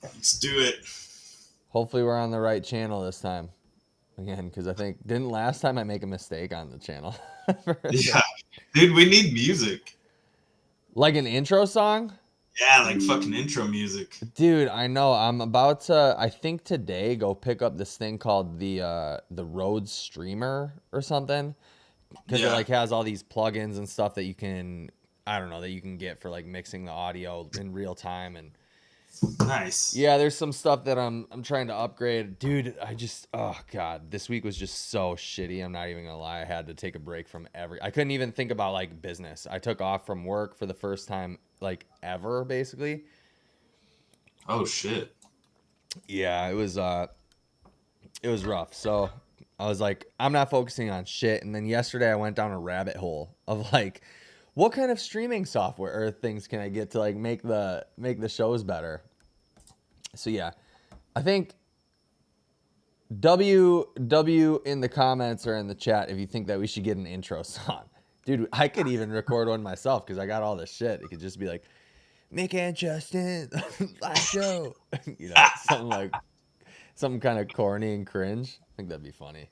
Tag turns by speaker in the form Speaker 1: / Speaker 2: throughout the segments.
Speaker 1: Let's do it.
Speaker 2: Hopefully we're on the right channel this time. Again, because I think didn't last time I make a mistake on the channel.
Speaker 1: Yeah, dude, we need music.
Speaker 2: Like an intro song?
Speaker 1: Yeah, like fucking intro music.
Speaker 2: Dude, I know. I'm about to I think today go pick up this thing called the Rhodes Streamer or something. Because it
Speaker 1: Yeah,
Speaker 2: like has all these plugins and stuff that you can I don't know that you can get for like mixing the audio in real time. And
Speaker 1: nice.
Speaker 2: yeah, there's some stuff that I'm trying to upgrade. Dude, I just oh god, this week was just so shitty. I'm not even gonna lie. I had to take a break from I couldn't even think about like business. I took off from work for the first time like ever basically.
Speaker 1: Oh shit.
Speaker 2: Yeah, it was rough. So I was like, I'm not focusing on shit. And then yesterday I went down a rabbit hole of like, what kind of streaming software or things can I get to like make the shows better? So yeah, I think W in the comments or in the chat if you think that we should get an intro song. Dude, I could even record one myself because I got all this shit. It could just be like, Mick and Justin, live show. Something kind of corny and cringe. I think that'd be funny.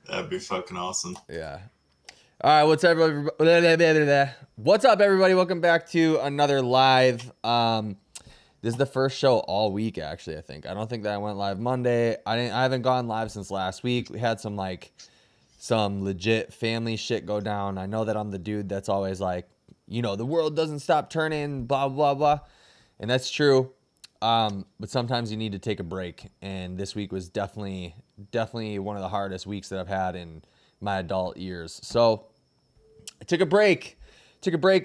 Speaker 1: That'd be fucking awesome.
Speaker 2: Yeah. All right, what's up, everybody? Welcome back to another live. This is the first show all week, actually. I think I don't think that I went live Monday. I haven't gone live since last week. We had some legit family shit go down. I know that I'm the dude that's always like, the world doesn't stop turning, blah blah blah, and that's true. But sometimes you need to take a break, and this week was definitely one of the hardest weeks that I've had in my adult years. So I took a break,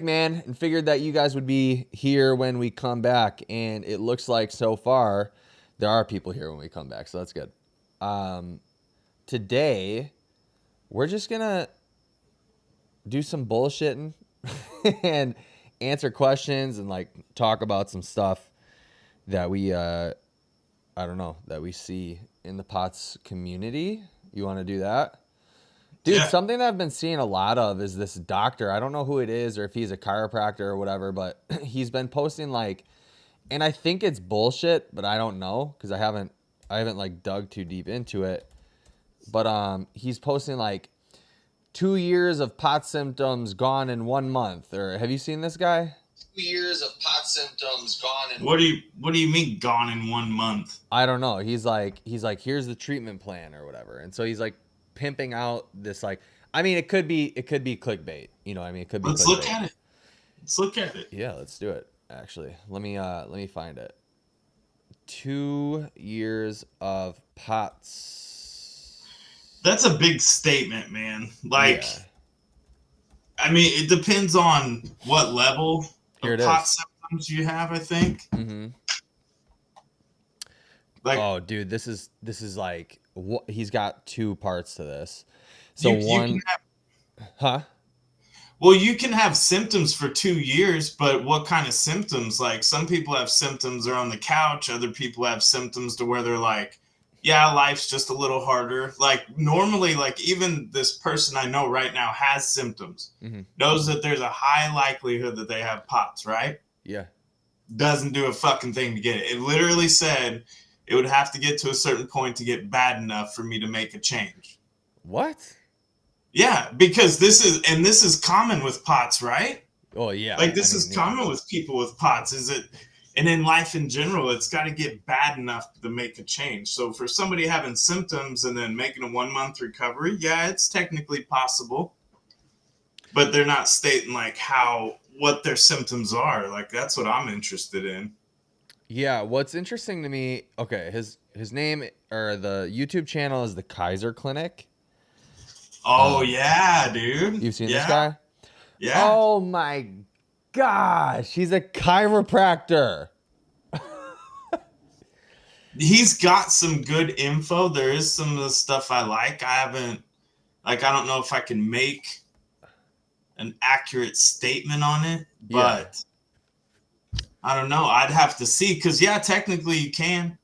Speaker 2: man, and figured that you guys would be here when we come back. And it looks like so far there are people here when we come back, so that's good. Today we're just gonna do some bullshitting and answer questions and like talk about some stuff that we I don't know that we see in the POTS community. You want to do that? Dude,
Speaker 1: Yeah.
Speaker 2: something that I've been seeing a lot of is this doctor. I don't know who it is or if he's a chiropractor or whatever, but he's been posting like, and I think it's bullshit, but I don't know because I haven't like dug too deep into it. But he's posting like 2 years of pot symptoms gone in 1 month. Or have you seen this guy?
Speaker 1: 2 years of pot symptoms gone in. What do you mean gone in 1 month?
Speaker 2: I don't know. He's like here's the treatment plan or whatever, and so he's like pimping out this like. I mean, it could be clickbait. I mean, it could be
Speaker 1: Let's look
Speaker 2: clickbait.
Speaker 1: at it. Let's look at it.
Speaker 2: Yeah, let's do it. Actually, let me find it. 2 years of pots.
Speaker 1: That's a big statement, man. Like,
Speaker 2: Yeah,
Speaker 1: I mean, it depends on what level
Speaker 2: here
Speaker 1: of
Speaker 2: it
Speaker 1: pot
Speaker 2: is.
Speaker 1: symptoms you have, I think.
Speaker 2: Mm-hmm.
Speaker 1: Like,
Speaker 2: Oh, dude, this is like what he's got two parts to this. So
Speaker 1: you can
Speaker 2: one,
Speaker 1: have,
Speaker 2: huh?
Speaker 1: well, you can have symptoms for 2 years, but what kind of symptoms? Like, some people have symptoms they're on the couch, other people have symptoms to where they're like, yeah, life's just a little harder. Like, normally, like, even this person I know right now has symptoms,
Speaker 2: Mm-hmm.
Speaker 1: knows that there's a high likelihood that they have POTS, right?
Speaker 2: Yeah.
Speaker 1: Doesn't do a fucking thing to get it. It literally said it would have to get to a certain point to get bad enough for me to make a change.
Speaker 2: What?
Speaker 1: Yeah, because this is common with POTS, right?
Speaker 2: Oh yeah.
Speaker 1: Like,
Speaker 2: I
Speaker 1: this is
Speaker 2: mean, yeah.
Speaker 1: common with people with POTS. Is it? And in life in general, it's got to get bad enough to make a change. So for somebody having symptoms and then making a 1 month recovery, yeah, it's technically possible, but they're not stating like how what their symptoms are. Like, that's what I'm interested in.
Speaker 2: Yeah, what's interesting to me, okay, his name or the YouTube channel is the Kaiser Clinic.
Speaker 1: Oh
Speaker 2: Um,
Speaker 1: yeah, dude.
Speaker 2: you've seen this
Speaker 1: Yeah,
Speaker 2: guy?
Speaker 1: yeah.
Speaker 2: Oh my gosh, he's a chiropractor.
Speaker 1: He's got some good info. There is some of the stuff I like. I haven't, like, I don't know if I can make an accurate statement on it,
Speaker 2: Yeah.
Speaker 1: but I don't know. I'd have to see because yeah, technically you can.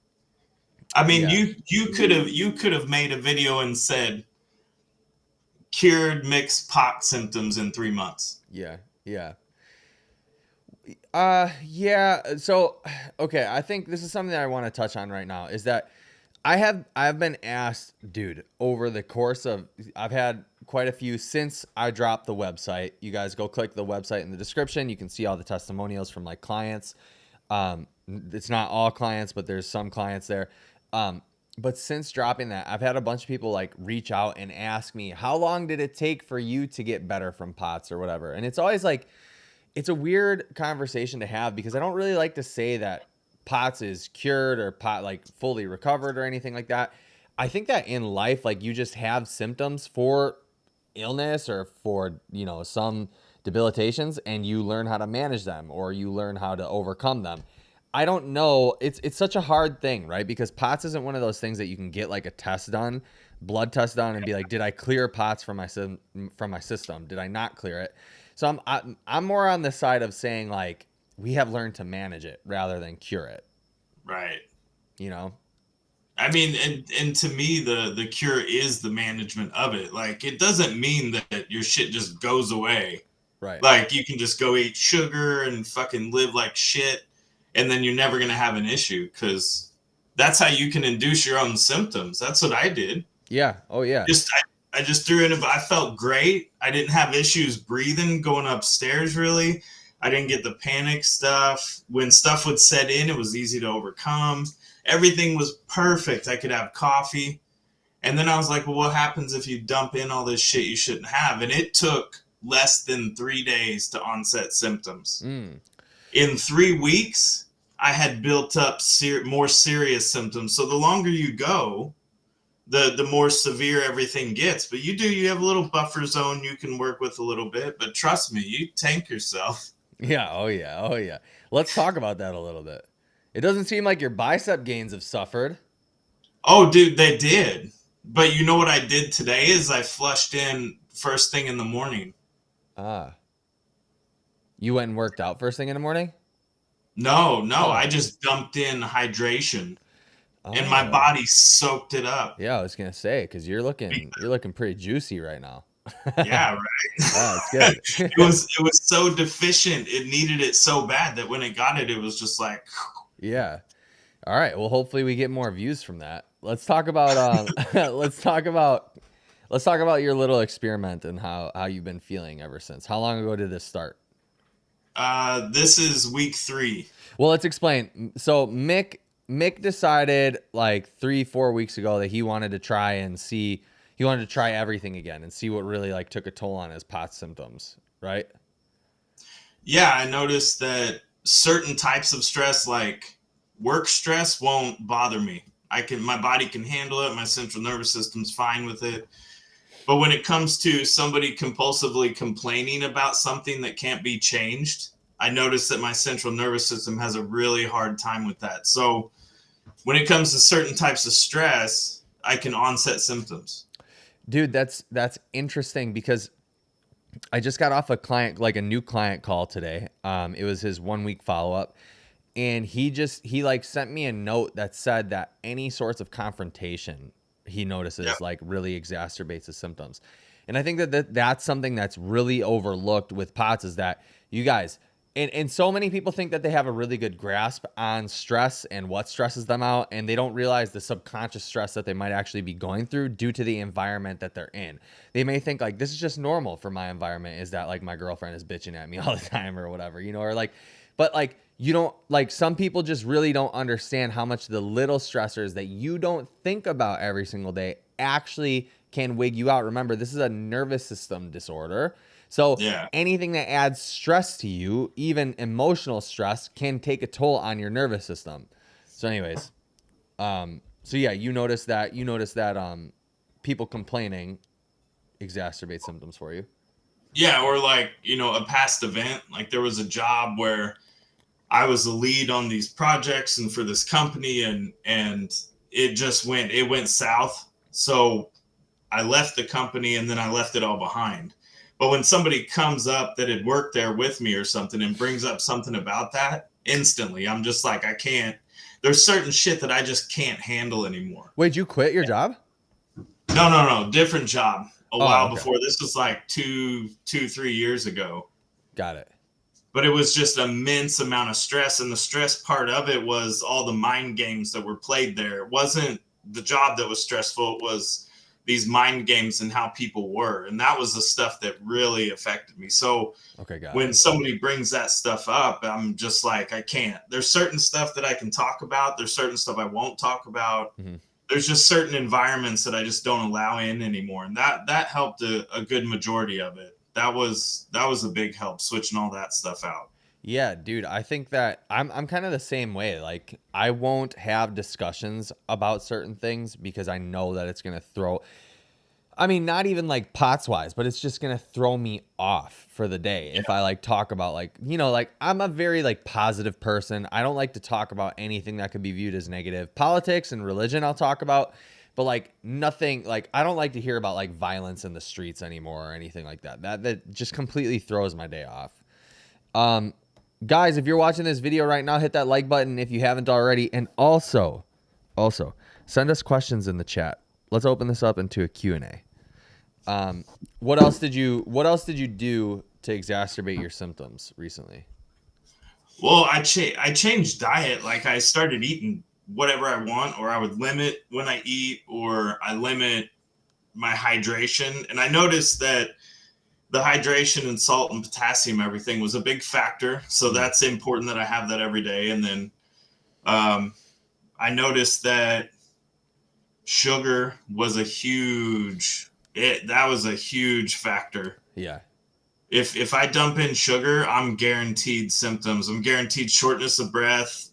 Speaker 1: I mean,
Speaker 2: Yeah.
Speaker 1: you could have made a video and said cured mixed pot symptoms in 3 months.
Speaker 2: Yeah. Yeah. Yeah. So, okay, I think this is something that I want to touch on right now is that I've been asked, dude, over the course of I've had quite a few since I dropped the website. You guys go click the website in the description. You can see all the testimonials from like clients. It's not all clients, but there's some clients there. But since dropping that, I've had a bunch of people like reach out and ask me, how long did it take for you to get better from POTS or whatever? And it's always like, it's a weird conversation to have because I don't really like to say that POTS is cured or pot like fully recovered or anything like that. I think that in life, like you just have symptoms for illness or for, some debilitations and you learn how to manage them or you learn how to overcome them. I don't know. It's such a hard thing, right? Because POTS isn't one of those things that you can get like a test done, blood test done, and be like, did I clear POTS from my system? Did I not clear it? So I'm more on the side of saying like we have learned to manage it rather than cure it.
Speaker 1: Right.
Speaker 2: You know?
Speaker 1: I mean, and to me, the cure is the management of it. Like, it doesn't mean that your shit just goes away.
Speaker 2: Right.
Speaker 1: Like, you can just go eat sugar and fucking live like shit, and then you're never gonna have an issue because that's how you can induce your own symptoms. That's what I did.
Speaker 2: Yeah. Oh yeah.
Speaker 1: I just threw in. I felt great. I didn't have issues breathing, going upstairs. Really, I didn't get the panic stuff. When stuff would set in, it was easy to overcome. Everything was perfect. I could have coffee. And then I was like, well, what happens if you dump in all this shit you shouldn't have? And it took less than 3 days to onset symptoms.
Speaker 2: Mm.
Speaker 1: In 3 weeks, I had built up more serious symptoms. So the longer you go, the more severe everything gets. But you have a little buffer zone you can work with a little bit. But trust me, you tank yourself.
Speaker 2: Yeah. Oh yeah. Oh yeah. Let's talk about that a little bit. It doesn't seem like your bicep gains have suffered.
Speaker 1: Oh, dude, they did. But you know what I did today is I flushed in first thing in the morning.
Speaker 2: Ah. You went and worked out first thing in the morning?
Speaker 1: No, no, I
Speaker 2: Oh.
Speaker 1: just dumped in hydration and my
Speaker 2: Oh.
Speaker 1: body soaked it up.
Speaker 2: Yeah, I was gonna say because you're looking pretty juicy right now.
Speaker 1: Yeah,
Speaker 2: Oh, it's
Speaker 1: right.
Speaker 2: good.
Speaker 1: It was so deficient. It needed it so bad that when it got it, it was just like,
Speaker 2: Yeah. All right. Well, hopefully we get more views from that. Let's talk about let's talk about your little experiment and how you've been feeling ever since. How long ago did this start?
Speaker 1: this is week 3.
Speaker 2: Well, let's explain. So Mick decided like 3-4 weeks ago that he wanted to try and see he wanted to try everything again and see what really like took a toll on his POTS symptoms, right?
Speaker 1: Yeah, I noticed that certain types of stress, like work stress, won't bother me. My body can handle it. My central nervous system's fine with it. But when it comes to somebody compulsively complaining about something that can't be changed, I notice that my central nervous system has a really hard time with that. So when it comes to certain types of stress, I can onset symptoms.
Speaker 2: Dude, that's interesting because I just got off a new client call today. It was his 1 week follow up, and he like sent me a note that said that any sorts of confrontation he notices
Speaker 1: Yeah.
Speaker 2: like really exacerbates the symptoms. And I think that's something that's really overlooked with POTS is that you guys and so many people think that they have a really good grasp on stress and what stresses them out, and they don't realize the subconscious stress that they might actually be going through due to the environment that they're in. They may think like this is just normal for my environment, is that like my girlfriend is bitching at me all the time or whatever, or like, but like you don't like some people just really don't understand how much the little stressors that you don't think about every single day actually can wig you out. Remember, this is a nervous system disorder. So
Speaker 1: Yeah.
Speaker 2: anything that adds stress to you, even emotional stress, can take a toll on your nervous system. So anyways, so yeah, you notice that people complaining exacerbate symptoms for you.
Speaker 1: Yeah. Or like, a past event. Like there was a job where I was the lead on these projects and for this company and it went south. So I left the company and then I left it all behind. But when somebody comes up that had worked there with me or something and brings up something about that, instantly I'm just like, I can't. There's certain shit that I just can't handle anymore.
Speaker 2: Wait, did you quit your job?
Speaker 1: No, no, no, different job. A
Speaker 2: Oh,
Speaker 1: while
Speaker 2: okay.
Speaker 1: before. This was like 3 years ago.
Speaker 2: Got it.
Speaker 1: but it was just an immense amount of stress. And the stress part of it was all the mind games that were played there. It wasn't the job that was stressful. It was these mind games and how people were. And that was the stuff that really affected me. So
Speaker 2: Okay, got
Speaker 1: when
Speaker 2: it.
Speaker 1: somebody brings that stuff up, I'm just like, I can't. There's certain stuff that I can talk about. There's certain stuff I won't talk about.
Speaker 2: Mm-hmm.
Speaker 1: There's just certain environments that I just don't allow in anymore. And that helped a good majority of it. That was a big help, switching all that stuff out.
Speaker 2: Yeah, dude, I think that I'm kind of the same way. Like I won't have discussions about certain things because I know that it's going to throw, I mean, not even like pots wise, but it's just going to throw me off for the day if I like talk about like, you know, like I'm a very like positive person. I don't like to talk about anything that could be viewed as negative. Politics and religion I'll talk about, but like nothing, like I don't like to hear about like violence in the streets anymore or anything like that. That just completely throws my day off. Um Guys, if you're watching this video right now, hit that like button if you haven't already, and also send us questions in the chat. Let's open this up into a Q&A. What else did you do to exacerbate your symptoms recently?
Speaker 1: Well, I changed diet. Like I started eating whatever I want, or I would limit when I eat, or I limit my hydration. And I noticed that the hydration and salt and potassium, everything was a big factor. So that's important that I have that every day. And then I noticed that sugar was that was a huge factor.
Speaker 2: Yeah.
Speaker 1: If I dump in sugar, I'm guaranteed symptoms. I'm guaranteed shortness of breath.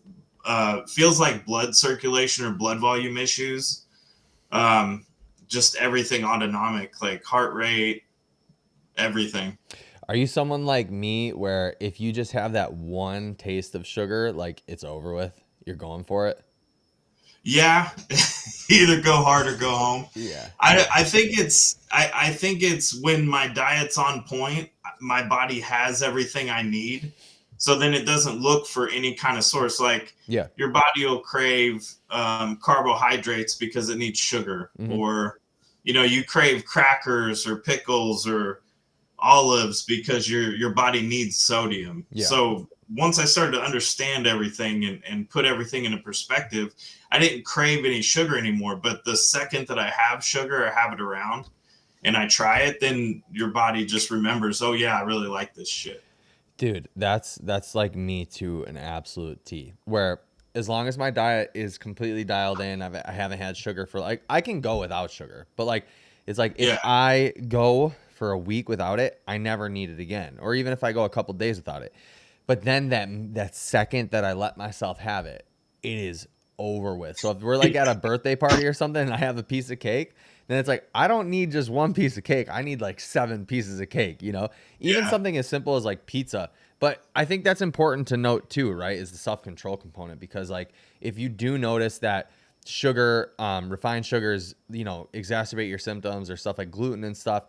Speaker 1: Feels like blood circulation or blood volume issues. Just everything autonomic, like heart rate, everything.
Speaker 2: Are you someone like me where if you just have that one taste of sugar, like it's over with, you're going for it?
Speaker 1: Yeah, either go hard or go home.
Speaker 2: Yeah.
Speaker 1: I think it's when my diet's on point, my body has everything I need. So then it doesn't look for any kind of source. Like
Speaker 2: Yeah.
Speaker 1: your body will crave carbohydrates because it needs sugar, or you crave crackers or pickles or olives because your body needs sodium.
Speaker 2: Yeah.
Speaker 1: So once I started to understand everything and put everything into perspective, I didn't crave any sugar anymore. But the second that I have sugar or have it around and I try it, then your body just remembers, oh yeah, I really like this shit.
Speaker 2: Dude, that's like me to an absolute T. Where as long as my diet is completely dialed in, I haven't had sugar for like, I can go without sugar. But like, it's like if I go for a week without it, I never need it again. Or even if I go a couple days without it. But then that second that I let myself have it, it is over with. So if we're like at a birthday party or something and I have a piece of cake, then it's like, I don't need just one piece of cake. I need like 7 pieces of cake, you know, even something as simple as like pizza. But I think that's important to note too, right? Is the self-control component, because like, if you do notice that sugar, refined sugars, you know, exacerbate your symptoms or stuff like gluten and stuff,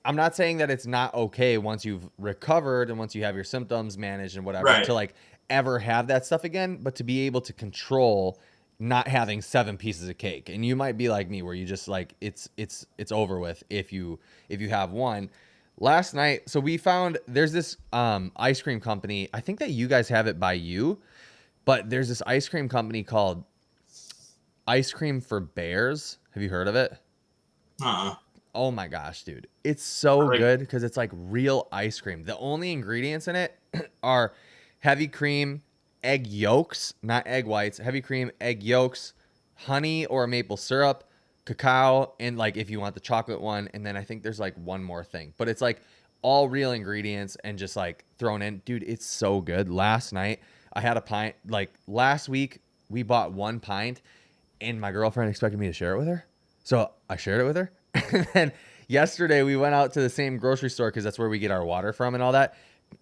Speaker 2: I'm not saying that it's not okay once you've recovered and once you have your symptoms managed and whatever to like ever have that stuff again, but to be able to control not having 7 pieces of cake. And you might be like me where you just like, it's over with if you have one. Last night, so we found there's this ice cream company. I think that you guys have it by you, but there's this ice cream company called Ice Cream for Bears. Have you heard of it? Oh my gosh, dude. It's so good because it's like real ice cream. The only ingredients in it are heavy cream, egg yolks, not egg whites, heavy cream, egg yolks, honey or maple syrup, cacao, and like if you want the chocolate one. And then I think there's like one more thing, but it's like all real ingredients and just like thrown in. Dude, it's so good. Last night I had a pint. Like last week we bought 1 pint and my girlfriend expected me to share it with her. So I shared it with her. And then yesterday we went out to the same grocery store because that's where we get our water from and all that.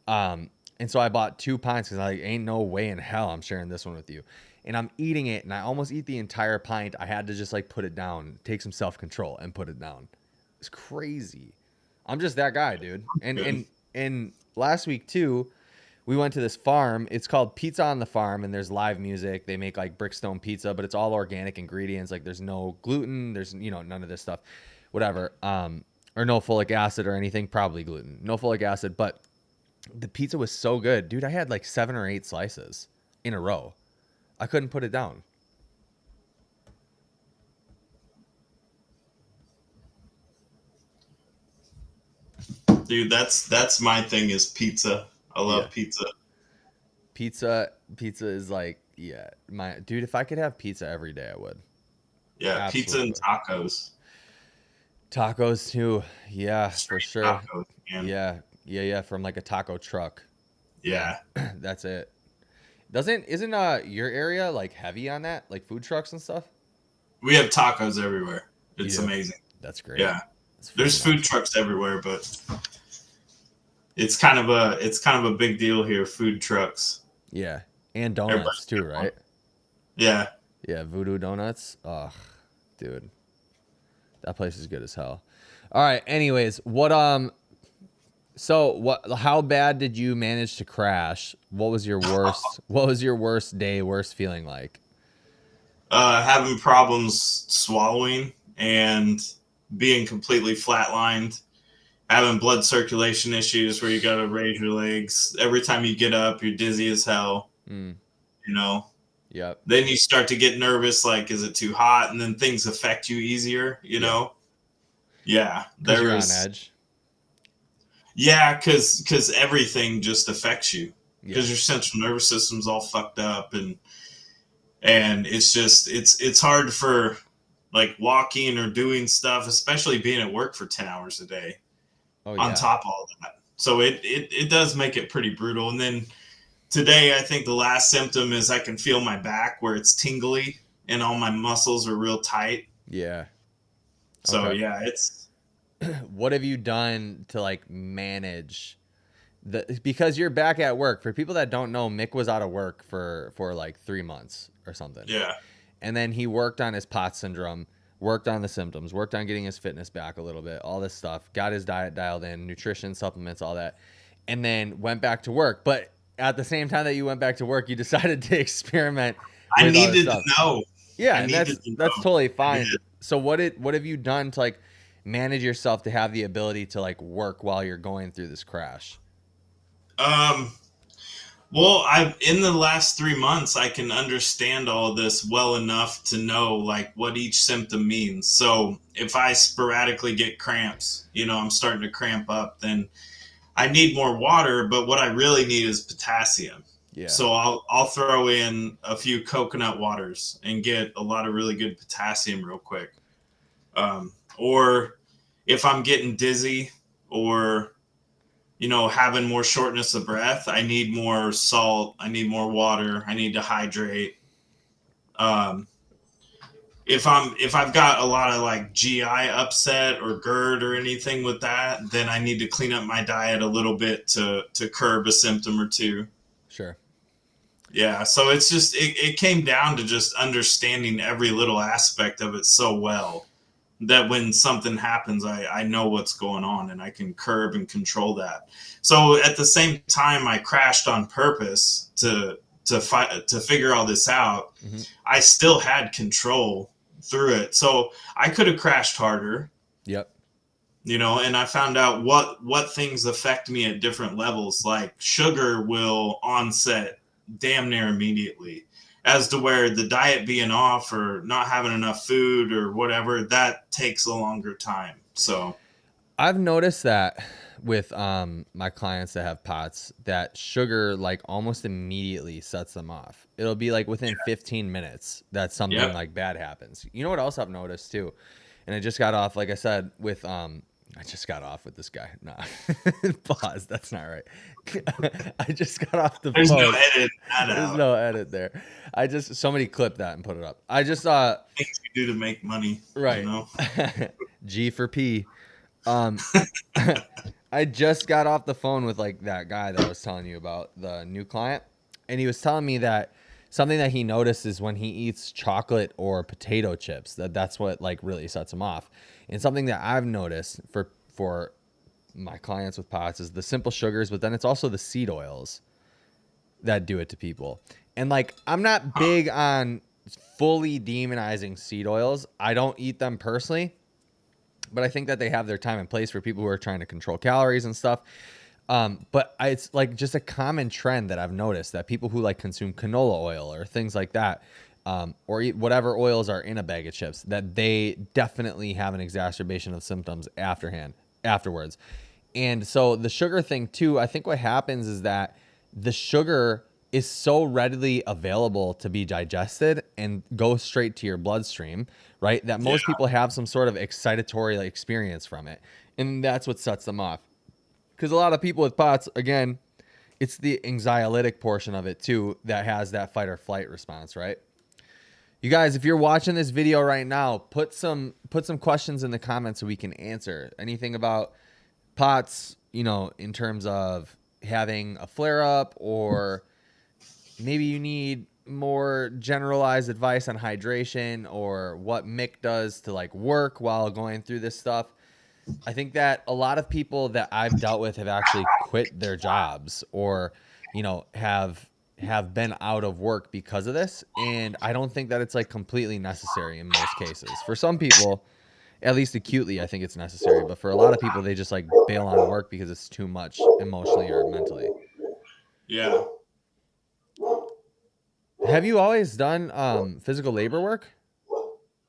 Speaker 2: And so I bought 2 pints because I like, ain't no way in hell I'm sharing this one with you. And I'm eating it and I almost eat the entire pint. I had to just like put it down, take some self-control and put it down. It's crazy. I'm just that guy, dude. And last week too, we went to this farm. It's called Pizza on the Farm, and there's live music. They make like Brickstone pizza, but it's all organic ingredients. Like there's no gluten. There's, you know, none of this stuff, whatever. Or no folic acid or anything. Probably gluten. No folic acid. But The pizza was so good, dude. I had like 7 or 8 slices in a row. I couldn't put it down.
Speaker 1: Dude, that's my thing is pizza. I
Speaker 2: Yeah.
Speaker 1: love pizza.
Speaker 2: Pizza is like, yeah, my dude, if I could have pizza every day, I would.
Speaker 1: Yeah, pizza
Speaker 2: Absolutely
Speaker 1: and
Speaker 2: would.
Speaker 1: tacos.
Speaker 2: Tacos too. Yeah, for
Speaker 1: Straight
Speaker 2: sure.
Speaker 1: tacos, man.
Speaker 2: Yeah. Yeah, from like a taco truck. And
Speaker 1: Yeah.
Speaker 2: that's it. Isn't your area like heavy on that? Like food trucks and stuff?
Speaker 1: We have tacos everywhere.
Speaker 2: You
Speaker 1: It's
Speaker 2: do.
Speaker 1: amazing.
Speaker 2: That's great.
Speaker 1: Yeah.
Speaker 2: That's
Speaker 1: There's
Speaker 2: freaking
Speaker 1: food
Speaker 2: awesome.
Speaker 1: trucks everywhere, but it's kind of a big deal here, food trucks.
Speaker 2: Yeah. And
Speaker 1: Everybody's
Speaker 2: donuts too,
Speaker 1: got one.
Speaker 2: right?
Speaker 1: Yeah.
Speaker 2: Yeah, Voodoo Donuts. Oh, dude. That place is good as hell. All right, anyways, how bad did you manage to crash? What was your worst day, worst feeling like?
Speaker 1: Having problems swallowing and being completely flatlined, having blood circulation issues where you got to raise your legs. Every time you get up, you're dizzy as hell,
Speaker 2: Mm,
Speaker 1: you know.
Speaker 2: yep.
Speaker 1: Then you start to get nervous, like, is it too hot? And then things affect you easier, you
Speaker 2: Yeah.
Speaker 1: know? Yeah,
Speaker 2: Cuz
Speaker 1: there
Speaker 2: you're on
Speaker 1: was,
Speaker 2: edge.
Speaker 1: yeah, because everything just affects you
Speaker 2: Yeah.
Speaker 1: because your central nervous system's all fucked up, and it's just it's hard for like walking or doing stuff, especially being at work for 10 hours a day
Speaker 2: Oh
Speaker 1: on
Speaker 2: yeah.
Speaker 1: top of all that. So it does make it pretty brutal. And then today, I think the last symptom is I can feel my back where it's tingly and all my muscles are real tight.
Speaker 2: Yeah.
Speaker 1: So
Speaker 2: Okay.
Speaker 1: yeah, it's
Speaker 2: What have you done to like manage because you're back at work. For people that don't know, Mick was out of work for like 3 months or something.
Speaker 1: yeah.
Speaker 2: And then he worked on his POTS syndrome, worked on the symptoms, worked on getting his fitness back a little bit, all this stuff, got his diet dialed in, nutrition, supplements, all that, and then went back to work. But at the same time that you went back to work, you decided to experiment
Speaker 1: I
Speaker 2: with all this
Speaker 1: needed to
Speaker 2: stuff.
Speaker 1: know.
Speaker 2: Yeah,
Speaker 1: I
Speaker 2: and
Speaker 1: needed to
Speaker 2: that's
Speaker 1: know.
Speaker 2: totally
Speaker 1: I
Speaker 2: fine.
Speaker 1: did.
Speaker 2: So what have you done to like manage yourself to have the ability to like work while you're going through this crash?
Speaker 1: Um, well, I in the last 3 months, I can understand all this well enough to know like what each symptom means. So if I sporadically get cramps, I'm starting to cramp up, then I need more water. But what I really need is potassium.
Speaker 2: Yeah.
Speaker 1: So I'll throw in a few coconut waters and get a lot of really good potassium real quick. Or if I'm getting dizzy or having more shortness of breath, I need more salt, I need more water, I need to hydrate. Um, if I've got a lot of like GI upset or GERD or anything with that, then I need to clean up my diet a little bit to curb a symptom or two.
Speaker 2: Sure.
Speaker 1: Yeah, so it's just it came down to just understanding every little aspect of it so well that when something happens, I know what's going on and I can curb and control that. So at the same time, I crashed on purpose to figure all this out.
Speaker 2: Mm-hmm.
Speaker 1: I still had control through it, so I could have crashed harder.
Speaker 2: Yep.
Speaker 1: And I found out what things affect me at different levels. Like sugar will onset damn near immediately, as to where the diet being off or not having enough food or whatever, that takes a longer time. So
Speaker 2: I've noticed that with my clients that have POTS, that sugar like almost immediately sets them off. It'll be like within 15 minutes that something
Speaker 1: yep.
Speaker 2: like bad happens. You know what else I've noticed too? And I just got off, like I said, with I just got off with this guy. Nah. Pause. That's not right. I just got off the
Speaker 1: There's no
Speaker 2: phone.
Speaker 1: edit that
Speaker 2: There's
Speaker 1: out.
Speaker 2: no edit there. Somebody clip that and put it up. I just
Speaker 1: Things you do to make money,
Speaker 2: right.
Speaker 1: you know.
Speaker 2: G for P. Um, I just got off the phone with like that guy that I was telling you about, the new client, and he was telling me that something that he noticed is when he eats chocolate or potato chips, that's what like really sets him off. And something that I've noticed for my clients with POTS is the simple sugars, but then it's also the seed oils that do it to people. And like I'm not big on fully demonizing seed oils. I don't eat them personally, but I think that they have their time and place for people who are trying to control calories and stuff. But it's like just a common trend that I've noticed that people who like consume canola oil or things like that, or eat whatever oils are in a bag of chips, that they definitely have an exacerbation of symptoms afterwards. And so the sugar thing too, I think what happens is that the sugar is so readily available to be digested and go straight to your bloodstream, right? That
Speaker 1: Yeah.
Speaker 2: most people have some sort of excitatory like, experience from it. And that's what sets them off. Because a lot of people with POTS, again, it's the anxiolytic portion of it too that has that fight or flight response, right? You guys, if you're watching this video right now, put some questions in the comments so we can answer anything about POTS, in terms of having a flare up, or maybe you need more generalized advice on hydration or what Mick does to like work while going through this stuff. I think that a lot of people that I've dealt with have actually quit their jobs or, have been out of work because of this. And I don't think that it's like completely necessary in most cases. For some people, at least acutely, I think it's necessary. But for a lot of people, they just like bail on work because it's too much emotionally or mentally.
Speaker 1: Yeah.
Speaker 2: Have you always done physical labor work?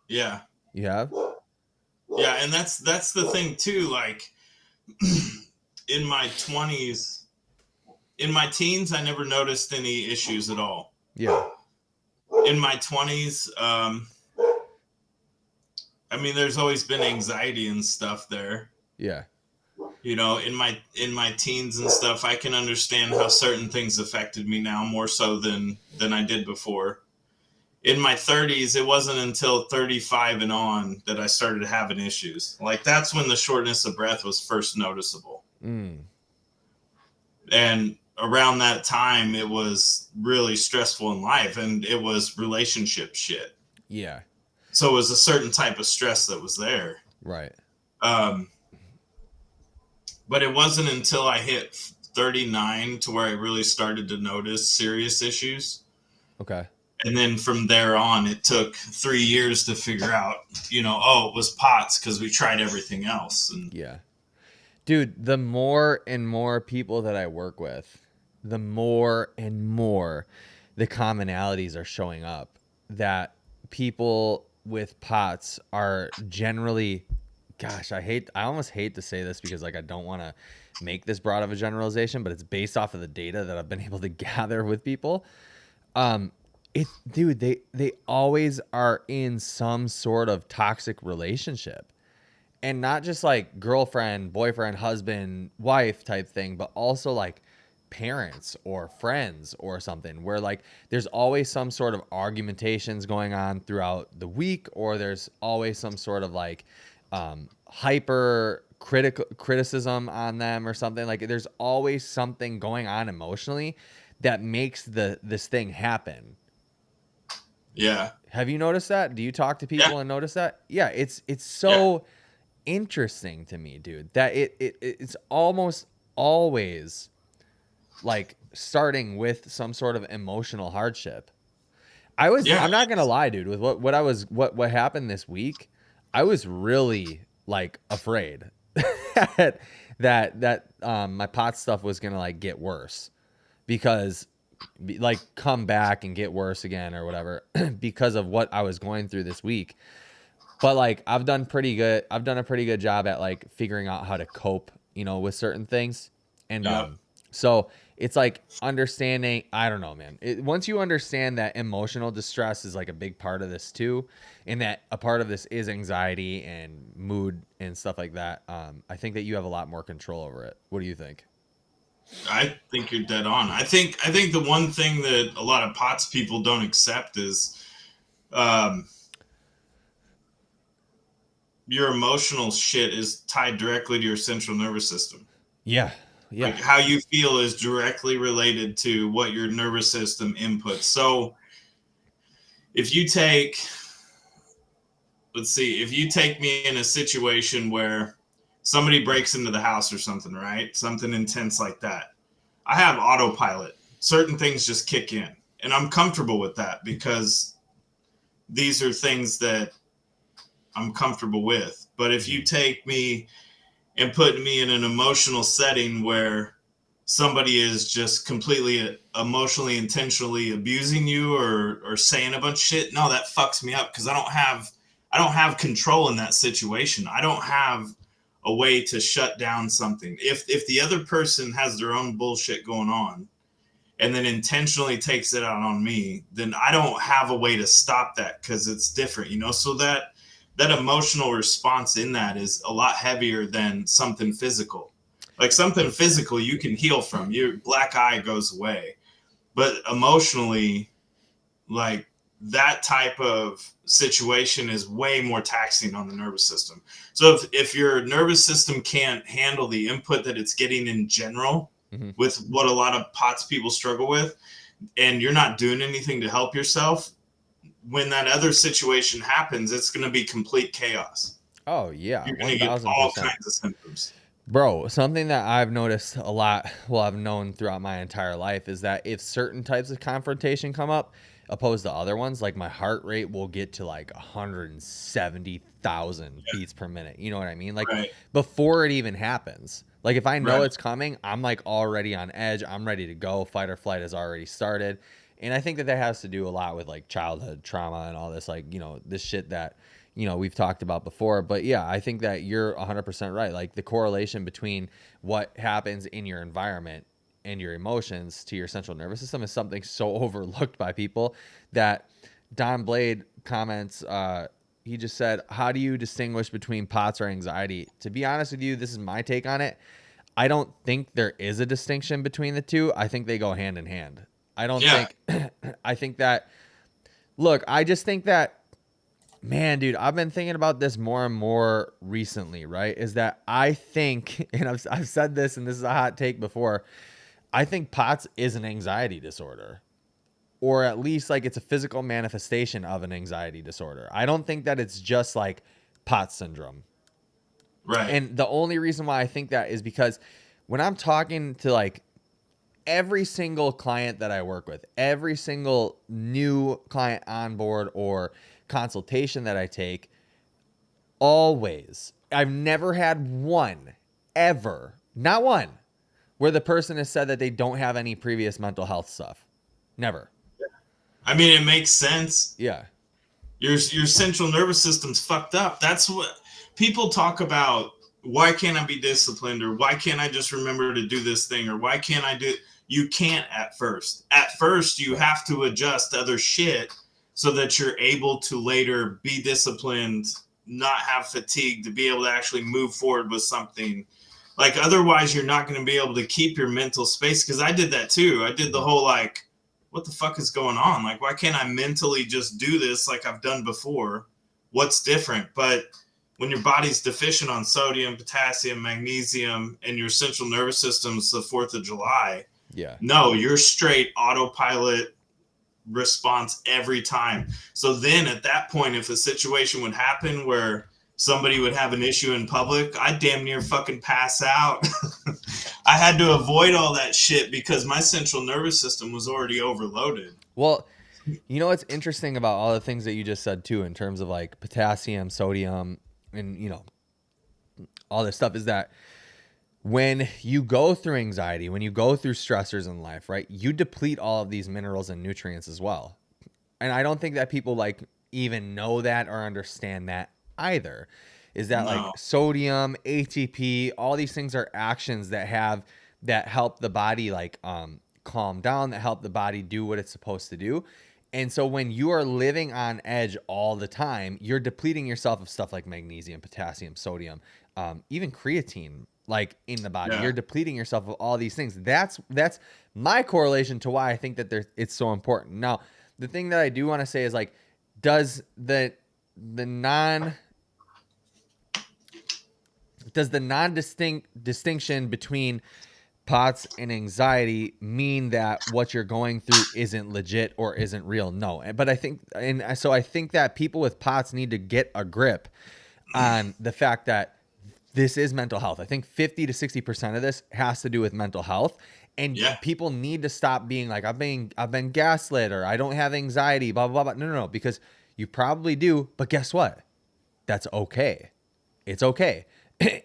Speaker 1: Yeah.
Speaker 2: You have?
Speaker 1: Yeah. And that's the thing too. Like in my 20s, in my teens, I never noticed any issues at all.
Speaker 2: Yeah.
Speaker 1: In my 20s, I mean, there's always been anxiety and stuff there.
Speaker 2: Yeah.
Speaker 1: In my teens and stuff, I can understand how certain things affected me now more so than I did before. In my 30s, it wasn't until 35 and on that I started having issues. Like that's when the shortness of breath was first noticeable.
Speaker 2: Mm.
Speaker 1: And around that time, it was really stressful in life, and it was relationship shit.
Speaker 2: Yeah.
Speaker 1: So it was a certain type of stress that was there.
Speaker 2: Right.
Speaker 1: Um, but it wasn't until I hit 39 to where I really started to notice serious issues.
Speaker 2: Okay.
Speaker 1: And then from there on, it took 3 years to figure out, oh, it was POTS because we tried everything else. And
Speaker 2: Yeah. Dude, the more and more people that I work with, the more and more the commonalities are showing up that people with POTS are generally, gosh, I almost hate to say this because like I don't want to make this broad of a generalization, but it's based off of the data that I've been able to gather with people. Dude, they always are in some sort of toxic relationship. And not just like girlfriend, boyfriend, husband, wife type thing, but also like parents or friends or something where like there's always some sort of argumentations going on throughout the week, or there's always some sort of like hyper criticism on them or something. Like there's always something going on emotionally that makes this thing happen.
Speaker 1: yeah,
Speaker 2: Have you noticed that? Do you talk to
Speaker 1: yeah,
Speaker 2: people and notice that? Yeah, it's
Speaker 1: yeah,
Speaker 2: so interesting to me, dude, that it's almost always like starting with some sort of emotional hardship.
Speaker 1: yeah,
Speaker 2: I'm not gonna lie, dude, with what happened this week, I was really like afraid that my pot stuff was gonna like get worse because like come back and get worse again or whatever because of what I was going through this week. But like I've done a pretty good job at like figuring out how to cope, with certain things. And
Speaker 1: yeah,
Speaker 2: so it's like understanding, I don't know, man. Once you understand that emotional distress is like a big part of this too, and that a part of this is anxiety and mood and stuff like that, I think that you have a lot more control over it. What do you think?
Speaker 1: I think you're dead on. I think the one thing that a lot of POTS people don't accept is um, your emotional shit is tied directly to your central nervous system.
Speaker 2: Yeah. Yeah.
Speaker 1: Like how you feel is directly related to what your nervous system inputs. So if you take, let's see, if you take me in a situation where somebody breaks into the house or something, right? Something intense like that. I have autopilot. Certain things just kick in. And I'm comfortable with that because these are things that I'm comfortable with. But if you take me and put me in an emotional setting where somebody is just completely emotionally intentionally abusing you or saying a bunch of shit, no, that fucks me up because I don't have control in that situation. I don't have a way to shut down something. If the other person has their own bullshit going on and then intentionally takes it out on me, then I don't have a way to stop that because it's different, so that emotional response in that is a lot heavier than something physical. Like something physical you can heal from, your black eye goes away, but emotionally, like, that type of situation is way more taxing on the nervous system. So if your nervous system can't handle the input that it's getting in general,
Speaker 2: Mm-hmm.
Speaker 1: with what a lot of POTS people struggle with, and you're not doing anything to help yourself, when that other situation happens, it's going to be complete chaos.
Speaker 2: Oh yeah,
Speaker 1: You're going to get all
Speaker 2: 1000%.
Speaker 1: kinds of symptoms.
Speaker 2: Bro, something that I've noticed a lot, well, I've known throughout my entire life, is that if certain types of confrontation come up, opposed to other ones, like my heart rate will get to like 170,000 beats per minute. You know what I mean? Like
Speaker 1: Right.
Speaker 2: before it even happens. Like if I know
Speaker 1: Right.
Speaker 2: it's coming, I'm like already on edge. I'm ready to go. Fight or flight has already started. And I think that has to do a lot with like childhood trauma and all this, like, this shit that we've talked about before. But yeah, I think that you're 100% right. Like the correlation between what happens in your environment and your emotions to your central nervous system is something so overlooked by people that Don Blade comments, he just said, how do you distinguish between POTS or anxiety? To be honest with you, this is my take on it. I don't think there is a distinction between the two. I think they go hand in hand. I don't
Speaker 1: Yeah.
Speaker 2: think, I think that, look, I just think that, man, dude, I've been thinking about this more and more recently, right? Is that I think, and I've said this, and this is a hot take before, I think POTS is an anxiety disorder, or at least like it's a physical manifestation of an anxiety disorder. I don't think that it's just like POTS syndrome.
Speaker 1: Right.
Speaker 2: And the only reason why I think that is because when I'm talking to like every single client that I work with, every single new client on board or consultation that I take, always, I've never had one, ever, not one, where the person has said that they don't have any previous mental health stuff. Never.
Speaker 1: I mean, it makes sense.
Speaker 2: Yeah.
Speaker 1: Your central nervous system's fucked up. That's what people talk about. Why can't I be disciplined? Or why can't I just remember to do this thing? Or why can't I do? You can't at first. At first, you have to adjust other shit so that you're able to later be disciplined, not have fatigue, to be able to actually move forward with something. Like, otherwise, you're not going to be able to keep your mental space. Because I did that too. I did the whole like, what the fuck is going on? Like, why can't I mentally just do this like I've done before? What's different? But when your body's deficient on sodium, potassium, magnesium, and your central nervous system's the 4th of July,
Speaker 2: Yeah.
Speaker 1: no, you're straight autopilot response every time. So then at that point, if a situation would happen where somebody would have an issue in public, I'd damn near fucking pass out. I had to avoid all that shit because my central nervous system was already overloaded.
Speaker 2: Well, you know what's interesting about all the things that you just said too, in terms of like potassium, sodium, and all this stuff, is that when you go through anxiety, when you go through stressors in life, right, you deplete all of these minerals and nutrients as well. And I don't think that people like even know that or understand that either. Is that like sodium, ATP, all these things are actions that help the body like calm down, that help the body do what it's supposed to do. And so when you are living on edge all the time, you're depleting yourself of stuff like magnesium, potassium, sodium, even creatine, like in the body.
Speaker 1: Yeah.
Speaker 2: You're depleting yourself of all these things. That's my correlation to why I think that it's so important. Now, the thing that I do want to say is like, does the non-distinct distinction between POTS and anxiety mean that what you're going through isn't legit or isn't real? No. But I think that people with POTS need to get a grip on the fact that this is mental health. I think 50 to 60% of this has to do with mental health. And people need to stop being like, I've been gaslit, or I don't have anxiety, blah, blah, blah. No, because you probably do. But guess what? That's okay. It's okay.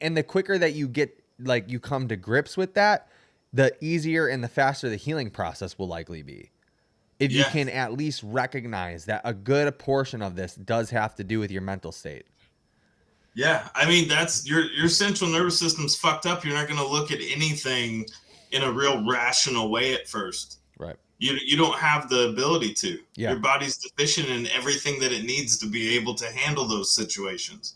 Speaker 2: And the quicker that you get, like, you come to grips with that, the easier and the faster the healing process will likely be. If you
Speaker 1: Yeah.
Speaker 2: can at least recognize that a good portion of this does have to do with your mental state.
Speaker 1: Yeah, I mean that's your central nervous system's fucked up. You're not going to look at anything in a real rational way at first.
Speaker 2: Right.
Speaker 1: You don't have the ability to.
Speaker 2: Yeah.
Speaker 1: Your body's deficient in everything that it needs to be able to handle those situations.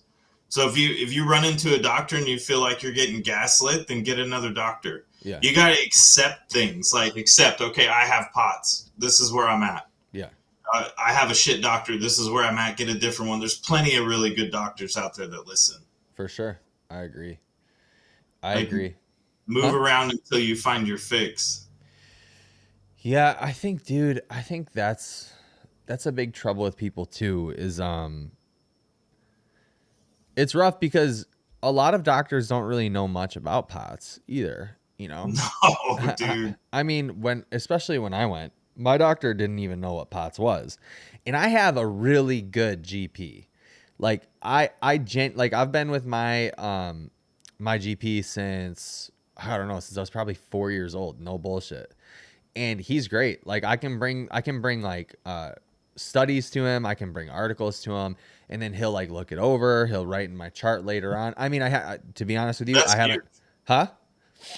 Speaker 1: So if you run into a doctor and you feel like you're getting gaslit, then get another doctor.
Speaker 2: Yeah.
Speaker 1: You got to accept things, like accept, okay, I have POTS. This is where I'm at.
Speaker 2: Yeah.
Speaker 1: I have a shit doctor. This is where I'm at. Get a different one. There's plenty of really good doctors out there that listen.
Speaker 2: For sure. I agree. I agree.
Speaker 1: Move around until you find your fix.
Speaker 2: Yeah, I think, dude, I think that's a big trouble with people too, is it's rough because a lot of doctors don't really know much about POTS either, you know?
Speaker 1: No, dude.
Speaker 2: I mean, especially when I went, my doctor didn't even know what POTS was. And I have a really good GP. Like I've been with my my GP since I was probably 4 years old, no bullshit. And he's great. Like I can bring like studies to him, I can bring articles to him, and then he'll like look it over, he'll write in my chart later on. I mean, to be honest with you,
Speaker 1: That's
Speaker 2: I haven't
Speaker 1: huge.
Speaker 2: Huh?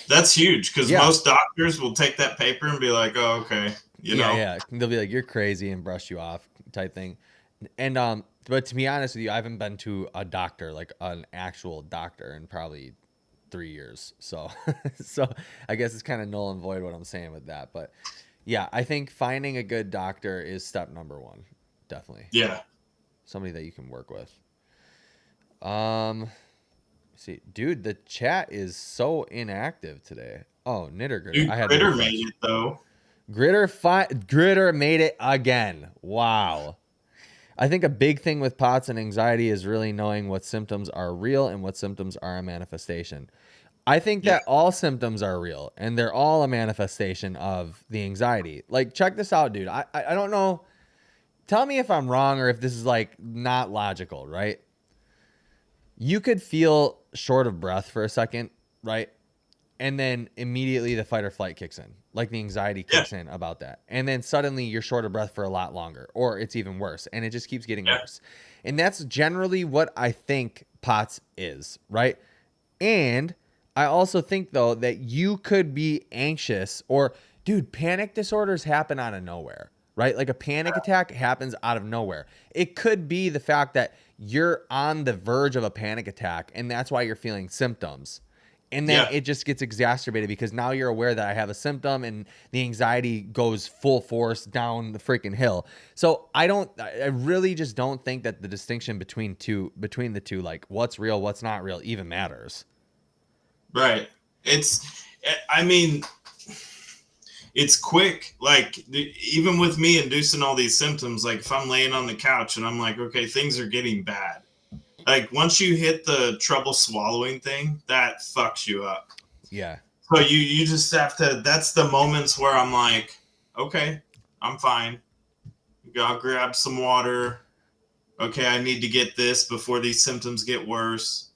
Speaker 1: That's huge because
Speaker 2: Yeah.
Speaker 1: most doctors will take that paper and be like, "Oh, okay," you know.
Speaker 2: Yeah. They'll be like, "You're crazy," and brush you off, type thing. And but to be honest with you, I haven't been to a doctor, like an actual doctor, in probably 3 years. So, so I guess it's kind of null and void what I'm saying with that. But yeah, I think finding a good doctor is step number one, definitely.
Speaker 1: Yeah.
Speaker 2: Somebody that you can work with. See, dude, the chat is so inactive today. Oh, Knitter Gritter.
Speaker 1: Dude,
Speaker 2: I had to
Speaker 1: Critter
Speaker 2: refresh.
Speaker 1: made it though.
Speaker 2: Gritter made it again. Wow. I think a big thing with POTS and anxiety is really knowing what symptoms are real and what symptoms are a manifestation. I think that all symptoms are real and they're all a manifestation of the anxiety. Like, check this out, dude. I don't know. Tell me if I'm wrong or if this is like not logical, right? You could feel short of breath for a second, right? And then immediately the fight or flight kicks in, like the anxiety kicks in about that. And then suddenly you're short of breath for a lot longer, or it's even worse. And it just keeps getting worse. And that's generally what I think POTS is, right? And I also think, though, that you could be anxious or, dude, panic disorders happen out of nowhere, right? Like a panic attack happens out of nowhere. It could be the fact that you're on the verge of a panic attack and that's why you're feeling symptoms. And then it just gets exacerbated because now you're aware that I have a symptom and the anxiety goes full force down the freaking hill. So I really just don't think that the distinction between the two, like what's real, what's not real, even matters.
Speaker 1: Right. I mean, it's quick. Like even with me inducing all these symptoms, like if I'm laying on the couch and I'm like, okay, things are getting bad. Like once you hit the trouble swallowing thing, that fucks you up.
Speaker 2: Yeah.
Speaker 1: So you just have to, that's the moments where I'm like, okay, I'm fine. I'll grab some water. Okay, I need to get this before these symptoms get worse.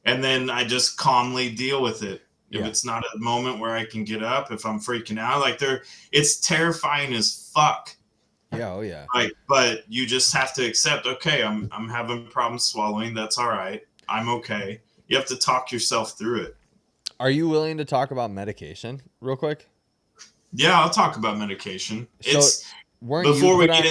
Speaker 1: And then I just calmly deal with it. If it's not a moment where I can get up, if I'm freaking out, like it's terrifying as fuck.
Speaker 2: Yeah, oh yeah.
Speaker 1: Right, but you just have to accept, okay, I'm having problems swallowing. That's all right. I'm okay. You have to talk yourself through it.
Speaker 2: Are you willing to talk about medication real quick?
Speaker 1: Yeah, I'll talk about medication.
Speaker 2: Before we get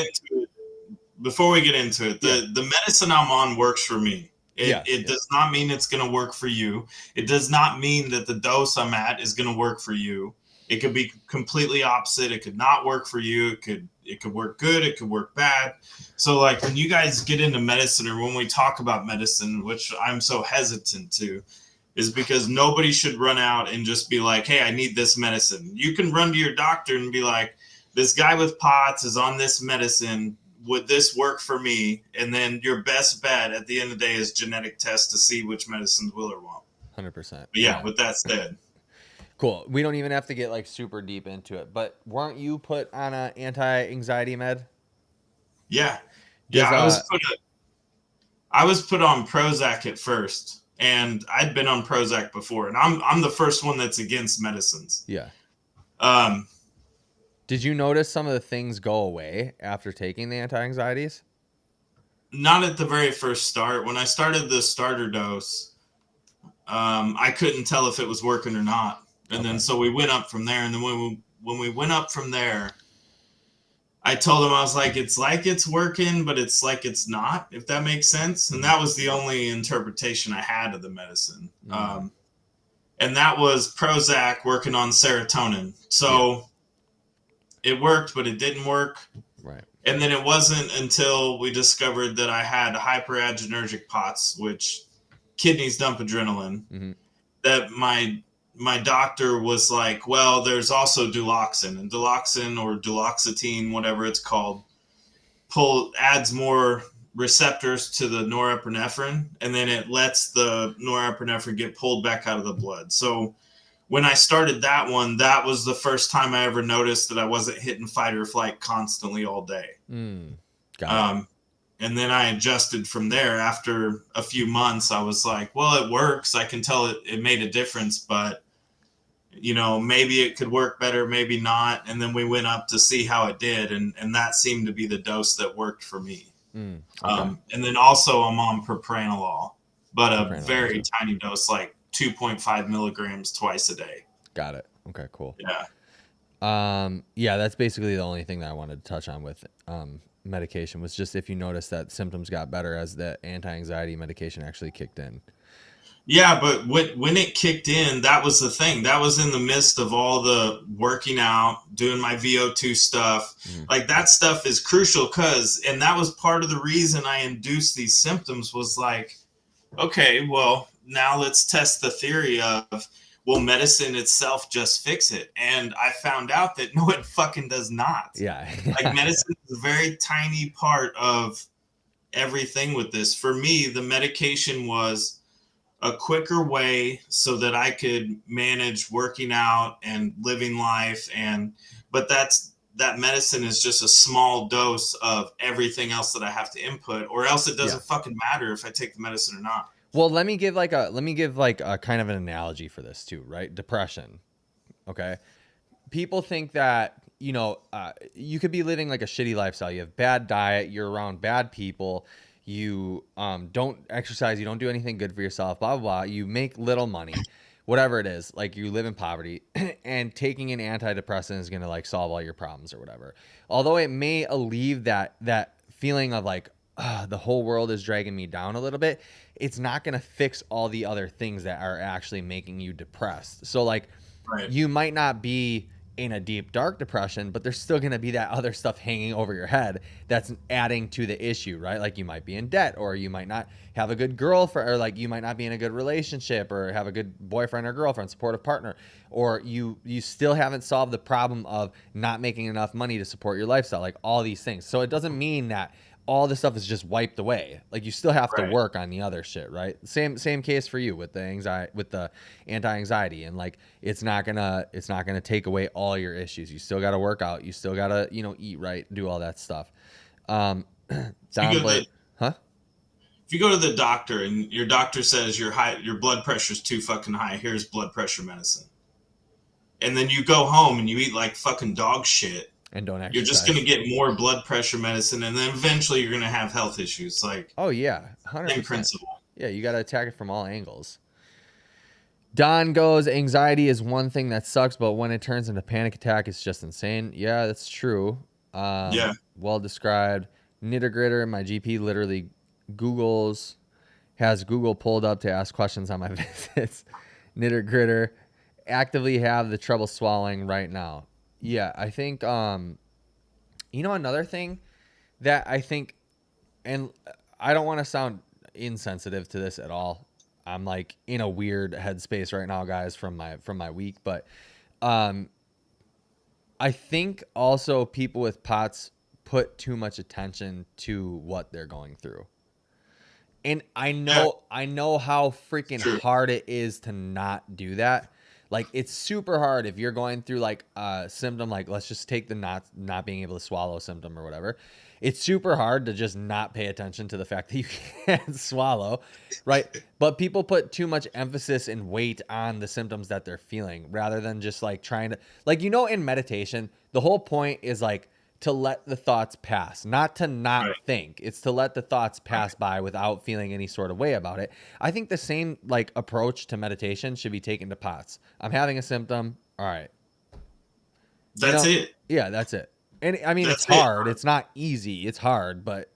Speaker 1: into it, the medicine I'm on works for me. It does not mean it's going to work for you. It does not mean that the dose I'm at is going to work for you. It could be completely opposite. It could not work for you. It could work good. It could work bad. So like when you guys get into medicine or when we talk about medicine, which I'm so hesitant to, is because nobody should run out and just be like, hey, I need this medicine. You can run to your doctor and be like, this guy with POTS is on this medicine. Would this work for me? And then your best bet at the end of the day is genetic tests to see which medicines will or won't.
Speaker 2: 100%.
Speaker 1: But yeah, with that said.
Speaker 2: Cool. We don't even have to get like super deep into it, but weren't you put on an anti-anxiety med?
Speaker 1: Yeah. I was put on Prozac at first. and I'd been on Prozac before, and I'm the first one that's against medicines.
Speaker 2: Yeah.
Speaker 1: Um,
Speaker 2: Did you notice some of the things go away after taking the anti-anxieties?
Speaker 1: Not at the very first start. When I started the starter dose, I couldn't tell if it was working or not, and then so we went up from there. And then when we went up from there, I told him, I was like it's working, but it's like it's not, if that makes sense. And that was the only interpretation I had of the medicine. And that was Prozac working on serotonin. So it worked, but it didn't work.
Speaker 2: Right.
Speaker 1: And then it wasn't until we discovered that I had hyperadrenergic POTS, which kidneys dump adrenaline, that my doctor was like, well, there's also duloxin, and duloxin or duloxetine, whatever it's called, adds more receptors to the norepinephrine, and then it lets the norepinephrine get pulled back out of the blood. So when I started that one, that was the first time I ever noticed that I wasn't hitting fight or flight constantly all day.
Speaker 2: Got it.
Speaker 1: And then I adjusted from there. After a few months, I was like, well, it works. I can tell it made a difference, but maybe it could work better, maybe not. And then we went up to see how it did. And that seemed to be the dose that worked for me.
Speaker 2: Okay.
Speaker 1: And then also I'm on propranolol, but a very tiny dose, like 2.5 milligrams twice a day.
Speaker 2: Got it. Okay, cool.
Speaker 1: Yeah.
Speaker 2: Yeah, that's basically the only thing that I wanted to touch on with medication, was just if you notice that symptoms got better as the anti-anxiety medication actually kicked in.
Speaker 1: Yeah, but when it kicked in, that was the thing. That was in the midst of all the working out, doing my VO2 stuff. Like that stuff is crucial and that was part of the reason I induced these symptoms, was like, okay, well, now let's test the theory of, will medicine itself just fix it? And I found out that no, it fucking does not.
Speaker 2: Yeah.
Speaker 1: Like medicine is a very tiny part of everything with this. For me, the medication was a quicker way so that I could manage working out and living life. But that medicine is just a small dose of everything else that I have to input, or else it doesn't fucking matter if I take the medicine or not.
Speaker 2: Well, let me give like a kind of an analogy for this too, right? Depression. Okay. People think that, you could be living like a shitty lifestyle. You have bad diet, you're around bad people, you don't exercise, you don't do anything good for yourself, blah, blah, blah. You make little money, whatever it is, like you live in poverty, and taking an antidepressant is going to like solve all your problems or whatever. Although it may alleviate that feeling of like, the whole world is dragging me down a little bit, it's not going to fix all the other things that are actually making you depressed. So like, you might not be in a deep, dark depression, but there's still going to be that other stuff hanging over your head that's adding to the issue, right? Like you might be in debt, or you might not have a good girlfriend, or like you might not be in a good relationship, or have a good boyfriend or girlfriend, supportive partner, or you still haven't solved the problem of not making enough money to support your lifestyle, like all these things. So it doesn't mean that all this stuff is just wiped away. Like you still have to work on the other shit, right? Same case for you with the anti-anxiety, and like it's not gonna take away all your issues. You still got to work out. You still got to eat right, do all that stuff.
Speaker 1: If you go to the doctor and your doctor says your blood pressure's too fucking high, here's blood pressure medicine, and then you go home and you eat like fucking dog shit,
Speaker 2: and don't exercise,
Speaker 1: you're just going to get more blood pressure medicine, and then eventually you're going to have health issues. Like,
Speaker 2: oh yeah, 100%.
Speaker 1: Same principle.
Speaker 2: Yeah, you got to attack it from all angles. Don goes, anxiety is one thing that sucks, but when it turns into panic attack, it's just insane. Yeah, that's true. Well described. Knitter Gritter, my GP literally has Google pulled up to ask questions on my visits. Knitter Gritter, actively have the trouble swallowing right now. Yeah, I think, another thing that I think, and I don't want to sound insensitive to this at all. I'm like in a weird headspace right now, guys, from my week. But I think also people with POTS put too much attention to what they're going through. And I know how freaking hard it is to not do that. Like it's super hard if you're going through like a symptom, like let's just take the not being able to swallow symptom or whatever. it's super hard to just not pay attention to the fact that you can't swallow, right? But people put too much emphasis and weight on the symptoms that they're feeling rather than just like trying to, like, in meditation, the whole point is like to let the thoughts pass, not to not
Speaker 1: Right.
Speaker 2: think. It's to let the thoughts pass by without feeling any sort of way about it. I think the same like approach to meditation should be taken to POTS. I'm having a symptom. All right.
Speaker 1: That's it.
Speaker 2: Yeah, that's it. And I mean, it's
Speaker 1: That's it.
Speaker 2: hard. It's not easy. It's hard, but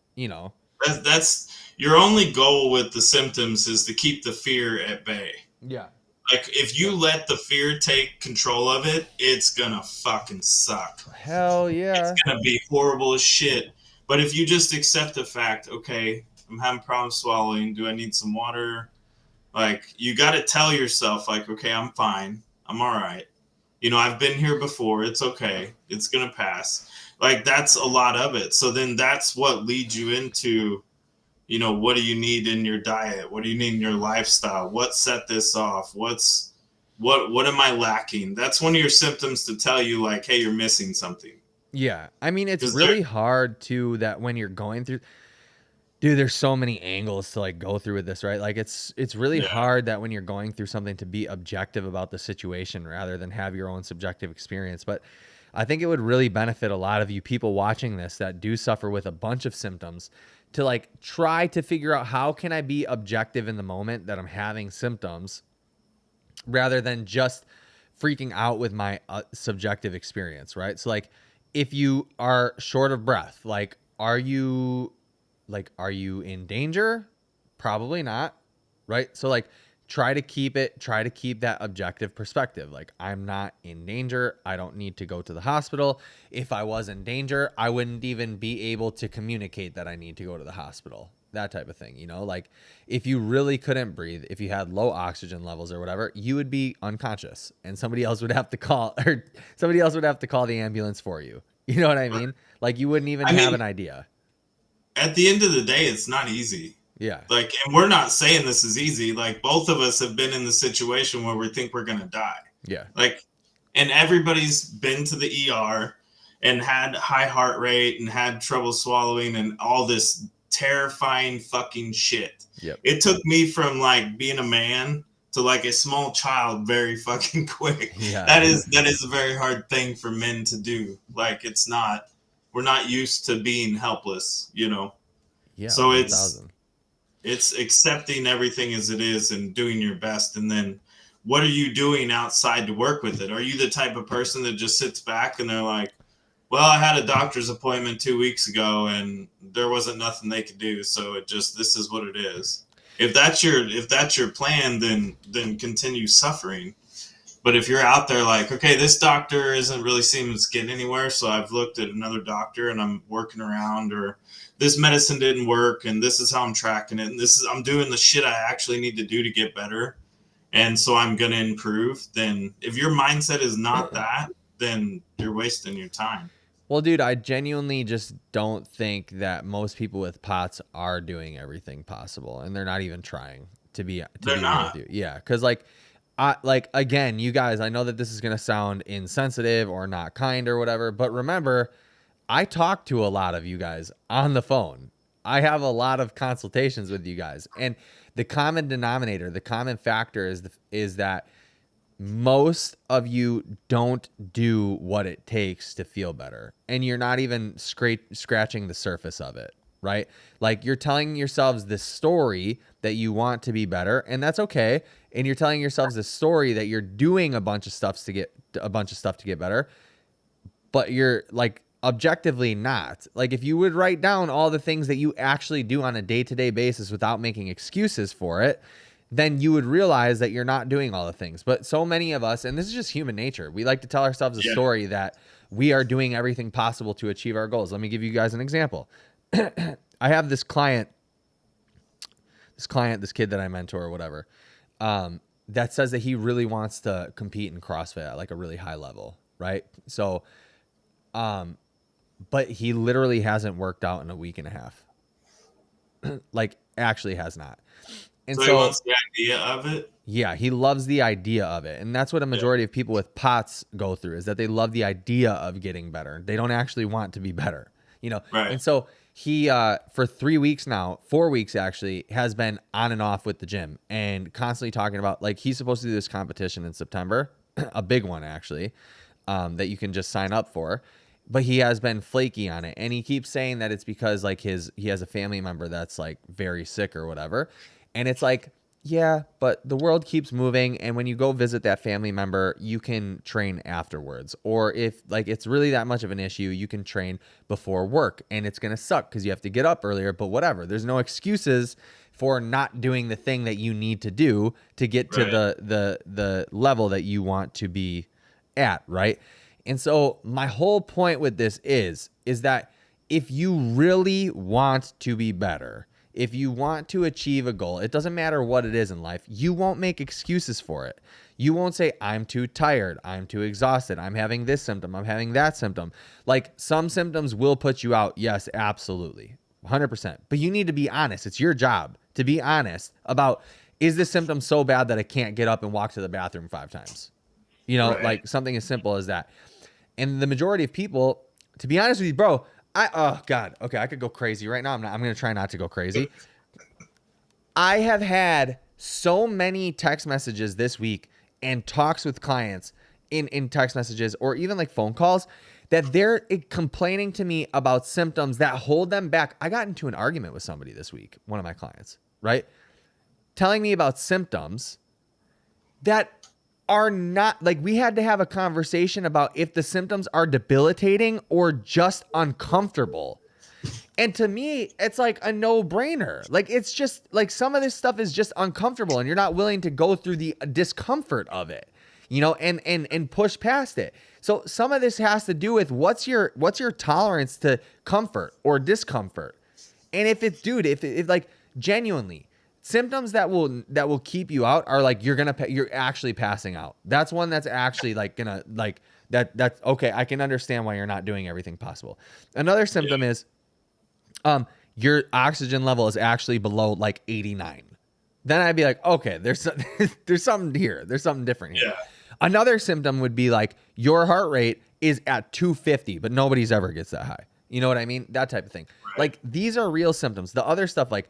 Speaker 1: That's your only goal with the symptoms is to keep the fear at bay.
Speaker 2: Yeah.
Speaker 1: Like if you let the fear take control of it, it's gonna fucking suck.
Speaker 2: Hell yeah.
Speaker 1: It's gonna be horrible as shit. But if you just accept the fact, okay, I'm having problems swallowing. Do I need some water? Like you got to tell yourself, like, okay, I'm fine. I'm all right. I've been here before. It's okay. It's gonna pass. Like that's a lot of it. So then that's what leads you into, what do you need in your diet? What do you need in your lifestyle? What set this off? What am I lacking? That's one of your symptoms to tell you like, hey, you're missing something.
Speaker 2: Yeah. I mean, it's
Speaker 1: 'Cause
Speaker 2: really hard too that when you're going through, dude, there's so many angles to like go through with this, right? Like it's really
Speaker 1: Yeah.
Speaker 2: hard that when you're going through something to be objective about the situation rather than have your own subjective experience. But I think it would really benefit a lot of you people watching this that do suffer with a bunch of symptoms to like try to figure out how can I be objective in the moment that I'm having symptoms rather than just freaking out with my subjective experience, right? So like if you are short of breath, are you in danger? Probably not, right? So like try to keep that objective perspective. Like I'm not in danger. I don't need to go to the hospital. If I was in danger, I wouldn't even be able to communicate that I need to go to the hospital. That type of thing, like if you really couldn't breathe, if you had low oxygen levels or whatever, you would be unconscious and somebody else would have to call the ambulance for you. You know what I mean? Like you wouldn't even have an idea.
Speaker 1: At the end of the day, it's not easy.
Speaker 2: Yeah.
Speaker 1: Like, and we're not saying this is easy. Like, both of us have been in the situation where we think we're going to die.
Speaker 2: Yeah.
Speaker 1: Like, and everybody's been to the ER and had high heart rate and had trouble swallowing and all this terrifying fucking shit.
Speaker 2: Yep.
Speaker 1: It took me from like being a man to like a small child very fucking quick.
Speaker 2: Yeah.
Speaker 1: That is a very hard thing for men to do. Like, we're not used to being helpless,
Speaker 2: Yeah.
Speaker 1: So
Speaker 2: 1,000.
Speaker 1: it's accepting everything as it is and doing your best. And then what are you doing outside to work with it? Are you the type of person that just sits back and they're like, well, I had a doctor's appointment 2 weeks ago and there wasn't nothing they could do. So this is what it is. If that's your plan, then continue suffering. But if you're out there like, okay, this doctor isn't really seeming to get anywhere, so I've looked at another doctor and I'm working around, or this medicine didn't work and this is how I'm tracking it, and I'm doing the shit I actually need to do to get better, and so I'm going to improve, then if your mindset is not that, then you're wasting your time.
Speaker 2: Well, dude, I genuinely just don't think that most people with POTS are doing everything possible, and they're not even trying to be
Speaker 1: not.
Speaker 2: with you. Yeah, because again, you guys, I know that this is gonna sound insensitive or not kind or whatever, but remember, I talk to a lot of you guys on the phone. I have a lot of consultations with you guys, and the common denominator, the common factor is that most of you don't do what it takes to feel better, and you're not even scratching the surface of it, right? Like you're telling yourselves this story that you want to be better, and that's okay. And you're telling yourselves this story that you're doing a bunch of stuff to get better, but you're like objectively not. Like if you would write down all the things that you actually do on a day-to-day basis without making excuses for it, then you would realize that you're not doing all the things. But so many of us, and this is just human nature, we like to tell ourselves a story that we are doing everything possible to achieve our goals. Let me give you guys an example. I have this kid that I mentor or whatever, that says that he really wants to compete in CrossFit at like a really high level, right? So, but he literally hasn't worked out in a week and a half. Like actually has not. And
Speaker 1: so he wants the idea of it.
Speaker 2: Yeah, he loves the idea of it. And that's what a majority of people with POTS go through, is that they love the idea of getting better. They don't actually want to be better. you know.
Speaker 1: Right.
Speaker 2: And so he for 3 weeks now, 4 weeks actually, has been on and off with the gym and constantly talking about, like, he's supposed to do this competition in September, a big one actually, that you can just sign up for. But he has been flaky on it, and he keeps saying that it's because like he has a family member that's like very sick or whatever. And it's like, yeah, but the world keeps moving, and when you go visit that family member, you can train afterwards. Or if like it's really that much of an issue, you can train before work, and it's going to suck cuz you have to get up earlier, but whatever. There's no excuses for not doing the thing that you need to do to get to
Speaker 1: Right.
Speaker 2: the level that you want to be at, right? And so my whole point with this is that if you really want to be better, if you want to achieve a goal, it doesn't matter what it is in life, you won't make excuses for it. You won't say, I'm too tired, I'm too exhausted, I'm having this symptom, I'm having that symptom. Like, some symptoms will put you out. Yes, absolutely. 100%. But you need to be honest. It's your job to be honest about, is this symptom so bad that I can't get up and walk to the bathroom 5 times? You know,
Speaker 1: Right.
Speaker 2: like something as simple as that. And the majority of people, to be honest with you, bro, oh God, okay, I could go crazy right now. I'm going to try not to go crazy. I have had so many text messages this week and talks with clients in text messages or even like phone calls that they're complaining to me about symptoms that hold them back. I got into an argument with somebody this week, one of my clients, right? Telling me about symptoms that are not, like, we had to have a conversation about if the symptoms are debilitating or just uncomfortable. And to me, it's like a no-brainer. Like, it's just like some of this stuff is just uncomfortable and you're not willing to go through the discomfort of it, you know, and push past it. So some of this has to do with what's your tolerance to comfort or discomfort. And if it's, dude, if like genuinely symptoms that will keep you out are like you're actually passing out. That's one that's actually like gonna like that's okay. I can understand why you're not doing everything possible. Another symptom is your oxygen level is actually below like 89. Then I'd be like, okay, there's something here. There's something different here.
Speaker 1: Yeah.
Speaker 2: Another symptom would be like your heart rate is at 250, but nobody's ever gets that high. You know what I mean? That type of thing.
Speaker 1: Right.
Speaker 2: Like, these are real symptoms. The other stuff, like,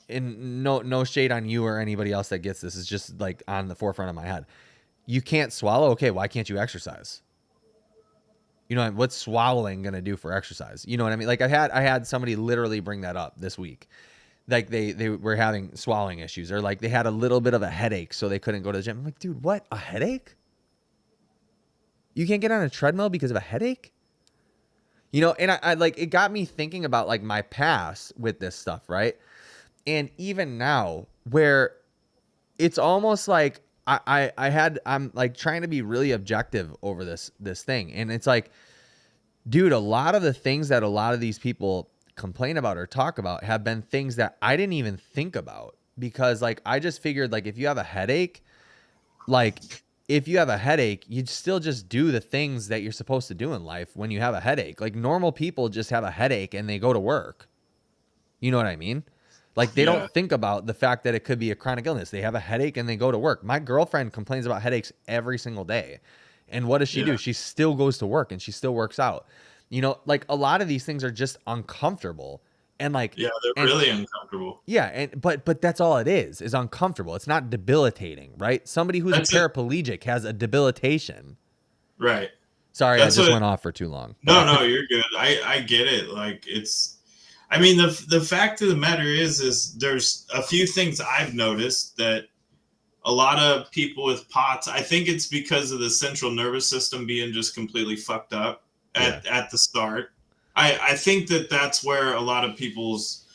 Speaker 2: and no shade on you or anybody else that gets this, is just like on the forefront of my head. You can't swallow. Okay, why can't you exercise? You know, what's swallowing gonna do for exercise? You know what I mean? Like, I had somebody literally bring that up this week. Like, they were having swallowing issues, or like they had a little bit of a headache, so they couldn't go to the gym. I'm like, dude, what? A headache? You can't get on a treadmill because of a headache? You know, and I like, it got me thinking about like my past with this stuff, right? And even now, where it's almost like I'm like trying to be really objective over this thing. And it's like, dude, a lot of the things that a lot of these people complain about or talk about have been things that I didn't even think about, because like I just figured, like, if you have a headache, you'd still just do the things that you're supposed to do in life when you have a headache. Like, normal people just have a headache and they go to work. You know what I mean? Like, they don't think about the fact that it could be a chronic illness. They have a headache and they go to work. My girlfriend complains about headaches every single day. And what does she do? She still goes to work and she still works out. You know, like, a lot of these things are just uncomfortable. And like,
Speaker 1: yeah, they're really uncomfortable.
Speaker 2: Yeah, and but that's all it is uncomfortable. It's not debilitating, right? Somebody who's paraplegic has a debilitation.
Speaker 1: Right.
Speaker 2: Sorry, I just went off for too long.
Speaker 1: No, you're good. I get it. Like, it's, I mean, the fact of the matter is there's a few things I've noticed that a lot of people with POTS, I think it's because of the central nervous system being just completely fucked up at the start. I think that's where a lot of people's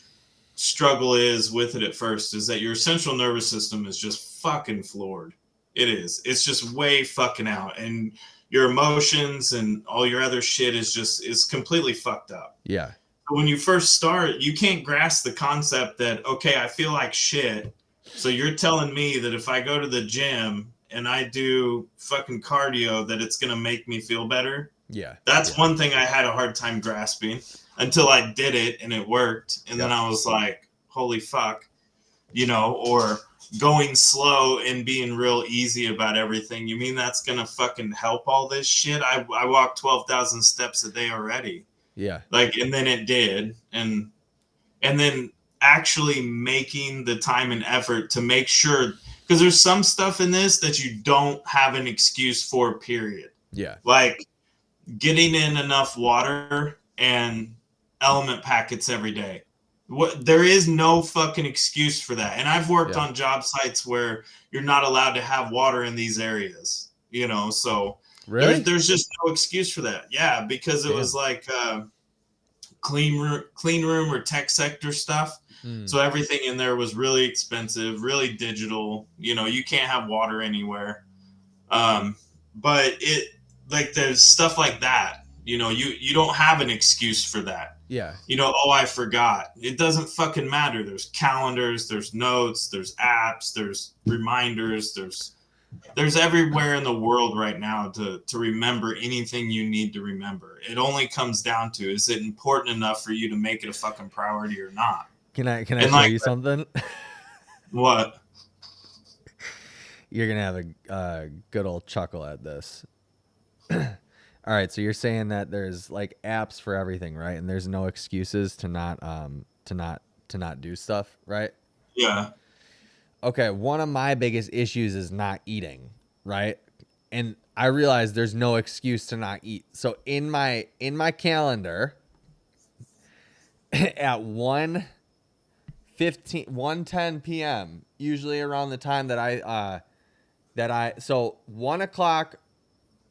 Speaker 1: struggle is with it at first, is that your central nervous system is just fucking floored. It is. It's just way fucking out. And your emotions and all your other shit is completely fucked up.
Speaker 2: Yeah.
Speaker 1: When you first start, you can't grasp the concept that, okay, I feel like shit. So you're telling me that if I go to the gym and I do fucking cardio, that it's going to make me feel better?
Speaker 2: Yeah.
Speaker 1: That's one thing I had a hard time grasping until I did it and it worked. And then I was like, holy fuck, you know, or going slow and being real easy about everything. You mean that's going to fucking help all this shit? I walk 12,000 steps a day already.
Speaker 2: Yeah.
Speaker 1: Like, and then it did. And then actually making the time and effort to make sure, because there's some stuff in this that you don't have an excuse for, period.
Speaker 2: Yeah.
Speaker 1: Like getting in enough water and element packets every day. There is no fucking excuse for that. And I've worked on job sites where you're not allowed to have water in these areas, so
Speaker 2: Really?
Speaker 1: there's just no excuse for that. Yeah, because it was like clean room or tech sector stuff. So everything in there was really expensive, really digital. You can't have water anywhere. But it, like, there's stuff like that. You don't have an excuse for that.
Speaker 2: Yeah.
Speaker 1: Oh, I forgot. It doesn't fucking matter. There's calendars, there's notes, there's apps, there's reminders, there's everywhere in the world right now to remember anything you need to remember. It only comes down to, is it important enough for you to make it a fucking priority or not?
Speaker 2: Can I show you something?
Speaker 1: What?
Speaker 2: You're gonna have a good old chuckle at this. All right, so you're saying that there's like apps for everything, right? And there's no excuses to not do stuff, right?
Speaker 1: Yeah.
Speaker 2: Okay, one of my biggest issues is not eating, right? And I realize there's no excuse to not eat. So in my calendar at 1:10 p.m., usually around the time that so 1 o'clock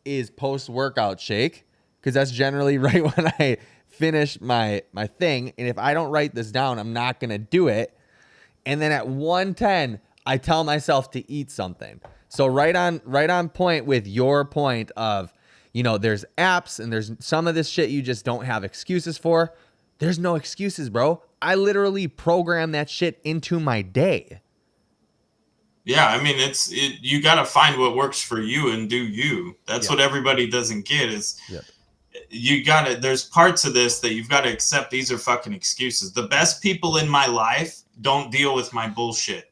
Speaker 2: is post-workout shake, because that's generally right when I finish my thing. And if I don't write this down, I'm not going to do it. And then at 1:10, I tell myself to eat something. So right on point with your point of, there's apps and there's some of this shit you just don't have excuses for. There's no excuses, bro. I literally program that shit into my day.
Speaker 1: Yeah, I mean, you got to find what works for you and do you. That's what everybody doesn't get is there's parts of this that you've got to accept. These are fucking excuses. The best people in my life don't deal with my bullshit.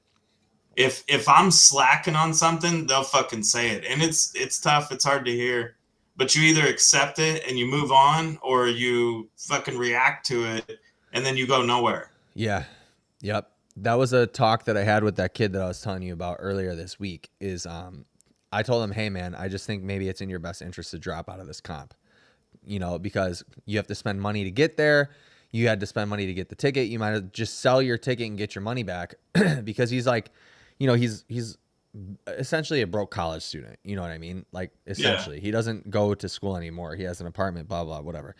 Speaker 1: If I'm slacking on something, they'll fucking say it. And it's tough. It's hard to hear. But you either accept it and you move on, or you fucking react to it and then you go nowhere.
Speaker 2: Yeah. Yep. That was a talk that I had with that kid that I was telling you about earlier this week. I told him, hey man, I just think maybe it's in your best interest to drop out of this comp, because you have to spend money to get there. You had to spend money to get the ticket. You might just sell your ticket and get your money back because he's like, he's essentially a broke college student. You know what I mean? Like essentially he doesn't go to school anymore. He has an apartment, blah, blah, whatever.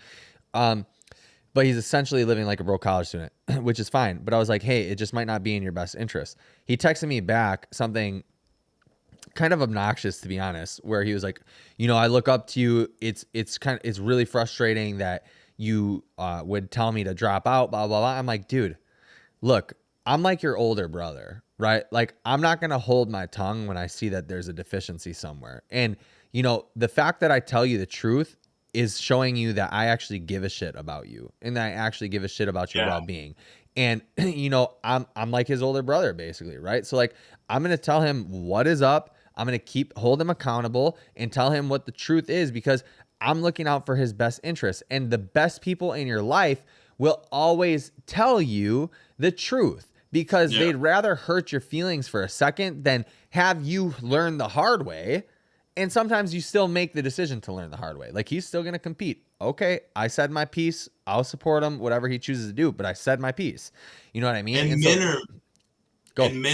Speaker 2: But he's essentially living like a broke college student, which is fine. But I was like, hey, it just might not be in your best interest. He texted me back something kind of obnoxious, to be honest, where he was like, I look up to you. It's really frustrating that you would tell me to drop out, blah, blah, blah. I'm like, dude, look, I'm like your older brother, right? Like, I'm not going to hold my tongue when I see that there's a deficiency somewhere. And, the fact that I tell you the truth is showing you that I actually give a shit about you and that I actually give a shit about your well-being. And, I'm like his older brother, basically, right? So, like, I'm going to tell him what is up. I'm going to hold him accountable and tell him what the truth is, because I'm looking out for his best interests. And the best people in your life will always tell you the truth, because they'd rather hurt your feelings for a second than have you learn the hard way. And sometimes you still make the decision to learn the hard way. Like, he's still going to compete. Okay, I said my piece. I'll support him, whatever he chooses to do, but I said my piece. You know what I mean?
Speaker 1: And men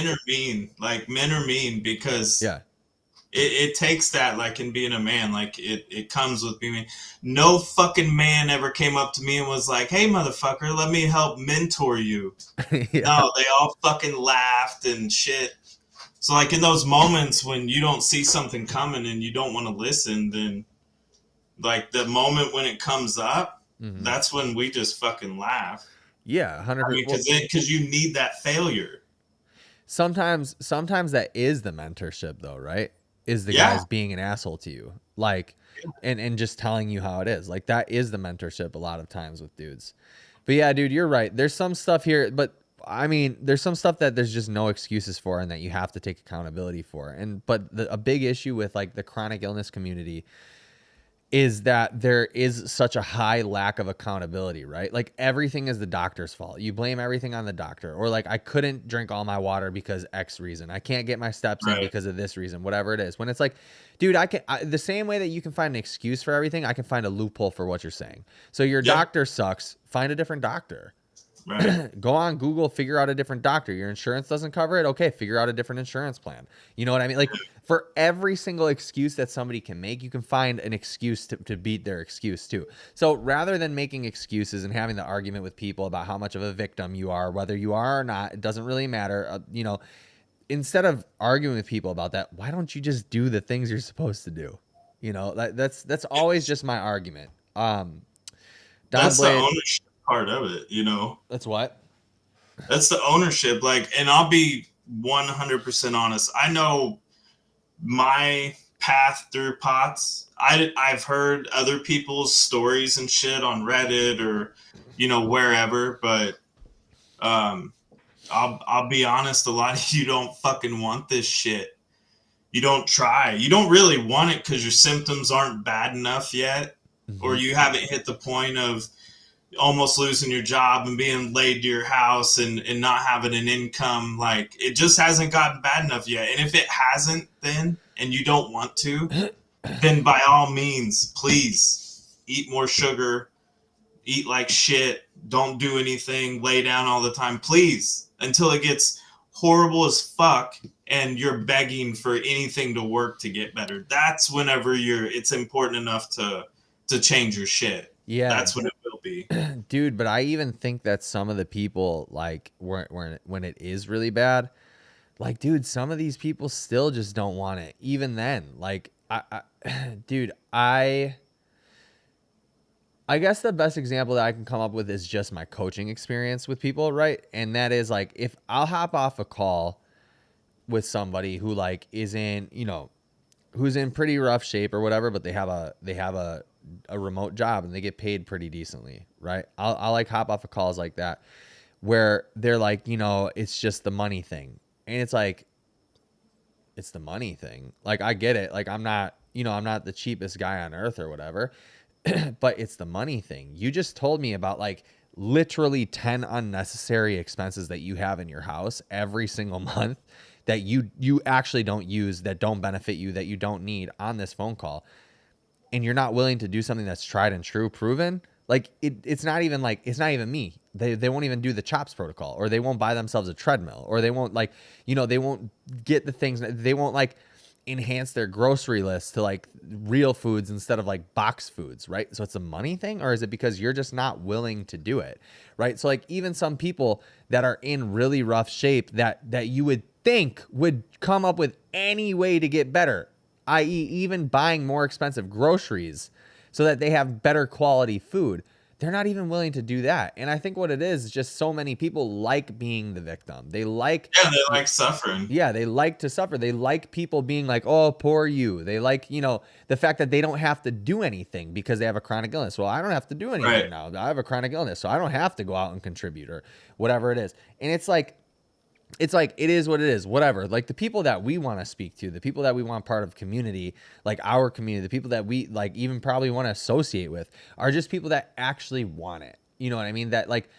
Speaker 1: are mean. Like, men are mean because it takes that, like, in being a man. Like, it comes with being mean. No fucking man ever came up to me and was like, hey, motherfucker, let me help mentor you. No, they all fucking laughed and shit. So, like, in those moments when you don't see something coming and you don't want to listen, then, like, the moment when it comes up, that's when we just fucking laugh.
Speaker 2: Yeah, 100%.
Speaker 1: I mean, because you need that failure.
Speaker 2: Sometimes that is the mentorship, though, right? Is the guys being an asshole to you, like, and just telling you how it is. Like, that is the mentorship a lot of times with dudes. But yeah, dude, you're right. There's some stuff here, but I mean, there's some stuff that there's just no excuses for and that you have to take accountability for. But a big issue with, like, the chronic illness community is that there is such a high lack of accountability, right? Like everything is the doctor's fault. You blame everything on the doctor, or like I couldn't drink all my water because X reason. I can't get my steps in
Speaker 1: Right.
Speaker 2: because of this reason, whatever it is. When it's like, dude, the same way that you can find an excuse for everything, I can find a loophole for what you're saying. So your
Speaker 1: Yep.
Speaker 2: doctor sucks, find a different doctor.
Speaker 1: Right.
Speaker 2: Go on Google, figure out a different doctor. Your insurance doesn't cover it. Okay, figure out a different insurance plan. You know what I mean? Like for every single excuse that somebody can make, you can find an excuse to beat their excuse too. So rather than making excuses and having the argument with people about how much of a victim you are, whether you are or not, it doesn't really matter. Instead of arguing with people about that, why don't you just do the things you're supposed to do? That's always just my argument. Don
Speaker 1: That's the
Speaker 2: Blade,
Speaker 1: ownership part of it,
Speaker 2: that's what?
Speaker 1: That's the ownership. Like, and I'll be 100% honest. I know my path through pots. I've heard other people's stories and shit on Reddit or, wherever, but I'll be honest, a lot of you don't fucking want this shit. You don't try. You don't really want it because your symptoms aren't bad enough yet, or you haven't hit the point of almost losing your job and being laid to your house and not having an income. Like, it just hasn't gotten bad enough yet. And if it hasn't, then, and you don't want to, then by all means, please eat more sugar, eat like shit, don't do anything, lay down all the time, please, until it gets horrible as fuck and you're begging for anything to work to get better. That's whenever it's important enough to change your shit.
Speaker 2: Yeah,
Speaker 1: That's when it will be.
Speaker 2: dude. But I even think that some of the people, like, when it is really bad, like, dude, some of these people still just don't want it. Even then, like, dude, I guess the best example that I can come up with is just my coaching experience with people, right? And that is like, if I'll hop off a call with somebody who like is in, who's in pretty rough shape or whatever, but they have a remote job and they get paid pretty decently, right? I'll like hop off of calls like that where they're like, it's just the money thing. And it's like, it's the money thing. Like, I get it. Like, I'm not the cheapest guy on earth or whatever, but it's the money thing. You just told me about like literally 10 unnecessary expenses that you have in your house every single month that you actually don't use, that don't benefit you, that you don't need on this phone call. And you're not willing to do something that's tried and true, proven. Like it's not even me. They won't even do the CHOPS protocol, or they won't buy themselves a treadmill, or they won't they won't get the things, they won't like enhance their grocery list to like real foods instead of like box foods, right? So it's a money thing, or is it because you're just not willing to do it, right? So like even some people that are in really rough shape that you would think would come up with any way to get better, i.e. even buying more expensive groceries so that they have better quality food, they're not even willing to do that. And I think what it is just so many people like being the victim. They like
Speaker 1: Suffering.
Speaker 2: Yeah, they like to suffer. They like people being like, oh, poor you. They like, the fact that they don't have to do anything because they have a chronic illness. Well, I don't have to do anything now. I have a chronic illness, so I don't have to go out and contribute or whatever it is. And it's like, it is what it is, whatever. Like the people that we want to speak to, the people that we want part of community, like our community, the people that we like even probably want to associate with are just people that actually want it. You know what I mean? That like,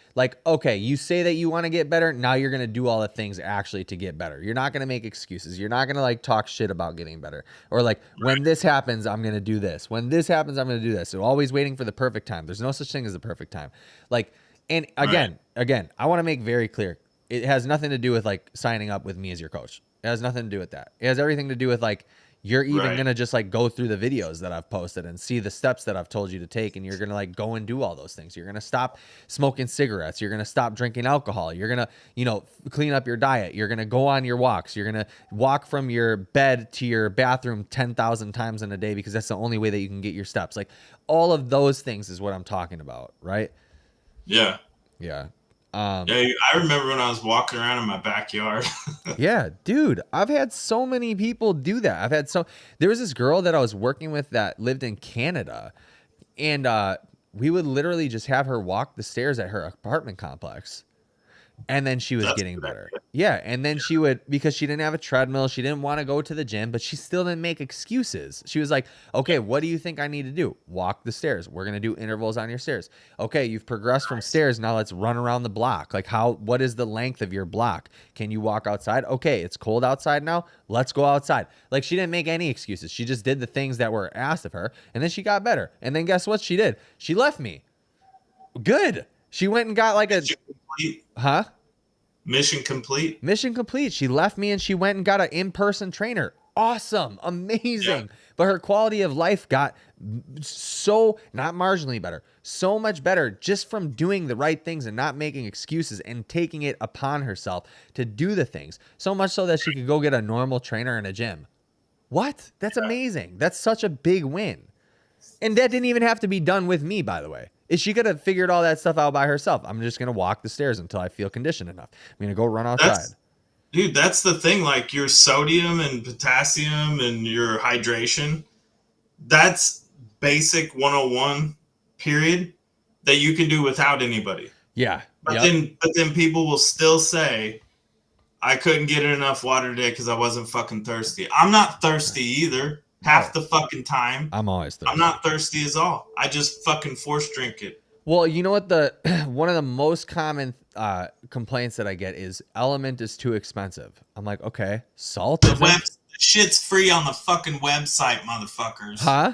Speaker 2: okay, you say that you want to get better. Now you're going to do all the things actually to get better. You're not going to make excuses. You're not going to like talk shit about getting better, or like when this happens, I'm going to do this. When this happens, I'm going to do this. So always waiting for the perfect time. There's no such thing as the perfect time. Like, and again, I want to make very clear, it has nothing to do with like signing up with me as your coach. It has nothing to do with that. It has everything to do with like, you're even going to just like go through the videos that I've posted and see the steps that I've told you to take. And you're going to like go and do all those things. You're going to stop smoking cigarettes. You're going to stop drinking alcohol. You're going to, clean up your diet. You're going to go on your walks. You're going to walk from your bed to your bathroom 10,000 times in a day because that's the only way that you can get your steps. Like all of those things is what I'm talking about. Right.
Speaker 1: Yeah.
Speaker 2: Yeah.
Speaker 1: I remember when I was walking around in my backyard.
Speaker 2: Yeah, dude, I've had so many people do that. There was this girl that I was working with that lived in Canada, and we would literally just have her walk the stairs at her apartment complex. And then she was
Speaker 1: That's a
Speaker 2: getting
Speaker 1: good
Speaker 2: better.
Speaker 1: idea.
Speaker 2: Yeah. And then she would, because she didn't have a treadmill, she didn't want to go to the gym, but she still didn't make excuses. She was like, okay, what do you think I need to do? Walk the stairs. We're going to do intervals on your stairs. Okay, you've progressed from stairs. Now let's run around the block. Like, what is the length of your block? Can you walk outside? Okay, it's cold outside now. Let's go outside. Like, she didn't make any excuses. She just did the things that were asked of her. And then she got better. And then guess what she did? She left me. Good. She went and got like
Speaker 1: Mission complete.
Speaker 2: huh?
Speaker 1: Mission complete.
Speaker 2: Mission complete. She left me and she went and got an in-person trainer. Awesome. Amazing.
Speaker 1: Yeah.
Speaker 2: But her quality of life got so, not marginally better, so much better just from doing the right things and not making excuses and taking it upon herself to do the things. So much so that she could go get a normal trainer in a gym. What? That's amazing. That's such a big win. And that didn't even have to be done with me, by the way. She could have figured all that stuff out by herself. I'm just going to walk the stairs until I feel conditioned enough. I'm going to go run outside.
Speaker 1: Dude, that's the thing. Like your sodium and potassium and your hydration, that's basic 101 period that you can do without anybody.
Speaker 2: Yeah.
Speaker 1: But then people will still say, I couldn't get enough water today because I wasn't fucking thirsty. I'm not thirsty either. Half the fucking time.
Speaker 2: I'm always thirsty.
Speaker 1: I'm not thirsty at all. I just fucking force drink it.
Speaker 2: Well, you know what, one of the most common complaints that I get is element is too expensive. I'm like, okay, salt is
Speaker 1: The shit's free on the fucking website, motherfuckers.
Speaker 2: Huh?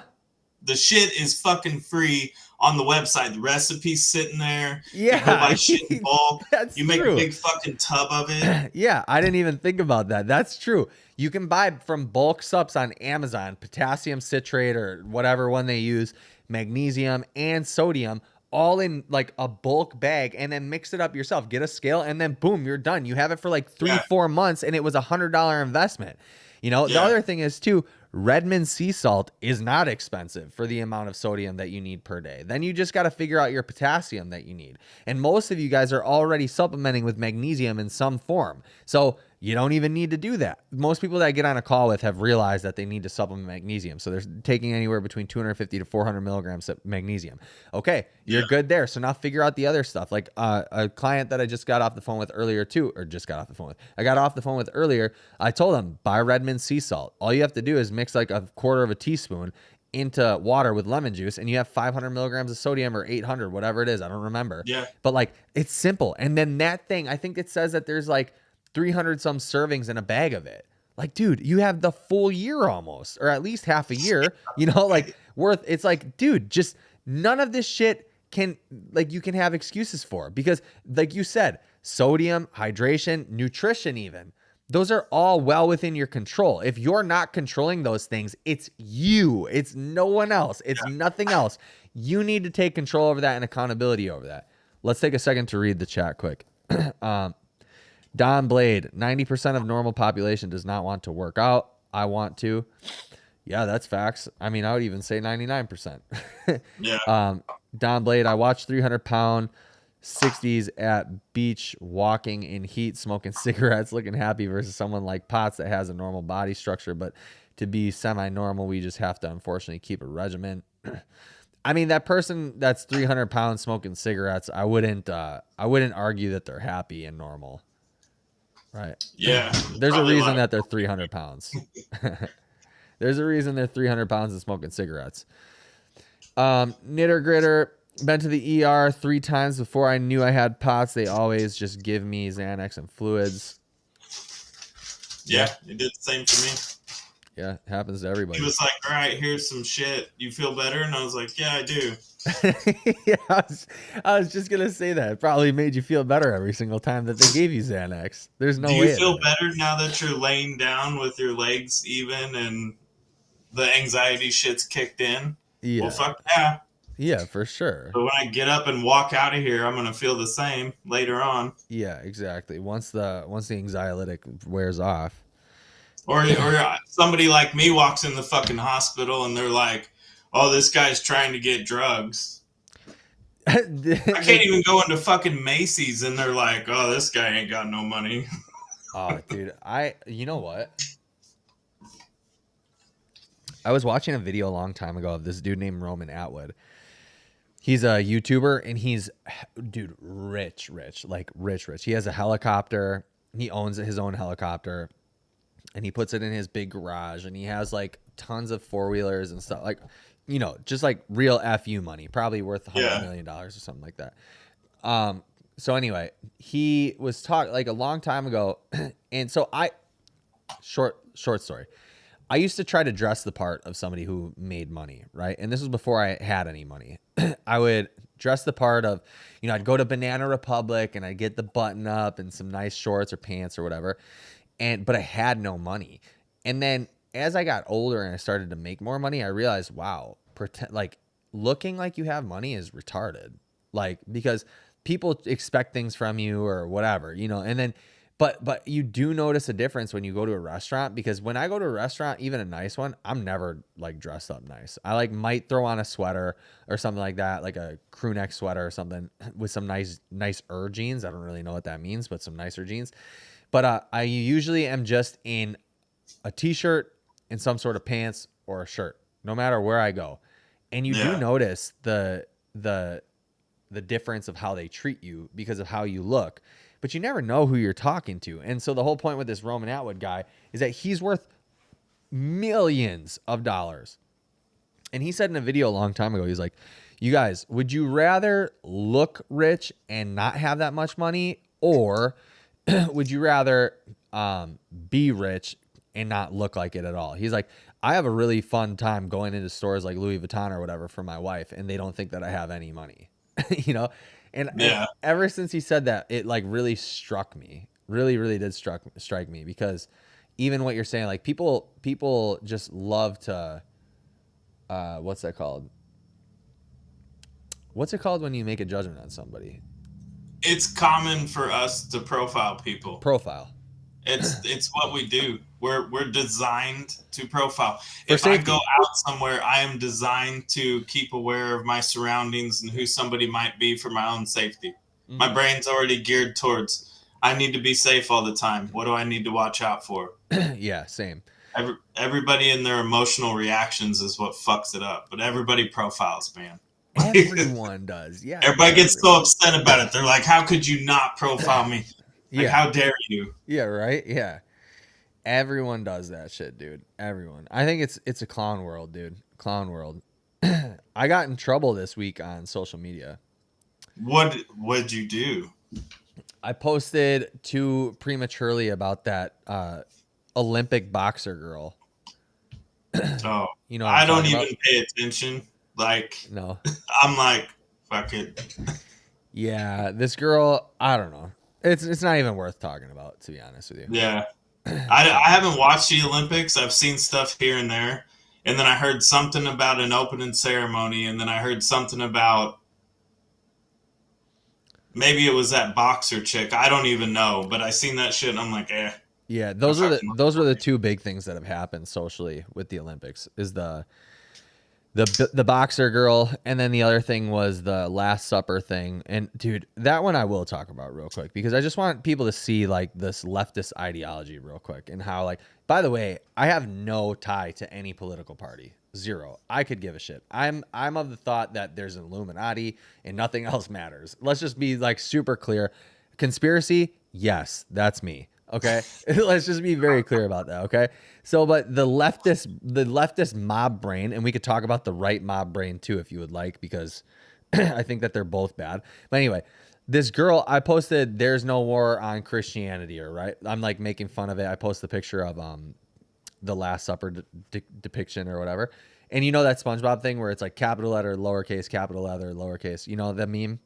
Speaker 1: The shit is fucking free on the website. The recipe's sitting there.
Speaker 2: Yeah.
Speaker 1: You go buy shit in bulk.
Speaker 2: That's
Speaker 1: you make
Speaker 2: true.
Speaker 1: a big fucking tub of it.
Speaker 2: Yeah, I didn't even think about that. That's true. You can buy from bulk subs on Amazon, potassium citrate or whatever one they use, magnesium and sodium, all in like a bulk bag, and then mix it up yourself. Get a scale, and then boom, you're done. You have it for like 3-4 months, and it was $100 investment. You know, the other thing is too, Redmond sea salt is not expensive for the amount of sodium that you need per day. Then you just got to figure out your potassium that you need. And most of you guys are already supplementing with magnesium in some form. So you don't even need to do that. Most people that I get on a call with have realized that they need to supplement magnesium. So they're taking anywhere between 250 to 400 milligrams of magnesium. Okay, you're good there. So now figure out the other stuff. Like a client that I just got off the phone with earlier too, or just got off the phone with. I got off the phone with earlier. I told them, buy Redmond sea salt. All you have to do is mix like a quarter of a teaspoon into water with lemon juice, and you have 500 milligrams of sodium or 800, whatever it is. I don't remember.
Speaker 1: Yeah.
Speaker 2: But like, it's simple. And then that thing, I think it says that there's like 300 some servings in a bag of it. Like, dude, you have the full year almost, or at least half a year, you know, like it's like, dude, just none of this shit can, like, you can have excuses for, because like you said, sodium, hydration, nutrition, even those are all well within your control. If you're not controlling those things, it's you, it's no one else. It's nothing else. You need to take control over that and accountability over that. Let's take a second to read the chat quick. Don Blade, 90% of normal population does not want to work out. I want to. Yeah, that's facts. I mean, I would even say 99%.
Speaker 1: Yeah.
Speaker 2: Don Blade, I watched 300-pound 60s at beach walking in heat, smoking cigarettes, looking happy versus someone like Potts that has a normal body structure. But to be semi-normal, we just have to unfortunately keep a regimen. I mean, that person that's 300 pounds smoking cigarettes, I wouldn't argue that they're happy and normal. Right.
Speaker 1: Yeah.
Speaker 2: There's a reason that they're 300 pounds. There's a reason they're 300 pounds and smoking cigarettes. Knitter Gritter, been to the ER 3 times before I knew I had POTS. They always just give me Xanax and fluids.
Speaker 1: Yeah, it did the same for me.
Speaker 2: Yeah, it happens to everybody.
Speaker 1: He was like, all right, here's some shit. You feel better? And I was like, yeah, I do.
Speaker 2: Yeah, I was just going to say that. It probably made you feel better every single time that they gave you Xanax. There's no way.
Speaker 1: Do you feel better now that you're laying down with your legs even and the anxiety shit's kicked in?
Speaker 2: Yeah.
Speaker 1: Well, fuck yeah.
Speaker 2: Yeah, for sure.
Speaker 1: But when I get up and walk out of here, I'm going to feel the same later on.
Speaker 2: Yeah, exactly. Once the anxiolytic wears off.
Speaker 1: Or somebody like me walks in the fucking hospital and they're like, oh, this guy's trying to get drugs. I can't even go into fucking Macy's and they're like, oh, this guy ain't got no money.
Speaker 2: Oh, dude, you know what? I was watching a video a long time ago of this dude named Roman Atwood. He's a YouTuber and he's, dude, rich, like rich. He has a helicopter. He owns his own helicopter and he puts it in his big garage and he has like tons of 4-wheelers and stuff, like, you know, just like real FU money, probably worth $100 million or something like that. So anyway, he was talking like a long time ago. And so short story. I used to try to dress the part of somebody who made money, right? And this was before I had any money. I would dress the part of, you know, I'd go to Banana Republic and I'd get the button up and some nice shorts or pants or whatever. But I had no money. And then as I got older and I started to make more money, I realized, wow, looking like you have money is retarded. Like, because people expect things from you or whatever, you know, and then, but you do notice a difference when you go to a restaurant, because when I go to a restaurant, even a nice one, I'm never like dressed up nice. I like might throw on a sweater or something like that, like a crew neck sweater or something with some nicer jeans. I don't really know what that means, but some nicer jeans. But I usually am just in a t-shirt and some sort of pants or a shirt, no matter where I go. And you do notice the difference of how they treat you because of how you look. But you never know who you're talking to. And so the whole point with this Roman Atwood guy is that he's worth millions of dollars. And he said in a video a long time ago, he's like, you guys, would you rather look rich and not have that much money, or would you rather be rich and not look like it at all? He's like, I have a really fun time going into stores like Louis Vuitton or whatever for my wife, and they don't think that I have any money, you know? And ever since he said that, it like really struck me, really did strike me, because even what you're saying, like people just love to, what's that called? What's it called when you make a judgment on somebody?
Speaker 1: It's common for us to profile people. It's what we do. We're designed to profile. If I go out somewhere, I am designed to keep aware of my surroundings and who somebody might be for my own safety. Mm-hmm. My brain's already geared towards, I need to be safe all the time. What do I need to watch out for?
Speaker 2: Yeah, same.
Speaker 1: Everybody in their emotional reactions is what fucks it up. But everybody profiles, man.
Speaker 2: Everyone does. Yeah.
Speaker 1: Everybody gets so upset about it. They're like, how could you not profile me? Like, how dare you?
Speaker 2: Yeah, right? Yeah. Everyone does that shit, dude. Everyone. I think it's a clown world, dude. Clown world. I got in trouble this week on social media.
Speaker 1: What'd you do?
Speaker 2: I posted too prematurely about that Olympic boxer girl.
Speaker 1: Oh, you know, I don't even pay attention. Like,
Speaker 2: no.
Speaker 1: I'm like, fuck it.
Speaker 2: Yeah, this girl, I don't know. It's not even worth talking about, to be honest with you.
Speaker 1: Yeah. I haven't watched the Olympics. I've seen stuff here and there. And then I heard something about an opening ceremony. And then I heard something about, maybe it was that boxer chick. I don't even know. But I seen that shit and I'm like, eh.
Speaker 2: Yeah, those are the two big things that have happened socially with the Olympics, is the boxer girl, and then the other thing was the Last Supper thing. And dude, that one I will talk about real quick, because I just want people to see like this leftist ideology real quick, and how, like, by the way, I have no tie to any political party. Zero. I could give a shit. I'm of the thought that there's an Illuminati and nothing else matters. Let's just be like super clear. Conspiracy? Yes, that's me. Okay. Let's just be very clear about that. Okay. So, but the leftist mob brain, and we could talk about the right mob brain too, if you would like, because I think that they're both bad. But anyway, this girl, I posted, there's no war on Christianity, or right. I'm like making fun of it. I posted a picture of, the Last Supper depiction or whatever. And you know, that SpongeBob thing where it's like capital letter, lowercase, capital letter, lowercase, you know, the meme.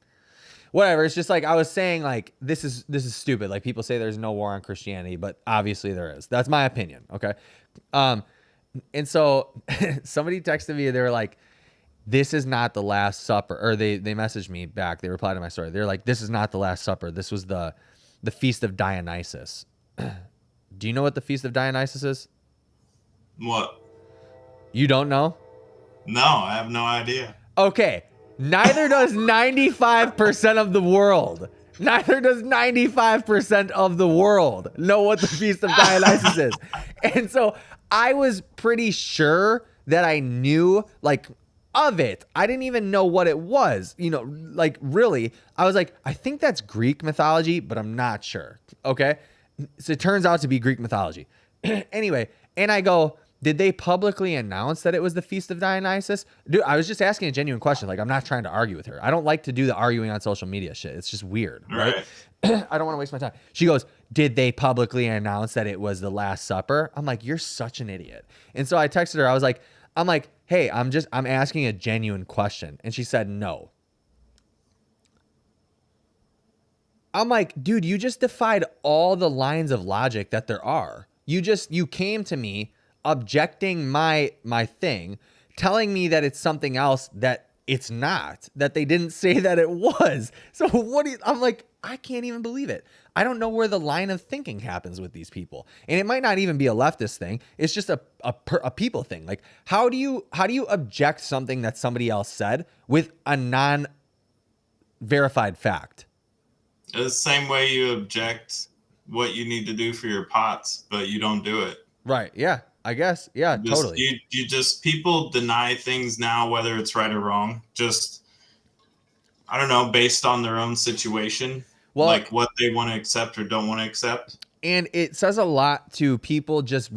Speaker 2: Whatever. It's just like, I was saying, like, this is stupid. Like, people say there's no war on Christianity, but obviously there is. That's my opinion. Okay. And so somebody texted me, they were like, this is not the Last Supper, or they messaged me back. They replied to my story. They're like, this is not the Last Supper. This was the Feast of Dionysus. Do you know what the Feast of Dionysus is?
Speaker 1: What?
Speaker 2: You don't know?
Speaker 1: No, I have no idea.
Speaker 2: Okay. Neither does 95% of the world. Neither does 95% of the world know what the Feast of Dionysus is. And so I was pretty sure that I knew, like, of it. I didn't even know what it was. You know, like really, I was like, I think that's Greek mythology, but I'm not sure. Okay. So it turns out to be Greek mythology. Anyway, and I go, did they publicly announce that it was the Feast of Dionysus? Dude, I was just asking a genuine question. Like, I'm not trying to argue with her. I don't like to do the arguing on social media shit. It's just weird, right? I don't want to waste my time. She goes, did they publicly announce that it was the Last Supper? I'm like, you're such an idiot. And so I texted her. I'm like, hey, I'm asking a genuine question. And she said, no. I'm like, dude, you just defied all the lines of logic that there are. You came to me objecting my thing, telling me that it's something else that it's not, that they didn't say that it was. So I'm like, I can't even believe it. I don't know where the line of thinking happens with these people. And it might not even be a leftist thing. It's just a people thing. Like, how do you object something that somebody else said with a non-verified fact?
Speaker 1: The same way you object what you need to do for your pots, but you don't do it.
Speaker 2: Right. Yeah. I guess. Yeah, totally.
Speaker 1: You just, people deny things now, whether it's right or wrong. Just, I don't know, based on their own situation, well, like what they want to accept or don't want to accept.
Speaker 2: And it says a lot to people just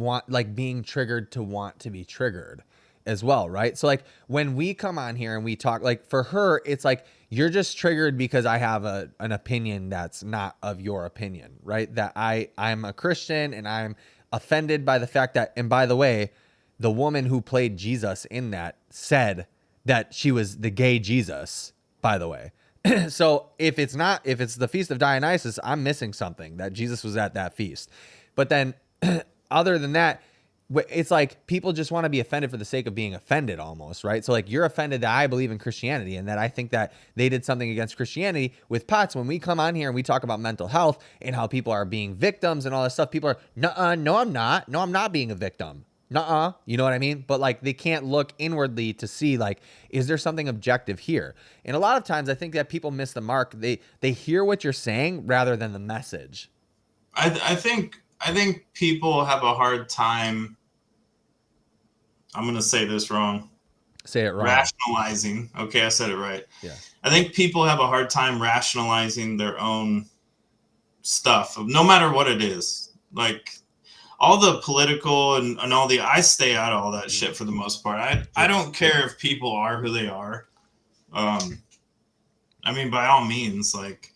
Speaker 2: being triggered to want to be triggered as well, right? So like when we come on here and we talk, like for her, it's like you're just triggered because I have an opinion that's not of your opinion, right? That I'm a Christian and I'm offended by the fact that, and by the way, the woman who played Jesus in that said that she was the gay Jesus, by the way. So if it's the Feast of Dionysus, I'm missing something, that Jesus was at that feast. But then other than that, it's like people just want to be offended for the sake of being offended almost, right? So like you're offended that I believe in Christianity and that I think that they did something against Christianity with pots. When we come on here and we talk about mental health and how people are being victims and all this stuff, people are, nuh-uh, no, I'm not. No, I'm not being a victim. Nuh-uh. You know what I mean? But like they can't look inwardly to see like, is there something objective here? And a lot of times I think that people miss the mark. They hear what you're saying rather than the message.
Speaker 1: I think people have a hard time. I'm going to say this wrong.
Speaker 2: Say it wrong.
Speaker 1: Rationalizing. Okay, I said it right.
Speaker 2: Yeah.
Speaker 1: I think people have a hard time rationalizing their own stuff, no matter what it is. Like all the political and all the, I stay out of all that shit for the most part. I don't care if people are who they are. I mean, by all means, like,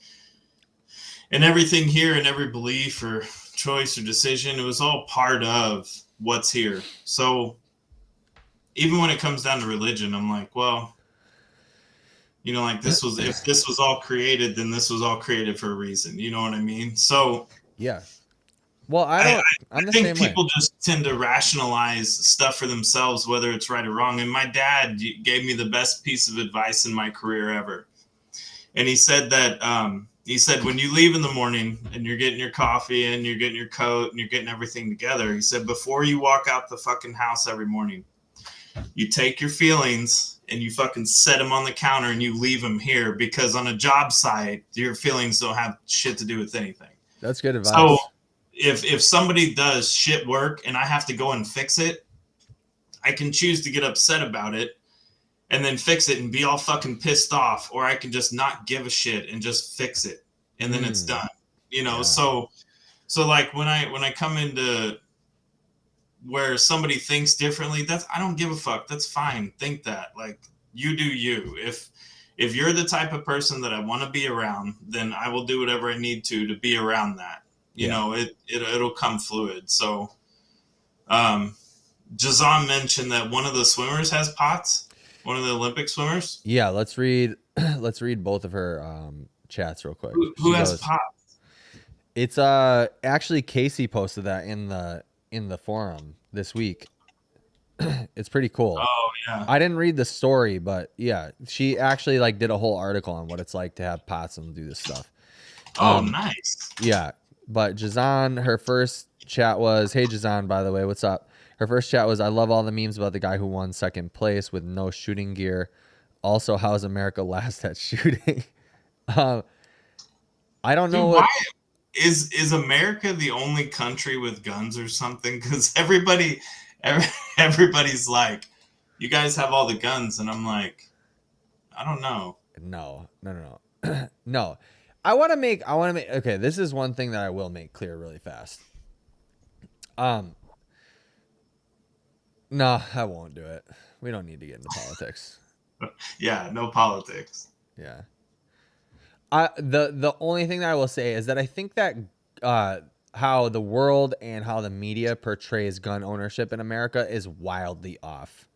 Speaker 1: and everything here and every belief or choice or decision, it was all part of what's here. So even when it comes down to religion, I'm like, well, you know, like if this was all created, then this was all created for a reason. You know what I mean? So
Speaker 2: yeah. Well, I think
Speaker 1: people just tend to rationalize stuff for themselves, whether it's right or wrong. And my dad gave me the best piece of advice in my career ever. And he said that, when you leave in the morning and you're getting your coffee and you're getting your coat and you're getting everything together, he said, before you walk out the fucking house every morning, you take your feelings and you fucking set them on the counter and you leave them here, because on a job site, your feelings don't have shit to do with anything.
Speaker 2: That's good advice.
Speaker 1: So if somebody does shit work and I have to go and fix it, I can choose to get upset about it and then fix it and be all fucking pissed off, or I can just not give a shit and just fix it and then it's done. You know, yeah. So like when I come into where somebody thinks differently, I don't give a fuck. That's fine. Think that. Like, you do you. If you're the type of person that I want to be around, then I will do whatever I need to be around that. You know, it'll come fluid. So Jazan mentioned that one of the swimmers has pots, one of the Olympic swimmers.
Speaker 2: Yeah, let's read both of her chats real quick.
Speaker 1: Who has pots?
Speaker 2: It's actually Casey posted that in the forum this week. It's pretty cool.
Speaker 1: Oh yeah.
Speaker 2: I didn't read the story, but yeah, she actually like did a whole article on what it's like to have pots and do this stuff.
Speaker 1: Oh, nice.
Speaker 2: Yeah. But Jazan, her first chat was, hey Jazan, by the way, what's up? Her first chat was, I love all the memes about the guy who won second place with no shooting gear. Also, how's America last at shooting? I don't know.
Speaker 1: Why is America the only country with guns or something? Because everybody's like, you guys have all the guns, and I'm like, I don't know.
Speaker 2: No, no, no, no. No. I want to make okay, this is one thing that I will make clear really fast. Um no, I won't do it. We don't need to get into politics.
Speaker 1: Yeah, no politics.
Speaker 2: Yeah. The only thing that I will say is that I think that uh how the world and how the media portrays gun ownership in America is wildly off.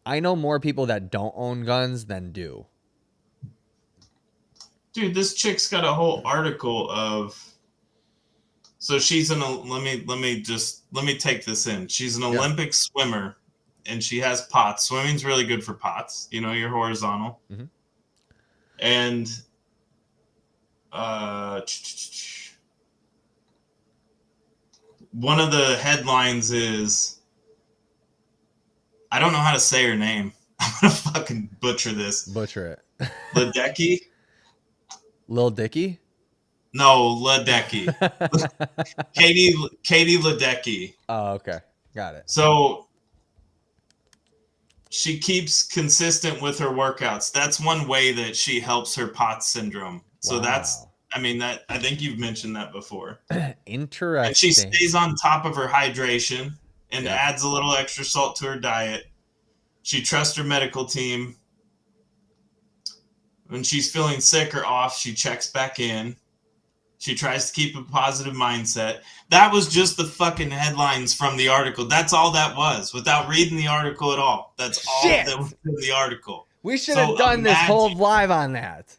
Speaker 2: I know more people that don't own guns than do.
Speaker 1: Dude, this chick's got a whole article of. So she's an. Let me take this in. She's an
Speaker 2: Yeah.
Speaker 1: Olympic swimmer, and she has POTS. Swimming's really good for POTS. You know, you're horizontal,
Speaker 2: Mm-hmm.
Speaker 1: and one of the headlines is, I don't know how to say her name. I'm gonna fucking butcher this.
Speaker 2: Butcher it.
Speaker 1: Ledecky?
Speaker 2: Lil Dicky?
Speaker 1: No, Ledecky. Katie Ledecky.
Speaker 2: Oh, okay. Got it.
Speaker 1: So she keeps consistent with her workouts. That's one way that she helps her POTS syndrome. So that's,
Speaker 2: Wow.
Speaker 1: I mean, that I think you've mentioned that before.
Speaker 2: Interesting.
Speaker 1: And she stays on top of her hydration and
Speaker 2: Yeah.
Speaker 1: adds a little extra salt to her diet. She trusts her medical team. When she's feeling sick or off, she checks back in. She tries to keep a positive mindset. That was just the fucking headlines from the article. That's all that was, without reading the article at all. That's all
Speaker 2: Shit.
Speaker 1: that was in the article.
Speaker 2: We should
Speaker 1: So
Speaker 2: have done this whole
Speaker 1: imagine-
Speaker 2: live on that.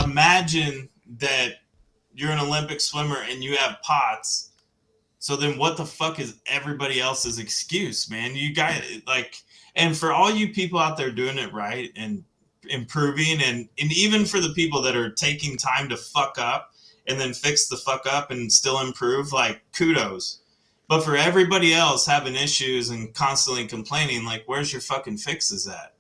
Speaker 1: Imagine that you're an Olympic swimmer and you have POTS. So then what the fuck is everybody else's excuse, man? You guys, like, and for all you people out there doing it right and improving, and even for the people that are taking time to fuck up and then fix the fuck up and still improve, like, kudos. But for everybody else having issues and constantly complaining, like, where's your fucking fixes at?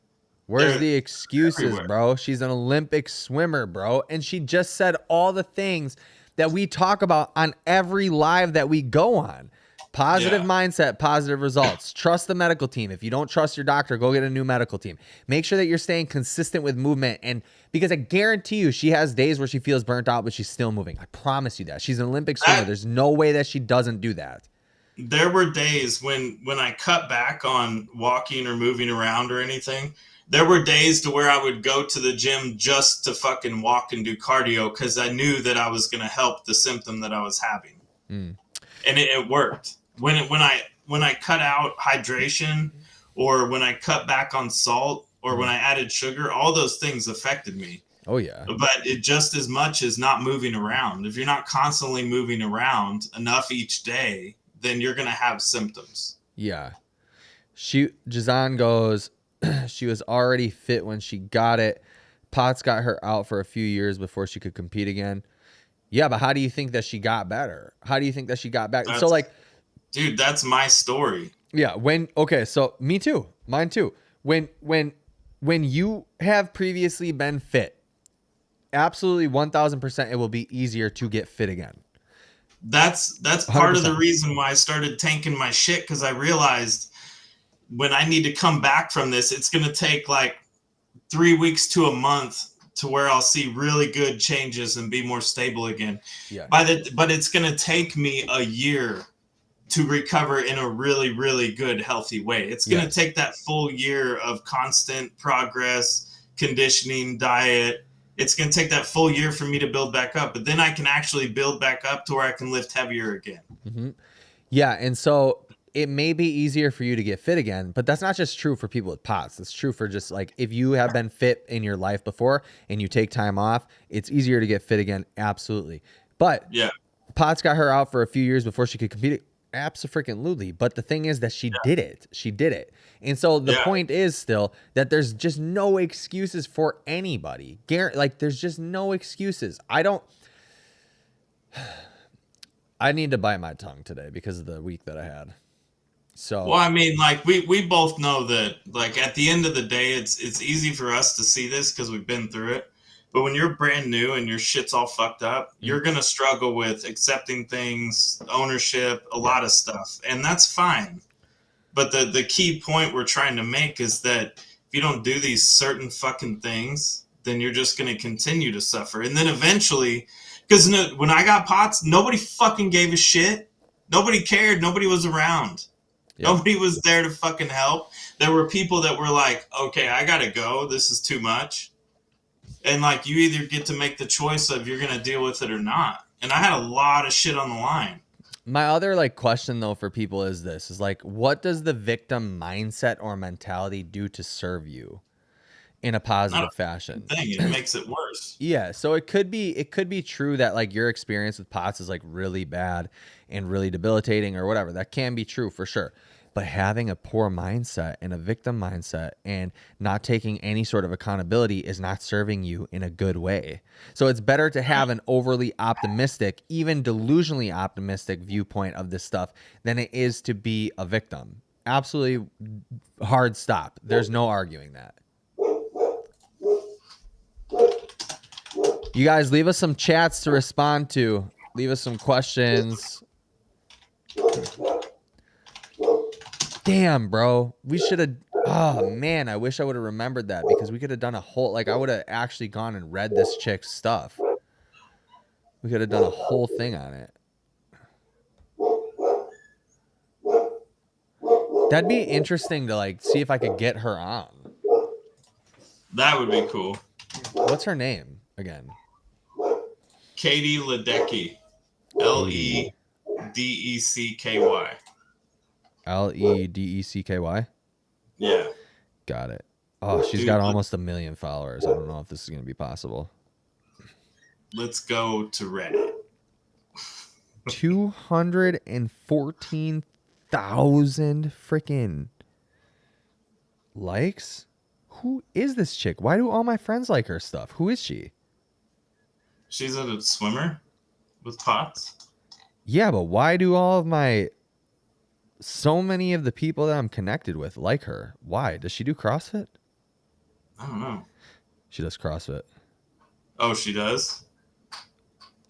Speaker 2: Where's
Speaker 1: They're
Speaker 2: the excuses,
Speaker 1: everywhere.
Speaker 2: bro? She's an Olympic swimmer, bro. And she just said all the things that we talk about on every live that we go on. Positive
Speaker 1: Yeah.
Speaker 2: mindset, positive results. Trust the medical team. If you don't trust your doctor, go get a new medical team. Make sure that you're staying consistent with movement. And because I guarantee you, she has days where she feels burnt out, but she's still moving. I promise you that. She's an Olympic swimmer. There's no way that she doesn't do that.
Speaker 1: There were days when I cut back on walking or moving around or anything. There were days to where I would go to the gym just to fucking walk and do cardio because I knew that I was going to help the symptom that I was having.
Speaker 2: Mm.
Speaker 1: And it worked. When I cut out hydration, or when I cut back on salt, or when I added sugar, all those things affected me.
Speaker 2: Oh, yeah.
Speaker 1: But it just as much as not moving around. If you're not constantly moving around enough each day, then you're going to have symptoms.
Speaker 2: Yeah. Jazan goes, she was already fit when she got it. POTS got her out for a few years before she could compete again. Yeah, but how do you think that she got better? How do you think that she got back? So, like,
Speaker 1: dude, that's my story.
Speaker 2: Yeah, so me too. Mine too. When you have previously been fit, absolutely 1000% it will be easier to get fit again.
Speaker 1: That's part of the
Speaker 2: 100%.
Speaker 1: reason why I started tanking my shit, because I realized when I need to come back from this, it's going to take like 3 weeks to a month to where I'll see really good changes and be more stable again.
Speaker 2: Yeah.
Speaker 1: But it's going to take me a year to recover in a really, really good, healthy way. It's going to take that full year of constant progress, conditioning, diet. It's going to take that full year for me to build back up, but then I can actually build back up to where I can lift heavier again.
Speaker 2: Mm-hmm. Yeah. And so it may be easier for you to get fit again, but that's not just true for people with POTS. It's true for just like, if you have been fit in your life before and you take time off, it's easier to get fit again. Absolutely. But
Speaker 1: yeah,
Speaker 2: POTS got her out for a few years before she could compete. Absolutely. But the thing is that she did it. She did it. And so the point is still that there's just no excuses for anybody. Like, there's just no excuses. I need to bite my tongue today because of the week that I had. So,
Speaker 1: well, I mean, like, we both know that, like, at the end of the day, it's easy for us to see this because we've been through it. But when you're brand new and your shit's all fucked up, you're going to struggle with accepting things, ownership, a lot of stuff. And that's fine. But the key point we're trying to make is that if you don't do these certain fucking things, then you're just going to continue to suffer. And then eventually, because when I got POTS, nobody fucking gave a shit. Nobody cared. Nobody was around.
Speaker 2: Yep.
Speaker 1: Nobody was there to fucking help. There were people that were like, okay, I got to go. This is too much. And like, you either get to make the choice of you're going to deal with it or not. And I had a lot of shit on the line.
Speaker 2: My other like question though for people is this, is like, what does the victim mindset or mentality do to serve you in a positive fashion?
Speaker 1: It makes it worse.
Speaker 2: Yeah, so it could be true that like your experience with POTS is like really bad and really debilitating or whatever. That can be true for sure. But having a poor mindset and a victim mindset and not taking any sort of accountability is not serving you in a good way. So it's better to have an overly optimistic, even delusionally optimistic viewpoint of this stuff than it is to be a victim. Absolutely hard stop. There's no arguing that. You guys leave us some chats to respond to. Leave us some questions. Damn, bro. We should have. Oh, man. I wish I would have remembered that because we could have done a whole. Like, I would have actually gone and read this chick's stuff. We could have done a whole thing on it. That'd be interesting to, like, see if I could get her on.
Speaker 1: That would be cool.
Speaker 2: What's her name again?
Speaker 1: Katie Ledecky. Ledecky.
Speaker 2: Ledecky?
Speaker 1: Yeah.
Speaker 2: Got it. Oh, she's got almost 1 million followers. I don't know if this is going to be possible.
Speaker 1: Let's go to Reddit.
Speaker 2: 214,000 freaking likes? Who is this chick? Why do all my friends like her stuff? Who is she?
Speaker 1: She's a swimmer with POTS.
Speaker 2: Yeah, but why do so many of the people that I'm connected with like her? Why? Does she do CrossFit?
Speaker 1: I don't know.
Speaker 2: She does CrossFit.
Speaker 1: Oh, she does?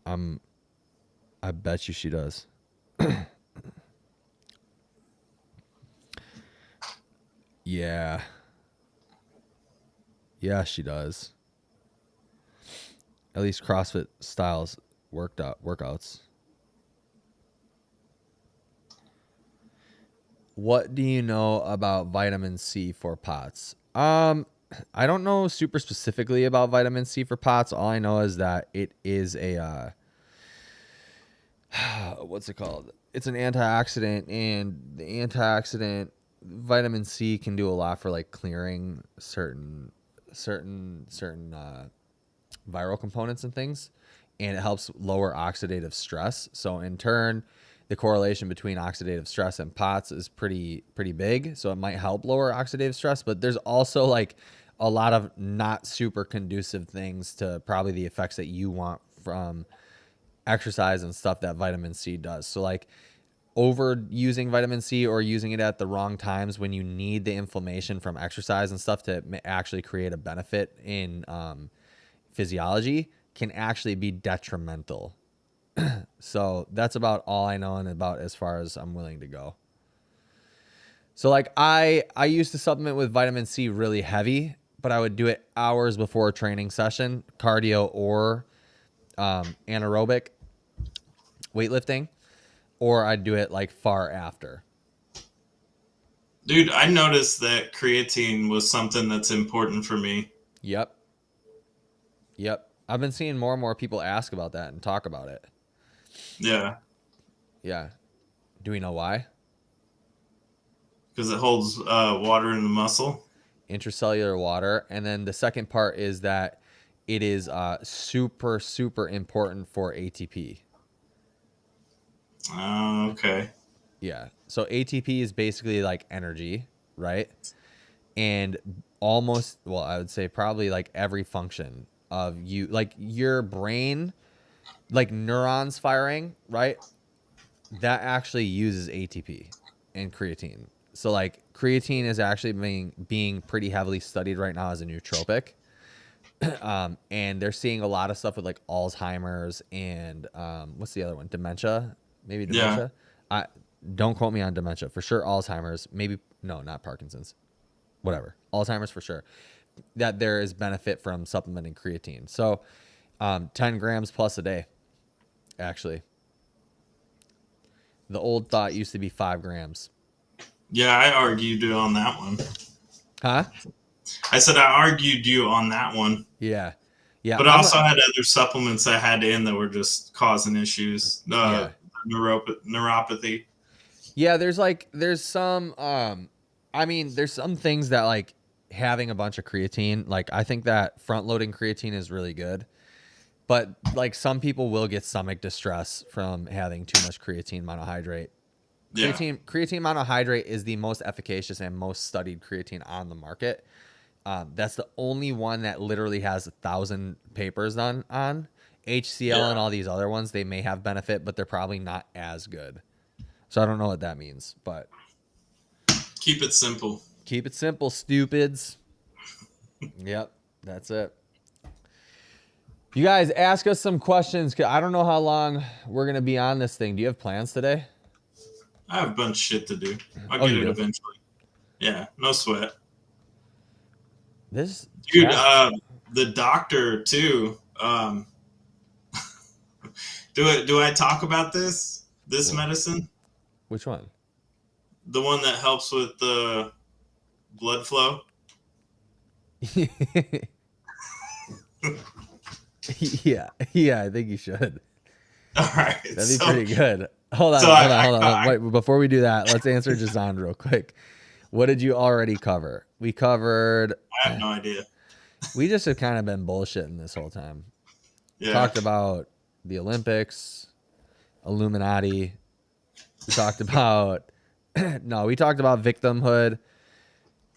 Speaker 2: I bet you she does. Yeah. Yeah, she does. At least CrossFit styles workouts. What do you know about vitamin C for POTS? I don't know super specifically about vitamin C for POTS. All I know is that it is a what's it called? It's an antioxidant, and the antioxidant vitamin C can do a lot for like clearing certain viral components and things, and it helps lower oxidative stress. So in turn, the correlation between oxidative stress and POTS is pretty big. So it might help lower oxidative stress, but there's also like a lot of not super conducive things to probably the effects that you want from exercise and stuff that vitamin C does. So like over using vitamin C or using it at the wrong times when you need the inflammation from exercise and stuff to actually create a benefit in physiology can actually be detrimental. So that's about all I know and about as far as I'm willing to go. So like I used to supplement with vitamin C really heavy, but I would do it hours before a training session, cardio or anaerobic weightlifting, or I'd do it like far after.
Speaker 1: Dude, I noticed that creatine was something that's important for me.
Speaker 2: Yep. I've been seeing more and more people ask about that and talk about it.
Speaker 1: Yeah.
Speaker 2: Yeah. Do we know why?
Speaker 1: Because it holds water in the muscle.
Speaker 2: Intracellular water. And then the second part is that it is super, super important for ATP.
Speaker 1: Okay.
Speaker 2: Yeah. So ATP is basically like energy, right? And almost, well, I would say probably like every function of you, like your brain, like neurons firing, right? That actually uses ATP and creatine. So like creatine is actually being pretty heavily studied right now as a nootropic. And they're seeing a lot of stuff with like Alzheimer's and what's the other one? Dementia? Maybe dementia? Yeah. don't quote me on dementia, for sure Alzheimer's, maybe, no, not Parkinson's, whatever, Alzheimer's for sure, that there is benefit from supplementing creatine. So 10 grams plus a day, actually. The old thought used to be 5 grams.
Speaker 1: Yeah, I argued you on that one.
Speaker 2: Huh?
Speaker 1: I said I argued you on that one.
Speaker 2: Yeah. Yeah.
Speaker 1: But I also had other supplements I had in that were just causing issues.
Speaker 2: Yeah.
Speaker 1: Neuropathy.
Speaker 2: Yeah, there's some there's some things that like having a bunch of creatine, like I think that front loading creatine is really good. But like some people will get stomach distress from having too much creatine monohydrate.
Speaker 1: Yeah.
Speaker 2: Creatine monohydrate is the most efficacious and most studied creatine on the market. That's the only one that literally has 1,000 papers done on. HCL and all these other ones, they may have benefit, but they're probably not as good. So I don't know what that means, but
Speaker 1: keep it simple.
Speaker 2: Keep it simple, stupids. Yep, that's it. You guys ask us some questions. I don't know how long we're going to be on this thing. Do you have plans today?
Speaker 1: I have a bunch of shit to do. I'll get it eventually. Yeah, no sweat.
Speaker 2: This
Speaker 1: dude, the doctor too. Do I talk about this medicine?
Speaker 2: Which one?
Speaker 1: The one that helps with the blood flow.
Speaker 2: yeah, I think you should.
Speaker 1: All right,
Speaker 2: that'd be pretty good. Hold on. Wait, before we do that, let's answer Jason real quick. What did you already cover? We covered.
Speaker 1: I have no idea.
Speaker 2: We just have kind of been bullshitting this whole time.
Speaker 1: Yeah.
Speaker 2: Talked about the Olympics, Illuminati. We talked about we talked about victimhood,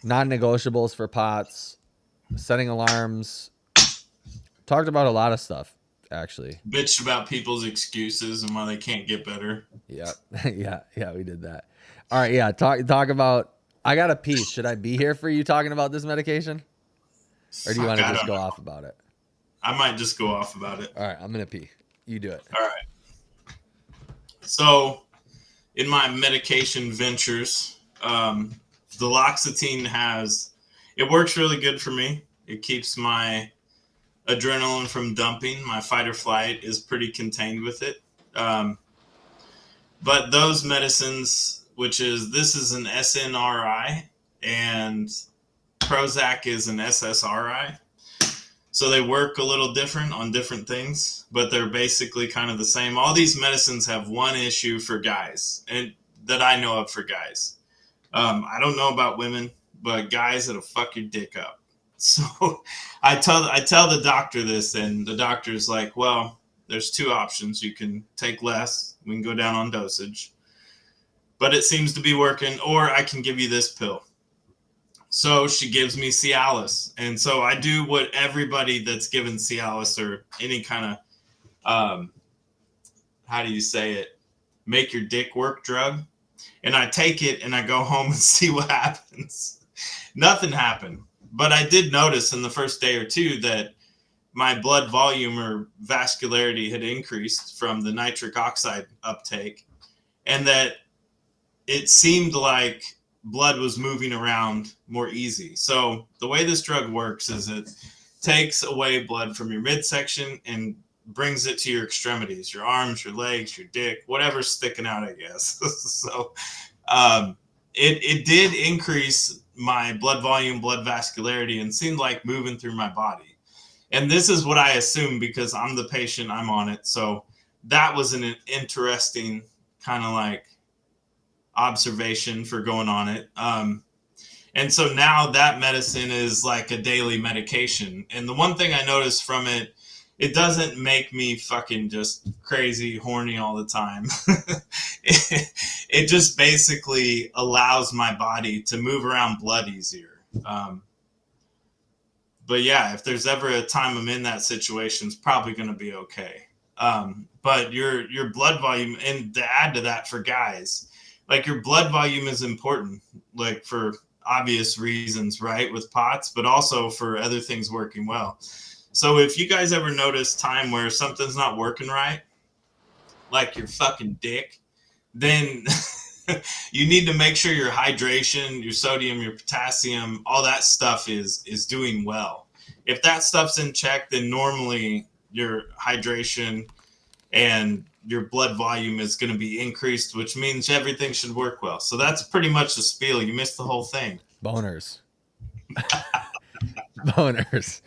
Speaker 2: non-negotiables for POTS, setting alarms. Talked about a lot of stuff, actually.
Speaker 1: Bitched about people's excuses and why they can't get better.
Speaker 2: Yep. yeah, we did that. All right, yeah, talk about. I got a piece. Should I be here for you talking about this medication? Or do you want to just go off about it?
Speaker 1: I might just go off about it.
Speaker 2: All right, I'm going to pee. You do it.
Speaker 1: All right. So, in my medication ventures, the Duloxetine it works really good for me. It keeps my adrenaline from dumping. My fight or flight is pretty contained with it. But those medicines, this is an SNRI and Prozac is an SSRI. So they work a little different on different things, but they're basically kind of the same. All these medicines have one issue for guys, and that I know of for guys. I don't know about women, but guys, it'll fuck your dick up. So I tell the doctor this, and the doctor's like, well, there's two options. You can take less. We can go down on dosage. But it seems to be working, or I can give you this pill. So she gives me Cialis. And so I do what everybody that's given Cialis or any kind of, how do you say it, make your dick work drug. And I take it and I go home and see what happens. Nothing happened. But I did notice in the first day or two that my blood volume or vascularity had increased from the nitric oxide uptake, and that it seemed like blood was moving around more easy. So the way this drug works is it takes away blood from your midsection and brings it to your extremities, your arms, your legs, your dick, whatever's sticking out, I guess. So it did increase my blood volume, blood vascularity, and seemed like moving through my body. And this is what I assume because I'm the patient, I'm on it. So that was an interesting kind of like observation for going on it. And so now that medicine is like a daily medication. And the one thing I noticed from it, it doesn't make me fucking just crazy horny all the time. It just basically allows my body to move around blood easier. But yeah, if there's ever a time I'm in that situation, it's probably going to be okay. But your blood volume, and to add to that for guys, like your blood volume is important, like for obvious reasons, right? With POTS, but also for other things working well. So if you guys ever notice time where something's not working right, like your fucking dick, then You need to make sure your hydration, your sodium, your potassium, all that stuff is doing well. If that stuff's in check, then normally your hydration and your blood volume is going to be increased, which means everything should work well. So that's pretty much the spiel. You missed the whole thing.
Speaker 2: Boners. Boners.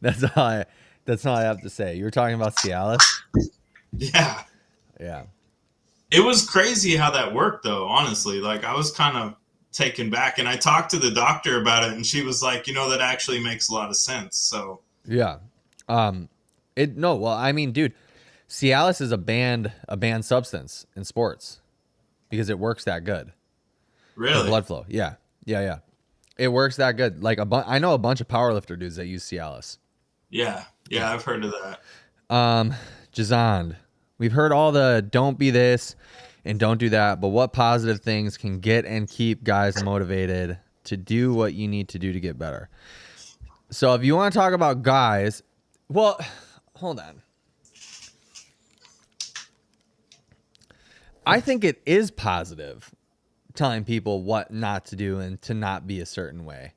Speaker 2: That's all I. That's all I have to say. You were talking about Cialis.
Speaker 1: Yeah.
Speaker 2: Yeah.
Speaker 1: It was crazy how that worked, though, honestly. Like, I was kind of taken back. And I talked to the doctor about it, and she was like, that actually makes a lot of sense. So,
Speaker 2: Yeah. Well, I mean, dude, Cialis is a banned substance in sports because it works that good.
Speaker 1: really?
Speaker 2: For blood flow. Yeah. Yeah. It works that good. Like I know a bunch of powerlifter dudes that use Cialis.
Speaker 1: Yeah. Yeah, I've heard of that.
Speaker 2: Jazand, we've heard all the don't be this and don't do that, but what positive things can get and keep guys motivated to do what you need to do to get better? So if you want to talk about guys, well, hold on. I think it is positive telling people what not to do and to not be a certain way.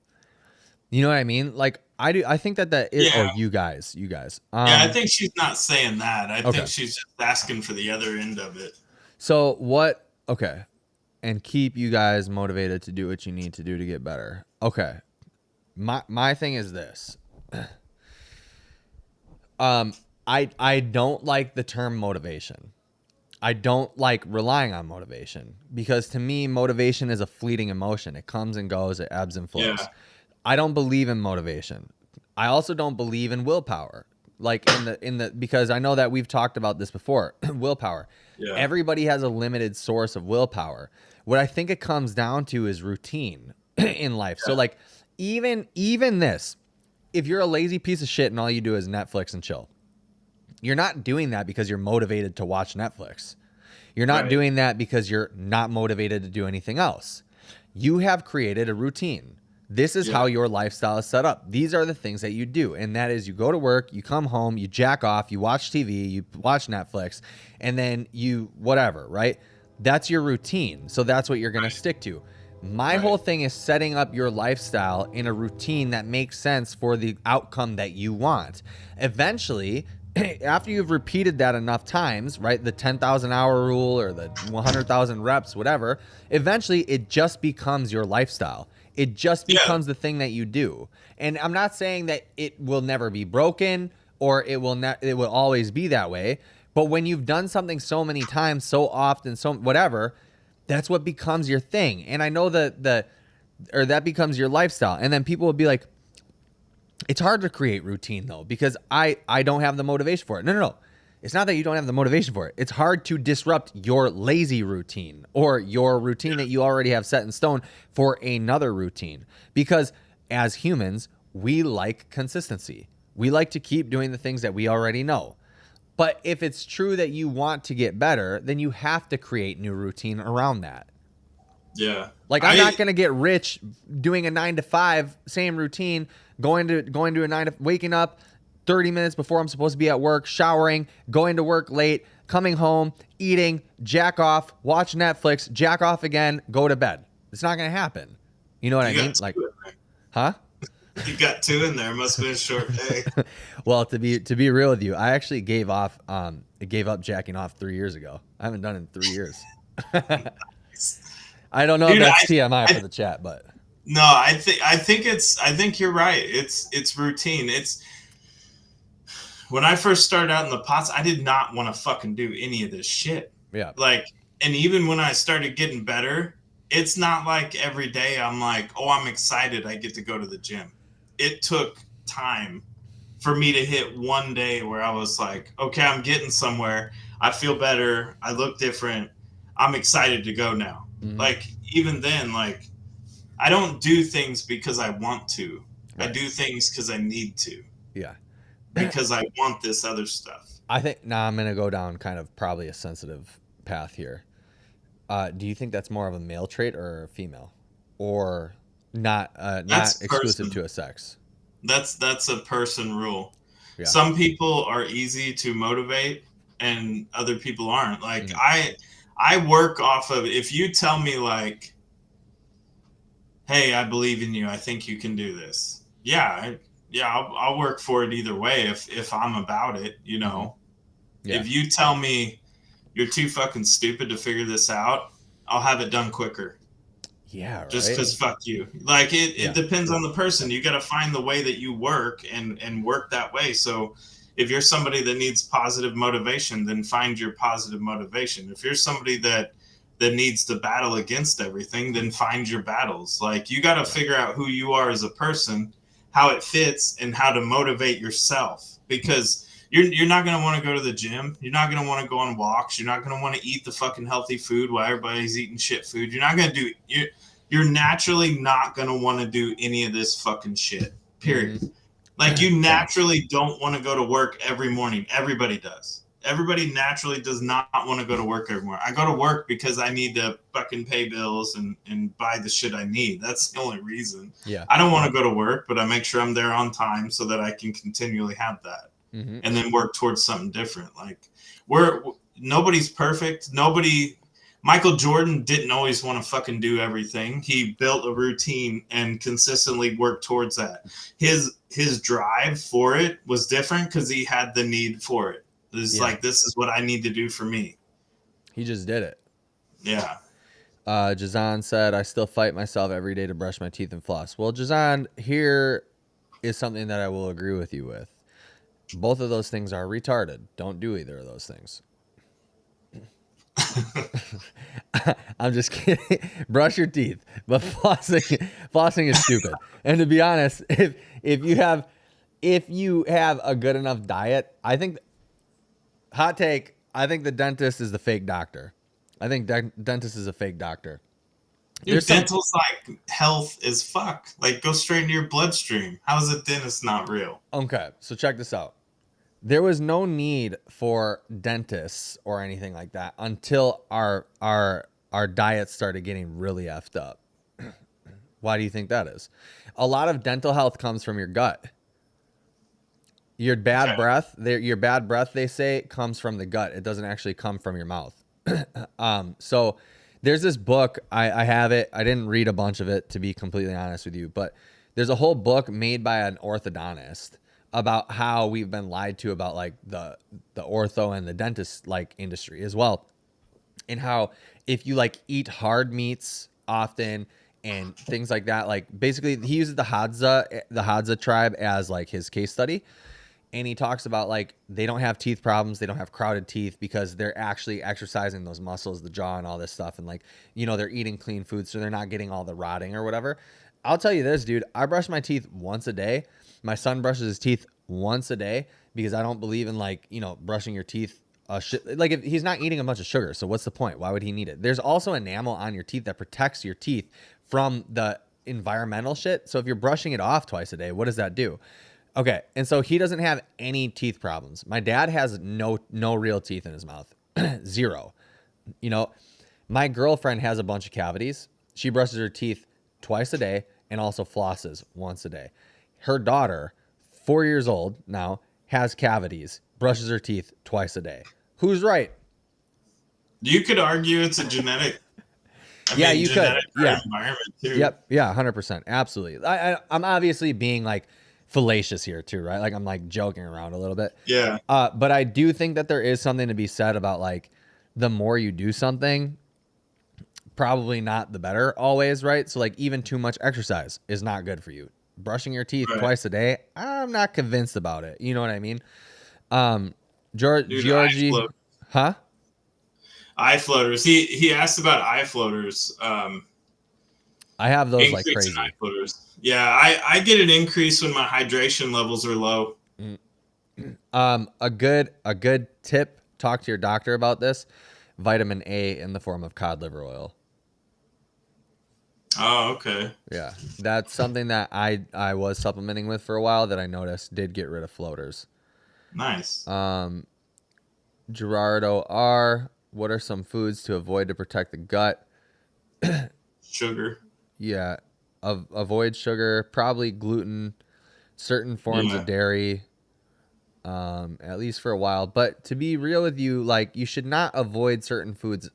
Speaker 2: You know what I mean? Like I do. I think that is.
Speaker 1: Yeah.
Speaker 2: Oh, you guys.
Speaker 1: Yeah, I think she's not saying that. I think she's just asking for the other end of it.
Speaker 2: So what? Okay, and keep you guys motivated to do what you need to do to get better. Okay, my thing is this. I don't like the term motivation. I don't like relying on motivation because to me, motivation is a fleeting emotion. It comes and goes, it ebbs and flows.
Speaker 1: Yeah.
Speaker 2: I don't believe in motivation. I also don't believe in willpower. Like because I know that we've talked about this before. Willpower.
Speaker 1: Yeah.
Speaker 2: Everybody has a limited source of willpower. What I think it comes down to is routine in life. Yeah. So like even this, if you're a lazy piece of shit and all you do is Netflix and chill, you're not doing that because you're motivated to watch Netflix. You're not doing that because you're not motivated to do anything else. You have created a routine. This is how your lifestyle is set up. These are the things that you do. And that is you go to work, you come home, you jack off, you watch TV, you watch Netflix, and then you whatever, right? That's your routine. So that's what you're going to stick to. My whole thing is setting up your lifestyle in a routine that makes sense for the outcome that you want. Eventually, after you've repeated that enough times, right? The 10,000 hour rule or the 100,000 reps, whatever, eventually it just becomes your lifestyle. It just becomes the thing that you do. And I'm not saying that it will never be broken or it will always be that way. But when you've done something so many times, so often, so whatever, that's what becomes your thing. And I know that becomes your lifestyle. And then people will be like, it's hard to create routine though, because I don't have the motivation for it. No. It's not that you don't have the motivation for it. It's hard to disrupt your lazy routine or your routine that you already have set in stone for another routine. Because as humans, we like consistency. We like to keep doing the things that we already know. But if it's true that you want to get better, then you have to create new routine around that.
Speaker 1: Yeah.
Speaker 2: Like I'm not going to get rich doing a 9 to 5, same routine, going to a 9 to waking up 30 minutes before I'm supposed to be at work, showering, going to work late, coming home, eating, jack off, watch Netflix, jack off again, go to bed. It's not going to happen. You know what I mean? Like, huh?
Speaker 1: You got 2 in there. Must have been a short day.
Speaker 2: Well, to be real with you, I actually gave up jacking off 3 years ago. I haven't done it in 3 years. I don't know if that's TMI for the chat, but
Speaker 1: no, I think you're right. It's routine. It's when I first started out in the pots, I did not want to fucking do any of this shit.
Speaker 2: Yeah.
Speaker 1: Like, and even when I started getting better, it's not like every day I'm like, oh, I'm excited I get to go to the gym. It took time for me to hit one day where I was like, okay, I'm getting somewhere. I feel better. I look different. I'm excited to go now. Mm-hmm. Like, even then, like, I don't do things because I want to. Right. I do things because I need to.
Speaker 2: Yeah.
Speaker 1: Because I want this other stuff.
Speaker 2: I think I'm going to go down kind of probably a sensitive path here. Do you think that's more of a male trait or a female, or not exclusive to a sex?
Speaker 1: That's a person rule.
Speaker 2: Yeah.
Speaker 1: Some people are easy to motivate and other people aren't. Like I work off of, if you tell me like, hey, I believe in you, I think you can do this. I'll work for it either way if I'm about it, you
Speaker 2: Mm-hmm.
Speaker 1: know.
Speaker 2: Yeah.
Speaker 1: If you tell me you're too fucking stupid to figure this out, I'll have it done quicker.
Speaker 2: Yeah.
Speaker 1: Just
Speaker 2: Right.
Speaker 1: because fuck you. Like it
Speaker 2: Yeah.
Speaker 1: depends on the person. You got to find the way that you work and work that way. So if you're somebody that needs positive motivation, then find your positive motivation. If you're somebody that needs to battle against everything, then find your battles. Like you got to figure out who you are as a person, how it fits, and how to motivate yourself. Because you're not going to want to go to the gym. You're not going to want to go on walks. You're not going to want to eat the fucking healthy food while everybody's eating shit food. You're not going to do you're naturally not going to want to do any of this fucking shit. Period.
Speaker 2: Mm-hmm.
Speaker 1: Like you
Speaker 2: Facts.
Speaker 1: naturally don't want to go to work every morning. Everybody does. Everybody naturally does not want to go to work every morning. I go to work because I need to fucking pay bills and buy the shit I need. That's the only reason.
Speaker 2: Yeah.
Speaker 1: I don't want to go to work, but I make sure I'm there on time so that I can continually have that
Speaker 2: Mm-hmm.
Speaker 1: and then work towards something different. Like we're nobody's perfect. Nobody Michael Jordan didn't always want to fucking do everything. He built a routine and consistently worked towards that. His drive for it was different because he had the need for it. It's
Speaker 2: Yeah.
Speaker 1: like this is what I need to do for me.
Speaker 2: He just did it.
Speaker 1: Yeah.
Speaker 2: Jazan said, I still fight myself every day to brush my teeth and floss. Well, Jazan, here is something that I will agree with you with. Both of those things are retarded. Don't do either of those things. I'm just kidding. Brush your teeth, but flossing is stupid. And to be honest, if you have a good enough diet, I think hot take, I think the dentist is the fake doctor. I think dentist is a fake doctor.
Speaker 1: Your dental's like health as fuck. Like go straight into your bloodstream. How is a dentist not real?
Speaker 2: Okay, so check this out. There was no need for dentists or anything like that until our diets started getting really effed up. Why do you think that is? A lot of dental health comes from your gut. Your bad breath, they say, comes from the gut. It doesn't actually come from your mouth. So there's this book. I have it. I didn't read a bunch of it, to be completely honest with you, but there's a whole book made by an orthodontist about how we've been lied to about like the ortho and the dentist like industry as well, and how if you like eat hard meats often and things like that, like basically he uses the Hadza tribe as like his case study. And he talks about like they don't have teeth problems, they don't have crowded teeth because they're actually exercising those muscles, the jaw and all this stuff, and like, you know, they're eating clean food, so they're not getting all the rotting or whatever. I'll tell you this, dude, I brush my teeth once a day. My son brushes his teeth once a day because I don't believe in like, you know, brushing your teeth like if he's not eating a bunch of sugar, so what's the point? Why would he need it? There's also enamel on your teeth that protects your teeth from the environmental shit. So if you're brushing it off twice a day, what does that do? Okay, and so he doesn't have any teeth problems. My dad has no real teeth in his mouth. Zero. You know, my girlfriend has a bunch of cavities. She brushes her teeth twice a day and also flosses once a day. Her daughter, 4 years old now, has cavities, brushes her teeth twice a day. Who's right?
Speaker 1: You could argue it's a genetic
Speaker 2: Yeah, you could.
Speaker 1: genetic
Speaker 2: Yeah.
Speaker 1: environment too.
Speaker 2: Yep. Yeah, 100%. Absolutely. I'm obviously being like fallacious here too, right? Like I'm like joking around a little bit.
Speaker 1: Yeah.
Speaker 2: But I do think that there is something to be said about like the more you do something, probably not the better always, right? So like even too much exercise is not good for you. Brushing your teeth
Speaker 1: Right.
Speaker 2: twice a day, I'm not convinced about it. You know what I mean?
Speaker 1: Dude,
Speaker 2: Georgie, huh?
Speaker 1: eye floaters. He asked about eye floaters.
Speaker 2: I have those like
Speaker 1: Increase in
Speaker 2: crazy.
Speaker 1: eye floaters. Yeah, I get an increase when my hydration levels are low.
Speaker 2: A good tip, talk to your doctor about this. Vitamin A in the form of cod liver oil.
Speaker 1: Oh, okay.
Speaker 2: Yeah, that's something that I was supplementing with for a while that I noticed did get rid of floaters.
Speaker 1: Nice.
Speaker 2: Gerardo R, what are some foods to avoid to protect the gut?
Speaker 1: Sugar.
Speaker 2: Yeah, avoid sugar, probably gluten, certain forms of dairy, at least for a while. But to be real with you, like you should not avoid certain foods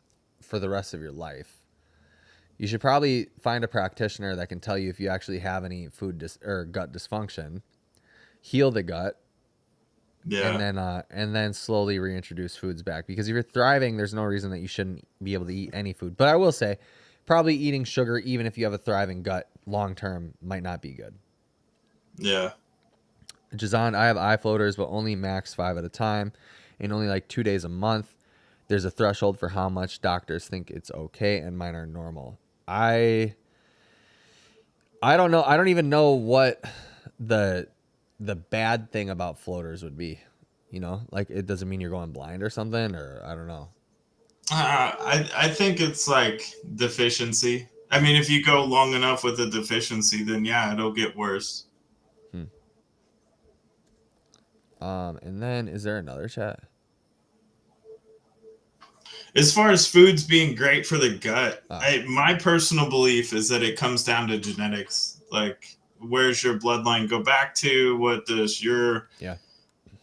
Speaker 2: for the rest of your life. You should probably find a practitioner that can tell you if you actually have any or gut dysfunction, heal the gut,
Speaker 1: Yeah.
Speaker 2: and then slowly reintroduce foods back. Because if you're thriving, there's no reason that you shouldn't be able to eat any food. But I will say, probably eating sugar, even if you have a thriving gut, long term might not be good.
Speaker 1: Yeah.
Speaker 2: Jazan, I have eye floaters, but only max 5 at a time, and only like 2 days a month. There's a threshold for how much doctors think it's okay, and mine are normal. I don't know. I don't even know what the bad thing about floaters would be. You know, like it doesn't mean you're going blind or something, or I don't know.
Speaker 1: I think it's like deficiency. I mean, if you go long enough with a deficiency, then yeah, it'll get worse.
Speaker 2: And then is there another chat?
Speaker 1: As far as foods being great for the gut, my personal belief is that it comes down to genetics. Like, where's your bloodline go back to? What does your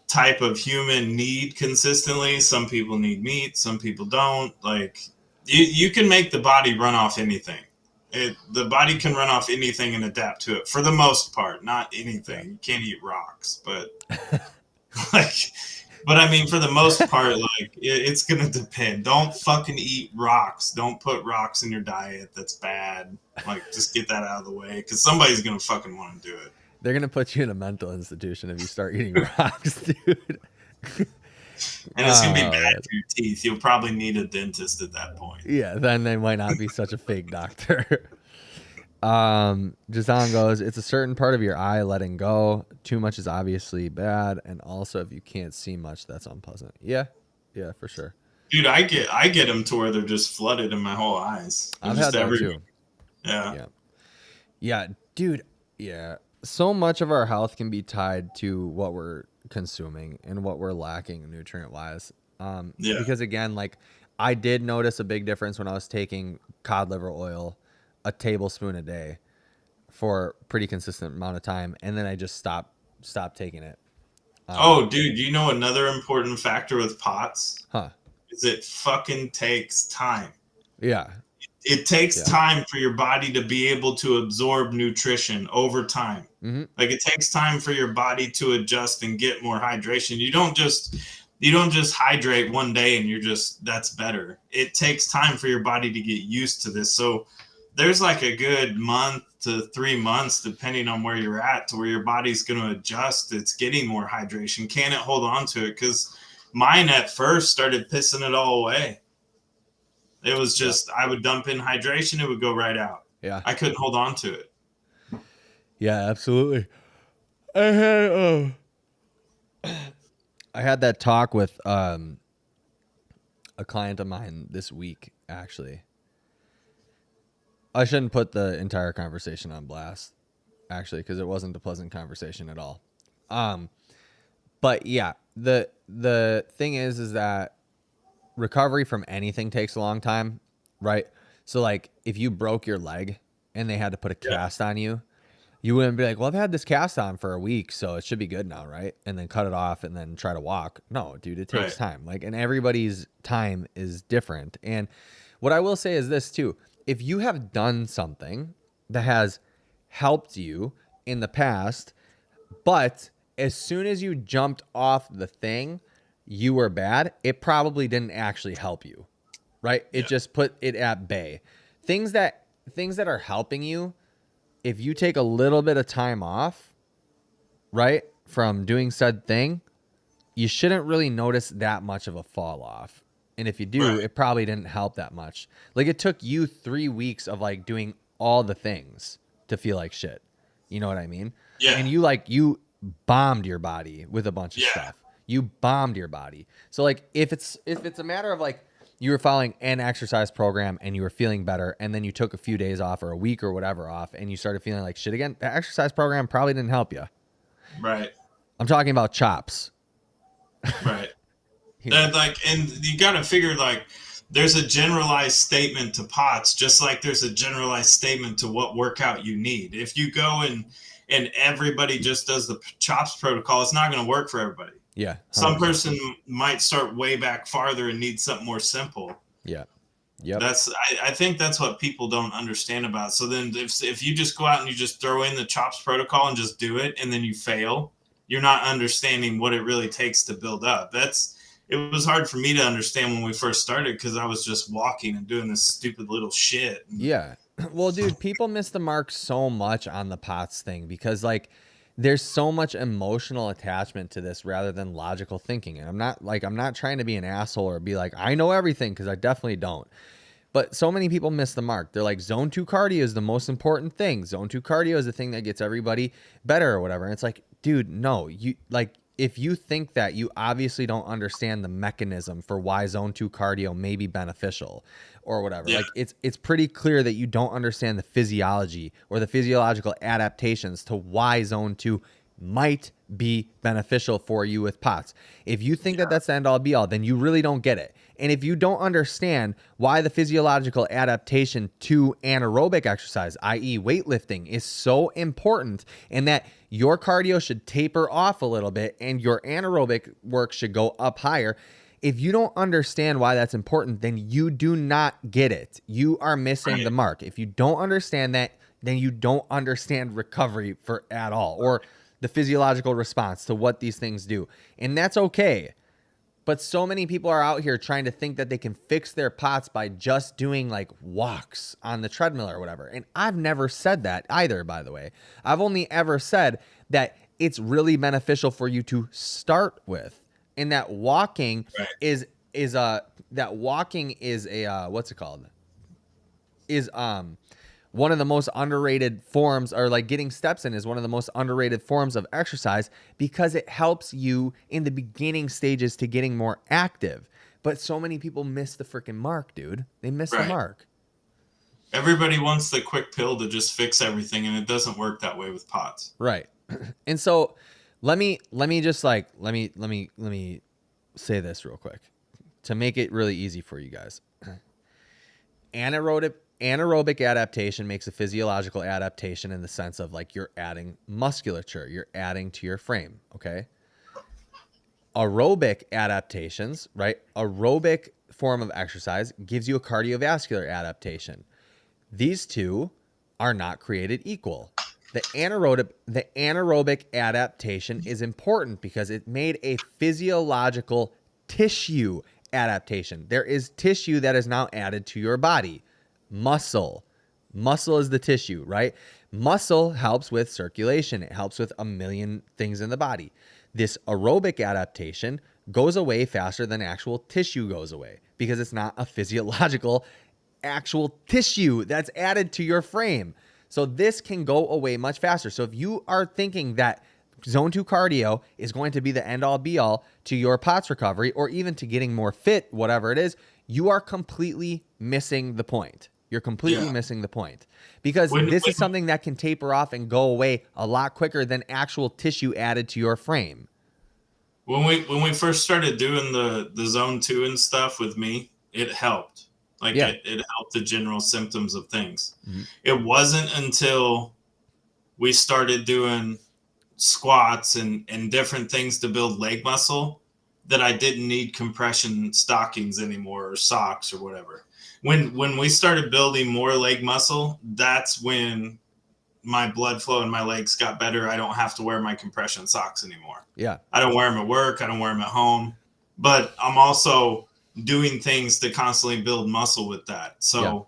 Speaker 1: type of human need consistently? Some people need meat, some people don't. Like, you can make the body run off anything. The body can run off anything and adapt to it for the most part. Not anything. You can't eat rocks, but like. But I mean, for the most part, like it's gonna depend. Don't fucking eat rocks. Don't put rocks in your diet. That's bad. Like, just get that out of the way, because somebody's gonna fucking want to do it.
Speaker 2: They're gonna put you in a mental institution if you start eating rocks, dude.
Speaker 1: And it's gonna be bad for your teeth. You'll probably need a dentist at that point.
Speaker 2: Yeah, then they might not be such a fake doctor. Jazan goes, it's a certain part of your eye letting go. Too much is obviously bad, and also if you can't see much, that's unpleasant. Yeah, for sure.
Speaker 1: Dude, I get them to where they're just flooded in my whole eyes.
Speaker 2: I've had that too.
Speaker 1: Yeah,
Speaker 2: dude. Yeah, so much of our health can be tied to what we're consuming and what we're lacking nutrient wise. Because again, like I did notice a big difference when I was taking cod liver oil, a tablespoon a day, for a pretty consistent amount of time, and then I just stopped taking it.
Speaker 1: Dude, you know another important factor with POTS? Is it fucking takes time.
Speaker 2: Yeah.
Speaker 1: It takes time for your body to be able to absorb nutrition over time.
Speaker 2: Mm-hmm.
Speaker 1: Like, it takes time for your body to adjust and get more hydration. You don't just hydrate one day and that's better. It takes time for your body to get used to this. So there's like a good month to 3 months, depending on where you're at, to where your body's going to adjust. It's getting more hydration. Can it hold on to it? Because mine at first started pissing it all away. It was just, I would dump in hydration, it would go right out.
Speaker 2: Yeah.
Speaker 1: I couldn't hold on to it.
Speaker 2: Yeah, absolutely. I had that talk with a client of mine this week, actually. I shouldn't put the entire conversation on blast, actually, because it wasn't a pleasant conversation at all. But yeah, the thing is that recovery from anything takes a long time, right? So like if you broke your leg and they had to put a cast on you, you wouldn't be like, well, I've had this cast on for a week, so it should be good now, right? And then cut it off and then try to walk. No, dude, it takes time. Like, and everybody's time is different. And what I will say is this too. If you have done something that has helped you in the past, but as soon as you jumped off the thing, you were bad, it probably didn't actually help you, right? It just put it at bay. Things that are helping you, if you take a little bit of time off, right, from doing said thing, you shouldn't really notice that much of a fall off. And if you do, it probably didn't help that much. Like, it took you 3 weeks of like doing all the things to feel like shit. You know what I mean?
Speaker 1: Yeah.
Speaker 2: And you bombed your body with a bunch of stuff. You bombed your body. So like if it's a matter of like you were following an exercise program and you were feeling better, and then you took a few days off or a week or whatever off, and you started feeling like shit again, that exercise program probably didn't help you.
Speaker 1: Right.
Speaker 2: I'm talking about chops.
Speaker 1: Right. And you got to figure, like, there's a generalized statement to POTS, just like there's a generalized statement to what workout you need. If you go and everybody just does the chops protocol, it's not going to work for everybody.
Speaker 2: Yeah. 100%.
Speaker 1: Some person might start way back farther and need something more simple.
Speaker 2: Yeah. Yep.
Speaker 1: I think that's what people don't understand about it. So then if you just go out and you just throw in the CHOPS protocol and just do it and then you fail, you're not understanding what it really takes to build up. It was hard for me to understand when we first started because I was just walking and doing this stupid little shit.
Speaker 2: Yeah. Well, dude, people miss the mark so much on the POTS thing because like there's so much emotional attachment to this rather than logical thinking. And I'm not trying to be an asshole or be like, I know everything, because I definitely don't. But so many people miss the mark. They're like, zone 2 cardio is the most important thing. Zone 2 cardio is the thing that gets everybody better or whatever. And it's like, dude, no, you like, if you think that, you obviously don't understand the mechanism for why zone 2 cardio may be beneficial or whatever.
Speaker 1: Yeah.
Speaker 2: Like it's pretty clear that you don't understand the physiology or the physiological adaptations to why zone 2 might be beneficial for you with POTS. If you think that that's the end all be all, then you really don't get it. And if you don't understand why the physiological adaptation to anaerobic exercise, i.e. weightlifting, is so important and that your cardio should taper off a little bit and your anaerobic work should go up higher, if you don't understand why that's important, then you do not get it. You are missing the mark. If you don't understand that, then you don't understand recovery for at all, or the physiological response to what these things do. And that's okay. But so many people are out here trying to think that they can fix their POTS by just doing like walks on the treadmill or whatever. And I've never said that either, by the way. I've only ever said that it's really beneficial for you to start with. And that walking is a what's it called? Is one of the most underrated forms, or like getting steps in is one of the most underrated forms of exercise because it helps you in the beginning stages to getting more active. But so many people miss the freaking mark, dude. They miss the mark.
Speaker 1: Everybody wants the quick pill to just fix everything, and it doesn't work that way with POTS.
Speaker 2: Right. And so let me say this real quick to make it really easy for you guys. Anaerobic adaptation makes a physiological adaptation in the sense of like you're adding musculature, you're adding to your frame, okay? Aerobic adaptations, right? Aerobic form of exercise gives you a cardiovascular adaptation. These two are not created equal. The anaerobic adaptation is important because it made a physiological tissue adaptation. There is tissue that is now added to your body. Muscle is the tissue, right? Muscle helps with circulation. It helps with a million things in the body. This aerobic adaptation goes away faster than actual tissue goes away because it's not a physiological actual tissue that's added to your frame. So this can go away much faster. So if you are thinking that zone 2 cardio is going to be the end all be all to your POTS recovery or even to getting more fit, whatever it is, you are completely missing the point. You're completely missing the point because this is something that can taper off and go away a lot quicker than actual tissue added to your frame.
Speaker 1: When we first started doing the zone 2 and stuff with me, it helped. Like it helped the general symptoms of things. Mm-hmm. It wasn't until we started doing squats and different things to build leg muscle that I didn't need compression stockings anymore or socks or whatever. When we started building more leg muscle, that's when my blood flow in my legs got better. I don't have to wear my compression socks anymore.
Speaker 2: Yeah.
Speaker 1: I don't wear them at work. I don't wear them at home. But I'm also doing things to constantly build muscle with that. So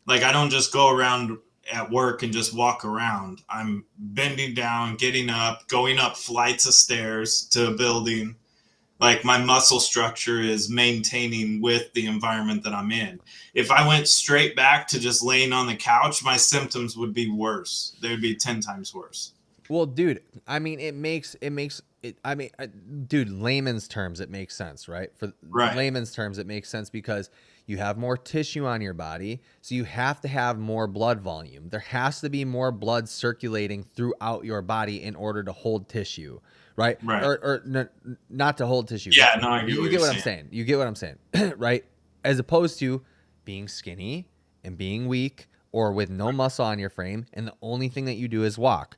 Speaker 1: like I don't just go around at work and just walk around. I'm bending down, getting up, going up flights of stairs to a building. Like my muscle structure is maintaining with the environment that I'm in. If I went straight back to just laying on the couch, my symptoms would be worse. They would be 10 times worse.
Speaker 2: Well, dude, I mean, dude, layman's terms, it makes sense, right? For layman's terms, it makes sense because you have more tissue on your body, so you have to have more blood volume. There has to be more blood circulating throughout your body in order to hold tissue, right? Or not to hold tissue.
Speaker 1: Yeah, no, I get
Speaker 2: you get what I'm saying. You get what I'm saying, right? As opposed to being skinny and being weak or with no muscle on your frame, and the only thing that you do is walk.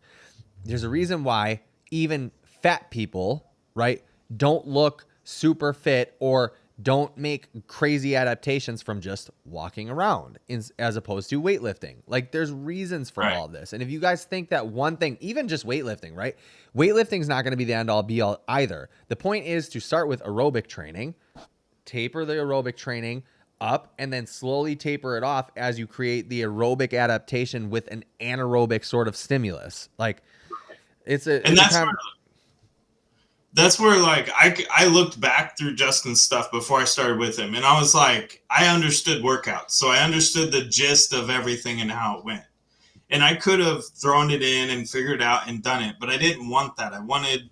Speaker 2: There's a reason why even fat people, right, don't look super fit or Don't make crazy adaptations from just walking around as opposed to weightlifting. Like, there's reasons for
Speaker 1: Right.
Speaker 2: all of this. And if you guys think that one thing, even just weightlifting, right? Weightlifting is not going to be the end all be all either. The point is to start with aerobic training, taper the aerobic training up, and then slowly taper it off as you create the aerobic adaptation with an anaerobic sort of stimulus. Like, it's a
Speaker 1: And
Speaker 2: kind of,
Speaker 1: that's where like I looked back through Justin's stuff before I started with him, and I was like, I understood workouts, so I understood the gist of everything and how it went. And I could have thrown it in and figured it out and done it, but I didn't want that. I wanted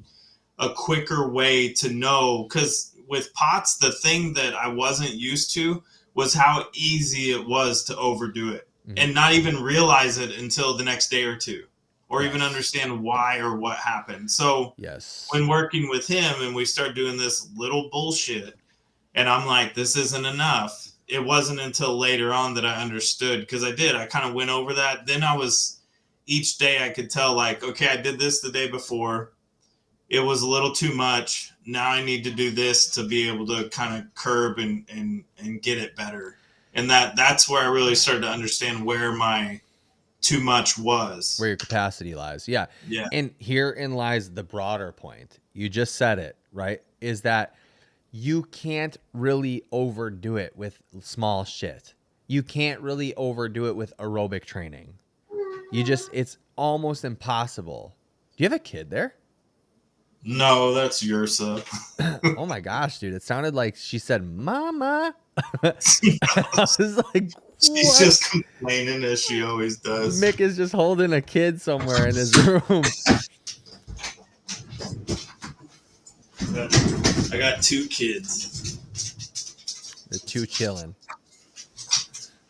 Speaker 1: a quicker way to know, because with POTS, the thing that I wasn't used to was how easy it was to overdo it and not even realize it until the next day or two, or even understand why or what happened. So
Speaker 2: yes.
Speaker 1: when working with him and we start doing this little bullshit, and I'm like, this isn't enough. It wasn't until later on that I understood, because I kind of went over that. Then each day I could tell, like, okay, I did this the day before. It was a little too much. Now I need to do this to be able to kind of curb and get it better. And that's where I really started to understand where my too much was.
Speaker 2: Where your capacity lies. Yeah.
Speaker 1: Yeah.
Speaker 2: And herein lies the broader point. You just said it, right? Is that you can't really overdo it with small shit. You can't really overdo it with aerobic training. It's almost impossible. Do you have a kid there?
Speaker 1: No, that's Ursa.
Speaker 2: Oh my gosh, dude. It sounded like she said, Mama. I was like,
Speaker 1: She's
Speaker 2: what?
Speaker 1: just complaining as she always does.
Speaker 2: Mick is just holding a kid somewhere in his room.
Speaker 1: I got 2 kids.
Speaker 2: They're too chilling.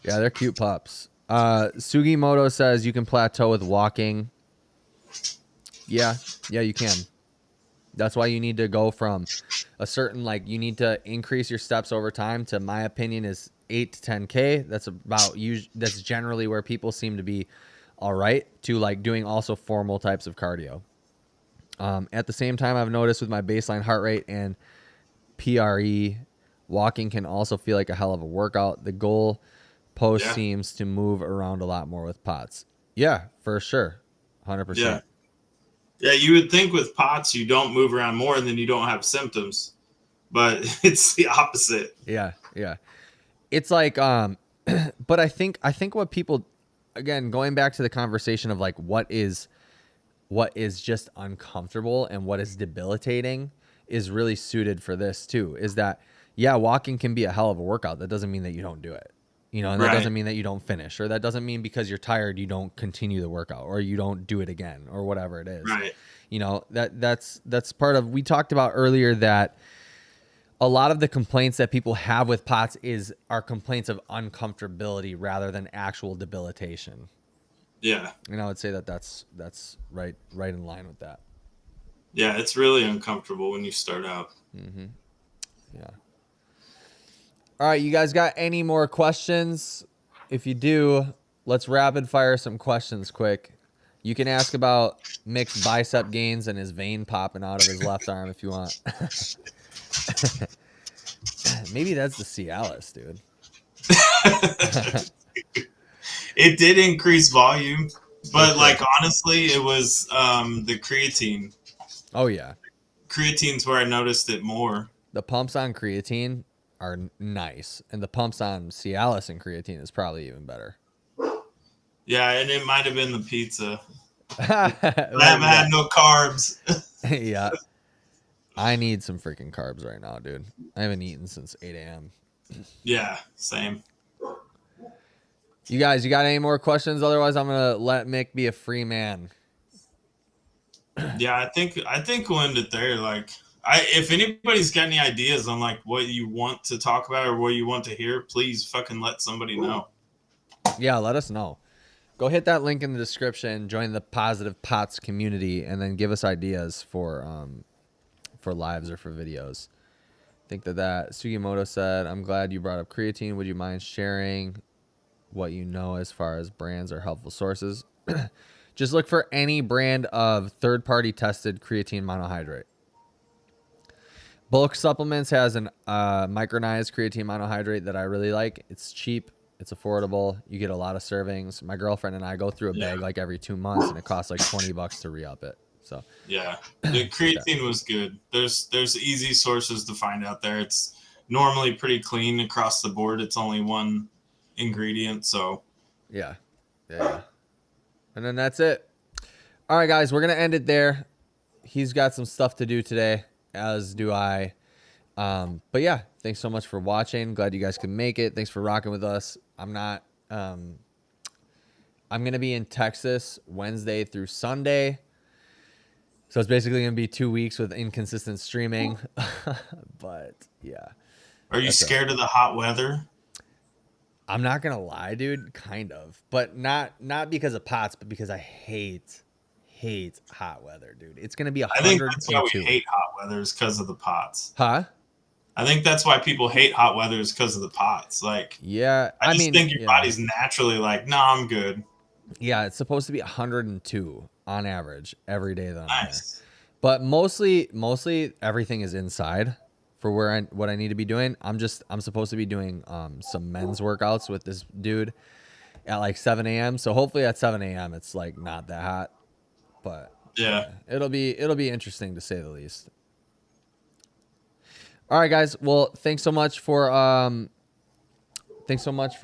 Speaker 2: Yeah, they're cute pups. Sugimoto says you can plateau with walking. Yeah, you can. That's why you need to go from a certain, like, you need to increase your steps over time to, my opinion, is 8 to 10K. That's generally where people seem to be all right, to like doing also formal types of cardio. At the same time, I've noticed with my baseline heart rate and PRE, walking can also feel like a hell of a workout. The goal post seems to move around a lot more with POTS. Yeah, for sure. 100%.
Speaker 1: Yeah. Yeah, you would think with POTS you don't move around more and then you don't have symptoms. But it's the opposite.
Speaker 2: Yeah. It's like but I think what people, again, going back to the conversation of like what is just uncomfortable and what is debilitating is really suited for this too. Is that, yeah, walking can be a hell of a workout. That doesn't mean that you don't do it. And that doesn't mean that you don't finish, or that doesn't mean because you're tired you don't continue the workout or you don't do it again or whatever it is.
Speaker 1: Right.
Speaker 2: That's part of, we talked about earlier that a lot of the complaints that people have with POTS are complaints of uncomfortability rather than actual debilitation.
Speaker 1: Yeah.
Speaker 2: And I would say that that's right in line with that.
Speaker 1: Yeah, it's really uncomfortable when you start out.
Speaker 2: Mm-hmm. Yeah. All right, you guys got any more questions? If you do, let's rapid fire some questions quick. You can ask about Mick's bicep gains and his vein popping out of his left arm if you want. Maybe that's the Cialis, dude.
Speaker 1: It did increase volume, but like honestly, it was the creatine.
Speaker 2: Oh yeah.
Speaker 1: Creatine's where I noticed it more.
Speaker 2: The pumps on creatine are nice, and the pumps on Cialis and creatine is probably even better.
Speaker 1: Yeah, and it might have been the pizza. I haven't had no carbs.
Speaker 2: Yeah. I need some freaking carbs right now, dude. I haven't eaten since 8 a.m.
Speaker 1: Yeah, same.
Speaker 2: You guys, you got any more questions? Otherwise, I'm going to let Mick be a free man.
Speaker 1: Yeah, I think we'll end it there. Like, if anybody's got any ideas on like what you want to talk about or what you want to hear, please fucking let somebody know.
Speaker 2: Yeah, let us know. Go hit that link in the description, join the Positive POTS community, and then give us ideas for lives or for videos. I think that Sugimoto said, I'm glad you brought up creatine. Would you mind sharing what you know as far as brands or helpful sources? Just look for any brand of third-party tested creatine monohydrate. Bulk Supplements has an micronized creatine monohydrate that I really like. It's cheap. It's affordable. You get a lot of servings. My girlfriend and I go through a bag like every 2 months, and it costs like $20 to re-up it. So
Speaker 1: Yeah, the creatine was good. There's easy sources to find out there. It's normally pretty clean across the board. It's only one ingredient, so
Speaker 2: yeah. And then that's it. All right, guys, we're gonna end it there. He's got some stuff to do today, as do I. But yeah, thanks so much for watching. Glad you guys could make it. Thanks for rocking with us. I'm gonna be in Texas Wednesday through Sunday. So it's basically going to be 2 weeks with inconsistent streaming. But yeah.
Speaker 1: Are you scared of the hot weather?
Speaker 2: I'm not going to lie, dude. Kind of. But not because of pots, but because I hate hot weather, dude. It's going to be 102.
Speaker 1: I think that's why we hate hot weather is because of the pots.
Speaker 2: Huh?
Speaker 1: I think that's why people hate hot weather is because of the pots. Like,
Speaker 2: yeah,
Speaker 1: I just think your body's naturally like, nah, I'm good.
Speaker 2: Yeah, it's supposed to be 102 on average every day that I'm
Speaker 1: Nice.
Speaker 2: here. But mostly everything is inside for what I need to be doing. I'm supposed to be doing some men's workouts with this dude at like 7 a.m. So hopefully at 7 a.m. it's like not that hot. But
Speaker 1: yeah,
Speaker 2: it'll be interesting to say the least. All right, guys. Well, thanks so much for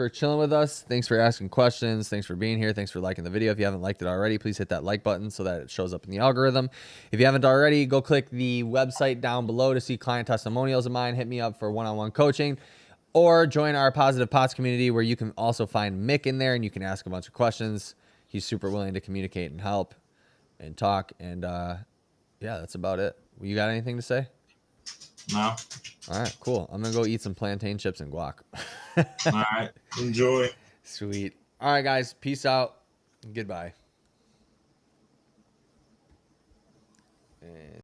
Speaker 2: chilling with us. Thanks for asking questions. Thanks for being here. Thanks for liking the video. If you haven't liked it already, please hit that like button so that it shows up in the algorithm. If you haven't already, go click the website down below to see client testimonials of mine. Hit me up for one-on-one coaching or join our Positive Pots community where you can also find Mick in there and you can ask a bunch of questions. He's super willing to communicate and help and talk. And yeah, that's about it. You got anything to say?
Speaker 1: No.
Speaker 2: All right, cool. I'm going to go eat some plantain chips and guac.
Speaker 1: All right. Enjoy.
Speaker 2: Sweet. All right, guys. Peace out. Goodbye.